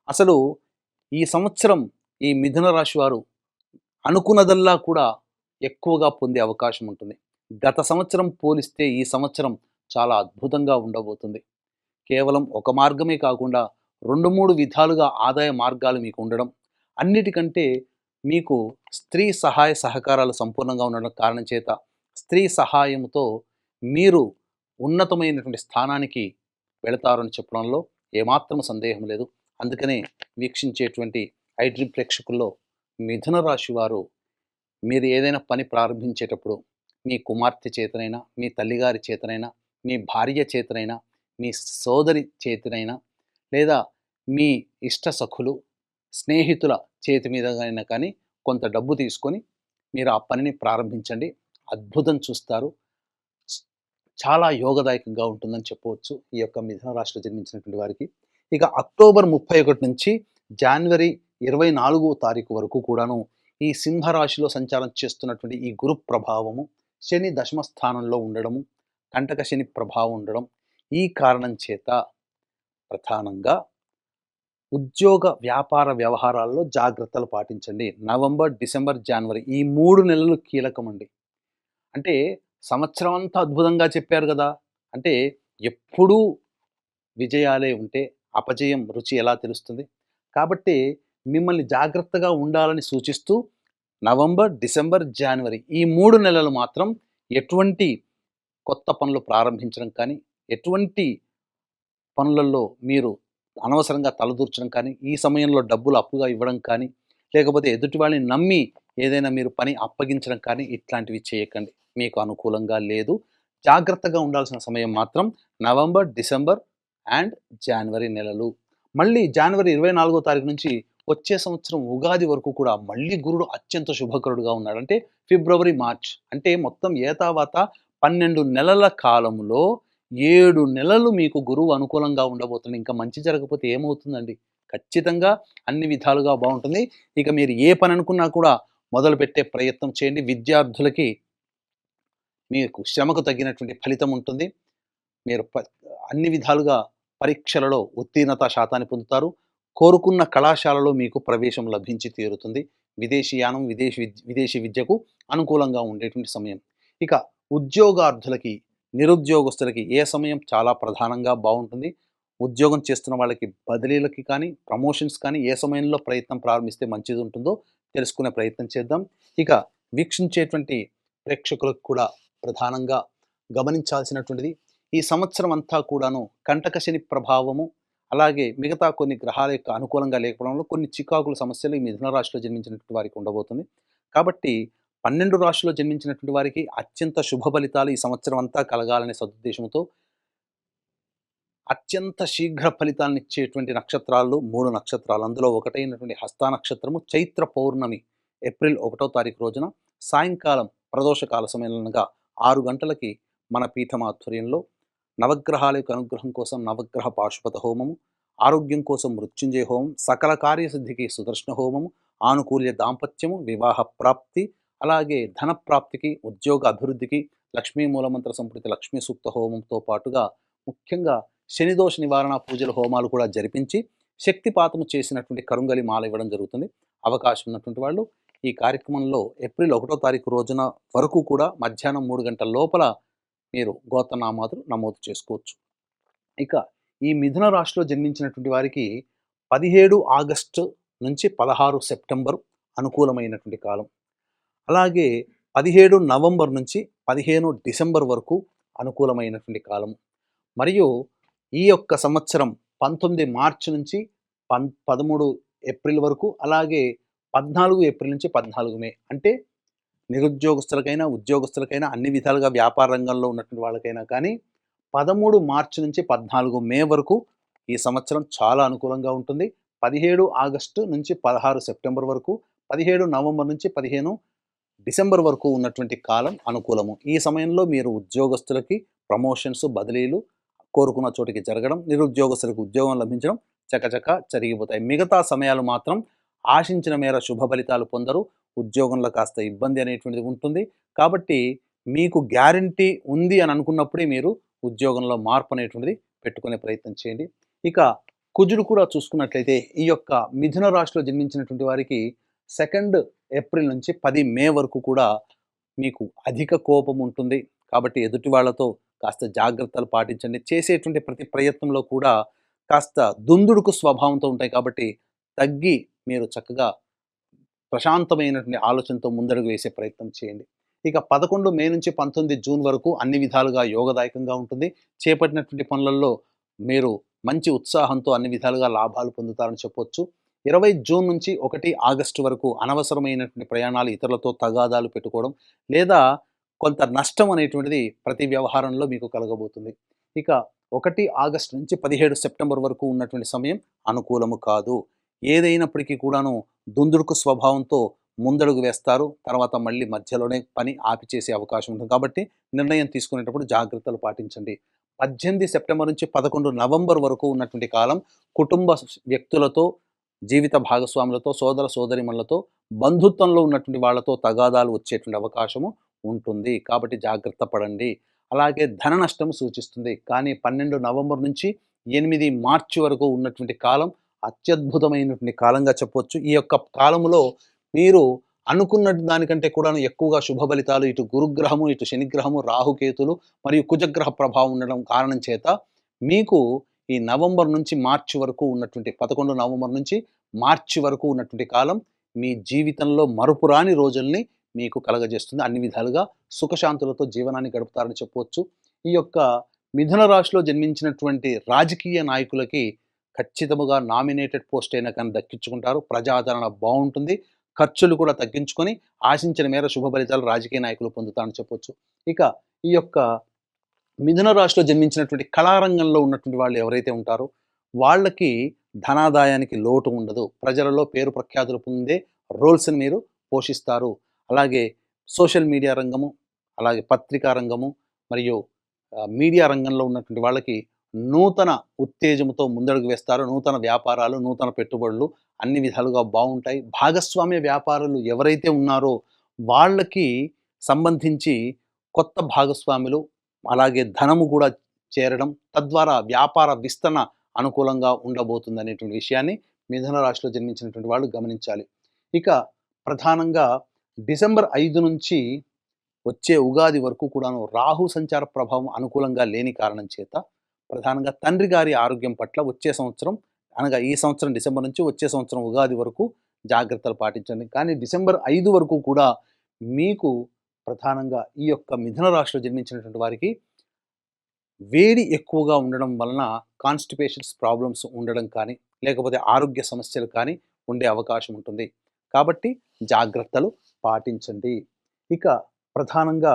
అసలు ఈ సంవత్సరం ఈ మిథున రాశి వారు అనుకున్నదల్లా కూడా ఎక్కువగా పొందే అవకాశం ఉంటుంది. గత సంవత్సరం పోలిస్తే ఈ సంవత్సరం చాలా అద్భుతంగా ఉండబోతుంది. కేవలం ఒక మార్గమే కాకుండా 2-3 విధాలుగా ఆదాయ మార్గాలు మీకు ఉండడం, అన్నిటికంటే మీకు స్త్రీ సహాయ సహకారాలు సంపూర్ణంగా ఉండడం కారణం చేత స్త్రీ సహాయంతో మీరు ఉన్నతమైనటువంటి స్థానానికి వెళతారని చెప్పడంలో ఏమాత్రం సందేహం లేదు. అందుకనే వీక్షించేటువంటి ఐడ్రీమ్ ప్రేక్షకుల్లో మిథున రాశి వారు మీరు ఏదైనా పని ప్రారంభించేటప్పుడు మీ కుమార్తె చేతనైనా, మీ తల్లిగారి చేతనైనా, మీ భార్య చేతనైనా, మీ సోదరి చేతినైనా, లేదా మీ ఇష్ట సఖులు, స్నేహితుల చేతి మీదైనా కానీ కొంత డబ్బు తీసుకొని మీరు ఆ పనిని ప్రారంభించండి. అద్భుతం చూస్తారు. చాలా యోగదాయకంగా ఉంటుందని చెప్పవచ్చు ఈ యొక్క మిథున రాశిలో జన్మించినటువంటి వారికి. ఇక అక్టోబర్ 31 నుంచి జనవరి 24వ తారీఖు వరకు కూడాను ఈ సింహరాశిలో సంచారం చేస్తున్నటువంటి ఈ గురు ప్రభావము, శని దశమ స్థానంలో ఉండడము, కంటక శని ప్రభావం ఉండడం, ఈ కారణం చేత ప్రధానంగా ఉద్యోగ వ్యాపార వ్యవహారాల్లో జాగ్రత్తలు పాటించండి. నవంబర్, డిసెంబర్, జనవరి ఈ 3 నెలలు కీలకమండి. అంటే సంవత్సరం అంతా అద్భుతంగా చెప్పారు కదా! అంటే ఎప్పుడూ విజయాలే ఉంటే అపజయం రుచి ఎలా తెలుస్తుంది? కాబట్టి మిమ్మల్ని జాగ్రత్తగా ఉండాలని సూచిస్తూ నవంబర్, డిసెంబర్, జనవరి ఈ 3 నెలలు మాత్రం ఎటువంటి కొత్త పనులు ప్రారంభించడం కానీ, ఎటువంటి పనులలో మీరు అనవసరంగా తలదూర్చడం కానీ, ఈ సమయంలో డబ్బులు అప్పుగా ఇవ్వడం కానీ, లేకపోతే ఎదుటి వాళ్ళని నమ్మి ఏదైనా మీరు పని అప్పగించడం కానీ ఇట్లాంటివి చేయకండి. మీకు అనుకూలంగా లేదు. జాగ్రత్తగా ఉండాల్సిన సమయం మాత్రం నవంబర్, డిసెంబర్ అండ్ జనవరి నెలలు. మళ్ళీ జనవరి 24వ తారీఖు నుంచి వచ్చే సంవత్సరం ఉగాది వరకు కూడా మళ్ళీ గురుడు అత్యంత శుభకరుడుగా ఉన్నాడు. అంటే ఫిబ్రవరి, మార్చ్ అంటే మొత్తం ఏతావాత 12 నెలల కాలంలో 7 నెలలు మీకు గురువు అనుకూలంగా ఉండబోతుంది. ఇంకా మంచి జరగకపోతే ఏమవుతుందండి? ఖచ్చితంగా అన్ని విధాలుగా బాగుంటుంది. ఇక మీరు ఏ పని అనుకున్నా కూడా మొదలుపెట్టే ప్రయత్నం చేయండి. విద్యార్థులకి మీకు శ్రమకు తగ్గినటువంటి ఫలితం ఉంటుంది. మీరు అన్ని విధాలుగా పరీక్షలలో ఉత్తీర్ణత శాతాన్ని పొందుతారు. కోరుకున్న కళాశాలలో మీకు ప్రవేశం లభించి తీరుతుంది. విదేశీయానం, విదేశీ విద్యకు అనుకూలంగా ఉండేటువంటి సమయం. ఇక ఉద్యోగార్థులకి, నిరుద్యోగస్తులకి ఏ సమయం చాలా ప్రధానంగా బాగుంటుంది. ఉద్యోగం చేస్తున్న వాళ్ళకి బదిలీలకి కానీ, ప్రమోషన్స్ కానీ ఏ సమయంలో ప్రయత్నం ప్రారంభిస్తే మంచిది ఉంటుందో తెలుసుకునే ప్రయత్నం చేద్దాం. ఇక వీక్షించేటువంటి ప్రేక్షకులకు కూడా ప్రధానంగా గమనించాల్సినటువంటిది, ఈ సంవత్సరం అంతా కూడాను కంటక శని ప్రభావము, అలాగే మిగతా కొన్ని గ్రహాల యొక్క అనుకూలంగా లేకపోవడంలో కొన్ని చికాకుల సమస్యలు ఈ మిథున రాశిలో జన్మించినటువంటి వారికి ఉండబోతుంది. కాబట్టి 12 రాశిలో జన్మించినటువంటి వారికి అత్యంత శుభ ఫలితాలు ఈ సంవత్సరం అంతా కలగాలనే సదుద్దేశంతో అత్యంత శీఘ్ర ఫలితాలను ఇచ్చేటువంటి నక్షత్రాలు 3 నక్షత్రాలు. అందులో ఒకటైనటువంటి హస్త నక్షత్రము చైత్ర పౌర్ణమి ఏప్రిల్ 1వ తారీఖు రోజున సాయంకాలం ప్రదోషకాల సమయంగా 6 గంటలకి మన పీఠం ఆధ్వర్యంలో నవగ్రహాల యొక్క అనుగ్రహం కోసం నవగ్రహ పాశుపత హోమము, ఆరోగ్యం కోసం మృత్యుంజయ హోమం, సకల కార్యసిద్ధికి సుదర్శన హోమము, ఆనుకూల్య దాంపత్యము, వివాహ ప్రాప్తి, అలాగే ధన ప్రాప్తికి, ఉద్యోగ అభివృద్ధికి, లక్ష్మీ మూలమంత్ర సంపుటిత లక్ష్మీ సూక్త హోమంతో పాటుగా ముఖ్యంగా శనిదోష నివారణ పూజల హోమాలు కూడా జరిపించి శక్తిపాతము చేసినటువంటి కరుంగలి మాల ఇవ్వడం జరుగుతుంది. అవకాశం ఉన్నటువంటి వాళ్ళు ఈ కార్యక్రమంలో ఏప్రిల్ 1వ తారీఖు రోజున వరకు కూడా మధ్యాహ్నం 3 గంటల లోపల మీరు గోత్రనామాదులు నమోదు చేసుకోవచ్చు. ఇక ఈ మిథున రాశిలో జన్మించినటువంటి వారికి 17 ఆగస్టు నుంచి 16 సెప్టెంబర్ అనుకూలమైనటువంటి కాలం. అలాగే 17 నవంబర్ నుంచి 15 డిసెంబర్ వరకు అనుకూలమైనటువంటి కాలం. మరియు ఈ యొక్క సంవత్సరం 19 మార్చి నుంచి 13 ఏప్రిల్ వరకు, అలాగే 14 ఏప్రిల్ నుంచి 14 మే, అంటే నిరుద్యోగస్తులకైనా ఉద్యోగస్తులకైనా అన్ని విధాలుగా వ్యాపార రంగంలో ఉన్నటువంటి వాళ్ళకైనా కానీ 13 మార్చి నుంచి 14 మే వరకు ఈ సంవత్సరం చాలా అనుకూలంగా ఉంటుంది. 17 ఆగస్టు నుంచి 16 సెప్టెంబర్ వరకు, 17 నవంబర్ నుంచి 15 డిసెంబర్ వరకు ఉన్నటువంటి కాలం అనుకూలము. ఈ సమయంలో మీరు ఉద్యోగస్తులకి ప్రమోషన్స్, బదిలీలు కోరుకున్న చోటికి జరగడం, నిరుద్యోగస్తులకు ఉద్యోగం లభించడం చకచక జరిగిపోతాయి. మిగతా సమయాలు మాత్రం ఆశించిన మేర శుభ ఫలితాలు పొందరు. ఉద్యోగంలో కాస్త ఇబ్బంది అనేటువంటిది ఉంటుంది. కాబట్టి మీకు గ్యారంటీ ఉంది అని అనుకున్నప్పుడే మీరు ఉద్యోగంలో మార్పు అనేటువంటిది పెట్టుకునే ప్రయత్నం చేయండి. ఇక కుజుడు కూడా చూసుకున్నట్లయితే ఈ యొక్క మిథున రాశిలో జన్మించినటువంటి వారికి 2 ఏప్రిల్ నుంచి 10 మే వరకు కూడా మీకు అధిక కోపం ఉంటుంది. కాబట్టి ఎదుటి వాళ్ళతో కాస్త జాగ్రత్తలు పాటించండి. చేసేటువంటి ప్రతి ప్రయత్నంలో కూడా కాస్త దుందుడుకు స్వభావంతో ఉంటాయి. కాబట్టి తగ్గి మీరు చక్కగా ప్రశాంతమైనటువంటి ఆలోచనతో ముందడుగు వేసే ప్రయత్నం చేయండి. ఇక 11 మే నుంచి 19 జూన్ వరకు అన్ని విధాలుగా యోగదాయకంగా ఉంటుంది. చేపట్టినటువంటి పనులలో మీరు మంచి ఉత్సాహంతో అన్ని విధాలుగా లాభాలు పొందుతారని చెప్పొచ్చు. 20 జూన్ నుంచి 1 ఆగస్టు వరకు అనవసరమైనటువంటి ప్రయాణాలు, ఇతరులతో తగాదాలు పెట్టుకోవడం లేదా కొంత నష్టం అనేటువంటిది ప్రతి వ్యవహారంలో మీకు కలగబోతుంది. ఇక 1 ఆగస్టు నుంచి 17 సెప్టెంబర్ వరకు ఉన్నటువంటి సమయం అనుకూలము కాదు. ఏదైనప్పటికీ కూడాను దుందుడుకు స్వభావంతో ముందడుగు వేస్తారు. తర్వాత మళ్ళీ మధ్యలోనే పని ఆపి చేసే అవకాశం ఉంటుంది. కాబట్టి నిర్ణయం తీసుకునేటప్పుడు జాగ్రత్తలు పాటించండి. 18 సెప్టెంబర్ నుంచి 11 నవంబర్ వరకు ఉన్నటువంటి కాలం కుటుంబ వ్యక్తులతో, జీవిత భాగస్వాములతో, సోదర సోదరిమణులతో, బంధుత్వంలో ఉన్నటువంటి వాళ్ళతో తగాదాలు వచ్చేటువంటి అవకాశము ఉంటుంది. కాబట్టి జాగ్రత్త పడండి. అలాగే ధన నష్టం సూచిస్తుంది. కానీ 12 నవంబర్ నుంచి 8 మార్చి వరకు ఉన్నటువంటి కాలం అత్యద్భుతమైనటువంటి కాలంగా చెప్పవచ్చు. ఈ యొక్క కాలంలో మీరు అనుకున్న దానికంటే కూడా ఎక్కువగా శుభ ఫలితాలు, ఇటు గురుగ్రహము, ఇటు శనిగ్రహము, రాహుకేతులు మరియు కుజగ్రహ ప్రభావం ఉండడం కారణం చేత మీకు ఈ నవంబర్ నుంచి మార్చి వరకు ఉన్నటువంటి 11 నవంబర్ నుంచి మార్చి వరకు ఉన్నటువంటి కాలం మీ జీవితంలో మరుపురాని రోజుల్ని మీకు కలగజేస్తుంది. అన్ని విధాలుగా సుఖశాంతులతో జీవనాన్ని గడుపుతారని చెప్పవచ్చు. ఈ యొక్క మిథున రాశిలో జన్మించినటువంటి రాజకీయ నాయకులకి ఖచ్చితముగా నామినేటెడ్ పోస్ట్ అయినా కానీ దక్కించుకుంటారు. ప్రజాదరణ బాగుంటుంది. ఖర్చులు కూడా తగ్గించుకొని ఆశించిన మేర శుభ ఫలితాలు రాజకీయ నాయకులు పొందుతారని చెప్పొచ్చు. ఇక ఈ యొక్క మిథున రాశిలో జన్మించినటువంటి కళారంగంలో ఉన్నటువంటి వాళ్ళు ఎవరైతే ఉంటారో వాళ్ళకి ధనాదాయానికి లోటు ఉండదు. ప్రజలలో పేరు ప్రఖ్యాతులు పొందే రోల్స్ని మీరు పోషిస్తారు. అలాగే సోషల్ మీడియా రంగము, అలాగే పత్రికా రంగము మరియు మీడియా రంగంలో ఉన్నటువంటి వాళ్ళకి నూతన ఉత్తేజంతో ముందడుగు వేస్తారు. నూతన వ్యాపారాలు, నూతన పెట్టుబడులు అన్ని విధాలుగా బాగుంటాయి. భాగస్వామ్య వ్యాపారులు ఎవరైతే ఉన్నారో వాళ్ళకి సంబంధించి కొత్త భాగస్వాములు, అలాగే ధనము కూడా చేరడం, తద్వారా వ్యాపార విస్తరణ అనుకూలంగా ఉండబోతుంది అనేటువంటి విషయాన్ని మిథున రాశిలో జన్మించినటువంటి వాళ్ళు గమనించాలి. ఇక ప్రధానంగా డిసెంబర్ 5 నుంచి వచ్చే ఉగాది వరకు కూడాను రాహు సంచార ప్రభావం అనుకూలంగా లేని కారణం చేత ప్రధానంగా తండ్రి గారి ఆరోగ్యం పట్ల వచ్చే సంవత్సరం, అనగా ఈ సంవత్సరం డిసెంబర్ నుంచి వచ్చే సంవత్సరం ఉగాది వరకు జాగ్రత్తలు పాటించండి. కానీ డిసెంబర్ 5 వరకు కూడా మీకు ప్రధానంగా ఈ యొక్క మిథున రాశిలో జన్మించినటువంటి వారికి వేడి ఎక్కువగా ఉండడం వలన కాన్స్టిపేషన్స్ ప్రాబ్లమ్స్ ఉండడం కానీ, లేకపోతే ఆరోగ్య సమస్యలు కానీ ఉండే అవకాశం ఉంటుంది. కాబట్టి జాగ్రత్తలు పాటించండి. ఇక ప్రధానంగా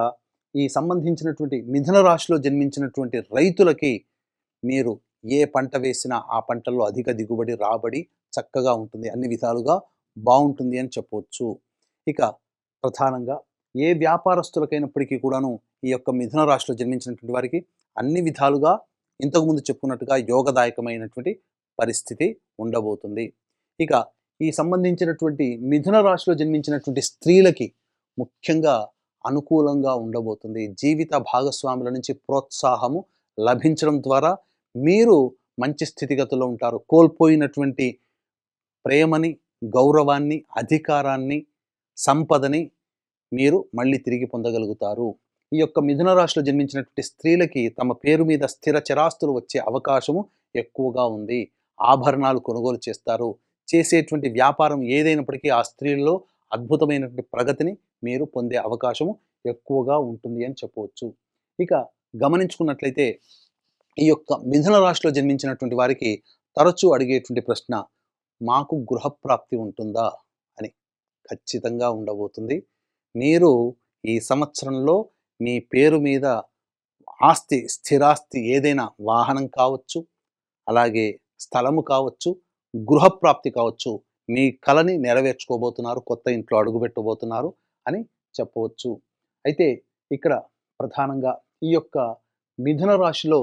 ఈ సంబంధించినటువంటి మిథున రాశిలో జన్మించినటువంటి రైతులకి మీరు ఏ పంట వేసినా ఆ పంటల్లో అధిక దిగుబడి, రాబడి చక్కగా ఉంటుంది. అన్ని విధాలుగా బాగుంటుంది అని చెప్పవచ్చు. ఇక ప్రధానంగా ఏ వ్యాపారస్తులకైనప్పటికీ కూడాను ఈ యొక్క మిథున రాశిలో జన్మించినటువంటి వారికి అన్ని విధాలుగా ఇంతకుముందు చెప్పుకున్నట్టుగా యోగదాయకమైనటువంటి పరిస్థితి ఉండబోతుంది. ఇక ఈ సంబంధించినటువంటి మిథున రాశిలో జన్మించినటువంటి స్త్రీలకి ముఖ్యంగా అనుకూలంగా ఉండబోతుంది. జీవిత భాగస్వాముల నుంచి ప్రోత్సాహము లభించడం ద్వారా మీరు మంచి స్థితిగతుల్లో ఉంటారు. కోల్పోయినటువంటి ప్రేమని, గౌరవాన్ని, అధికారాన్ని, సంపదని మీరు మళ్ళీ తిరిగి పొందగలుగుతారు. ఈ యొక్క మిథున రాశిలో జన్మించినటువంటి స్త్రీలకి తమ పేరు మీద స్థిర చరాస్తులు వచ్చే అవకాశము ఎక్కువగా ఉంది. ఆభరణాలు కొనుగోలు చేస్తారు. చేసేటువంటి వ్యాపారం ఏదైనప్పటికీ ఆ స్త్రీల్లో అద్భుతమైనటువంటి ప్రగతిని మీరు పొందే అవకాశము ఎక్కువగా ఉంటుంది అని చెప్పవచ్చు. ఇక గమనించుకున్నట్లయితే ఈ యొక్క మిథున రాశిలో జన్మించినటువంటి వారికి తరచూ అడిగేటువంటి ప్రశ్న, మాకు గృహప్రాప్తి ఉంటుందా అని. ఖచ్చితంగా ఉండబోతుంది. మీరు ఈ సంవత్సరంలో మీ పేరు మీద ఆస్తి, స్థిరాస్తి ఏదైనా వాహనం కావచ్చు, అలాగే స్థలము కావచ్చు, గృహప్రాప్తి కావచ్చు, మీ కలని నెరవేర్చుకోబోతున్నారు, కొత్త ఇంట్లో అడుగుపెట్టబోతున్నారు అని చెప్పవచ్చు. అయితే ఇక్కడ ప్రధానంగా ఈ యొక్క మిథున రాశిలో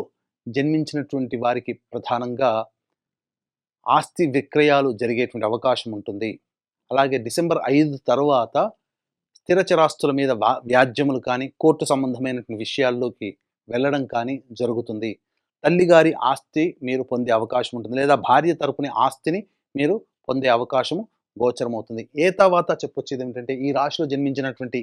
జన్మించినటువంటి వారికి ప్రధానంగా ఆస్తి విక్రయాలు జరిగేటువంటి అవకాశం ఉంటుంది. అలాగే డిసెంబర్ 5 తర్వాత స్థిర చరాస్తుల మీద వ్యాజ్యములు కానీ, కోర్టు సంబంధమైనటువంటి విషయాల్లోకి వెళ్ళడం కానీ జరుగుతుంది. తల్లిగారి ఆస్తి మీరు పొందే అవకాశం ఉంటుంది, లేదా భార్య తరపుని ఆస్తిని మీరు పొందే అవకాశము గోచరమవుతుంది. ఏ తర్వాత చెప్పొచ్చేది ఏమిటంటే, ఈ రాశిలో జన్మించినటువంటి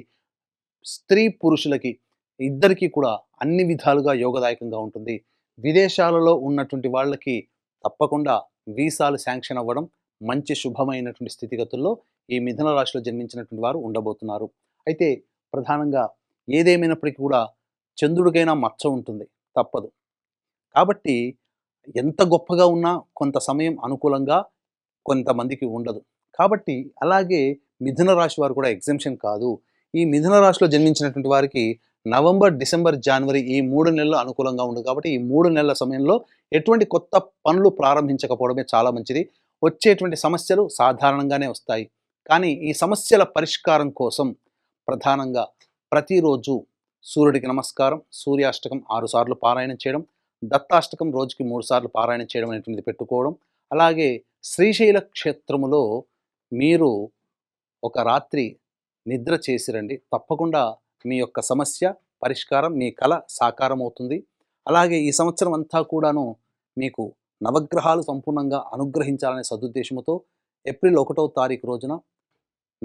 స్త్రీ పురుషులకి ఇద్దరికీ కూడా అన్ని విధాలుగా యోగదాయకంగా ఉంటుంది. విదేశాలలో ఉన్నటువంటి వాళ్ళకి తప్పకుండా వీసాలు శాంక్షన్ అవ్వడం, మంచి శుభమైనటువంటి స్థితిగతుల్లో ఈ మిథున రాశిలో జన్మించినటువంటి వారు ఉండబోతున్నారు. అయితే ప్రధానంగా ఏదేమైనప్పటికీ కూడా చంద్రుడికైనా మచ్చ ఉంటుంది, తప్పదు. కాబట్టి ఎంత గొప్పగా ఉన్నా కొంత సమయం అనుకూలంగా కొంతమందికి ఉండదు. కాబట్టి అలాగే మిథున రాశి వారు కూడా ఎగ్జెంప్షన్ కాదు. ఈ మిథున రాశిలో జన్మించినటువంటి వారికి నవంబర్, డిసెంబర్, జనవరి ఈ 3 నెలలు అనుకూలంగా ఉండదు. కాబట్టి ఈ 3 నెలల సమయంలో ఎటువంటి కొత్త పనులు ప్రారంభించకపోవడమే చాలా మంచిది. వచ్చేటువంటి సమస్యలు సాధారణంగానే వస్తాయి. కానీ ఈ సమస్యల పరిష్కారం కోసం ప్రధానంగా ప్రతిరోజు సూర్యుడికి నమస్కారం, సూర్యాష్టకం 6 సార్లు పారాయణం చేయడం, దత్తాష్టకం రోజుకి 3 సార్లు పారాయణం చేయడం అనేటువంటిది పెట్టుకోవడం, అలాగే శ్రీశైల క్షేత్రములో మీరు ఒక రాత్రి నిద్ర చేసిరండి. తప్పకుండా మీ యొక్క సమస్య పరిష్కారం, మీ కల సాకారం అవుతుంది. అలాగే ఈ సంవత్సరం అంతా కూడాను మీకు నవగ్రహాలు సంపూర్ణంగా అనుగ్రహించాలనే సదుద్దేశంతో ఏప్రిల్ 1వ తారీఖు రోజున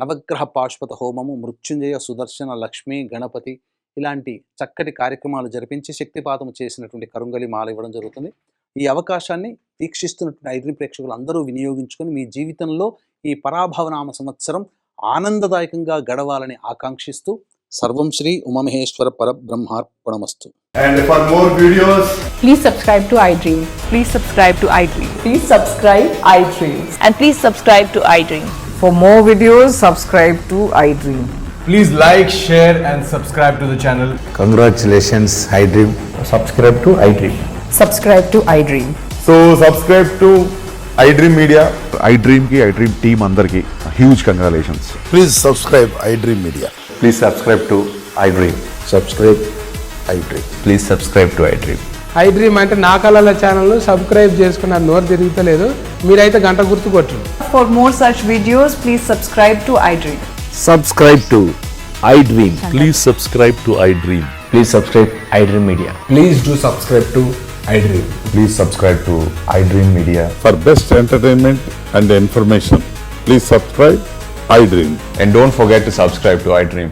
నవగ్రహ పాశుపత హోమము, మృత్యుంజయ, సుదర్శన, లక్ష్మీ, గణపతి ఇలాంటి చక్కటి కార్యక్రమాలు జరిపించి శక్తిపాతము చేసినటువంటి కరుంగలి మాల ఇవ్వడం జరుగుతుంది. ఈ అవకాశాన్ని వీక్షిస్తున్నటువంటి ఐడ్రీమ్ ప్రేక్షకులు అందరూ వినియోగించుకొని మీ జీవితంలో ఈ పరాభవనామ సంవత్సరం ఆనందదాయకంగా గడవాలని ఆకాంక్షిస్తూ సర్వం Shri Umamaheshwara పరబ్రహ్మార్పణమస్తు. And for more videos, Please subscribe to iDream. Please subscribe to iDream. Please subscribe iDream. And please subscribe to iDream. For more videos, subscribe to iDream. please like, share and subscribe to the channel. Congratulations, iDream. Subscribe to iDream. Subscribe to iDream. So subscribe to iDream Media. iDream ki iDream team andarki huge congratulations. Please subscribe iDream Media. Please subscribe to iDream. Subscribe iDream. Please subscribe to iDream. iDream అంటే నా కళల ఛానల్ సబ్స్క్రైబ్ చేసుకున్న నోరు తిరుగుతలేదు, మీరైతే గంట గుర్తు కొట్టండి. For more such videos, please subscribe to iDream. Subscribe to iDream. Please subscribe to iDream. Please subscribe iDream Media. Please do subscribe to iDream. Please subscribe to iDream Media. For best entertainment and information, please subscribe iDream. And don't forget to subscribe to iDream.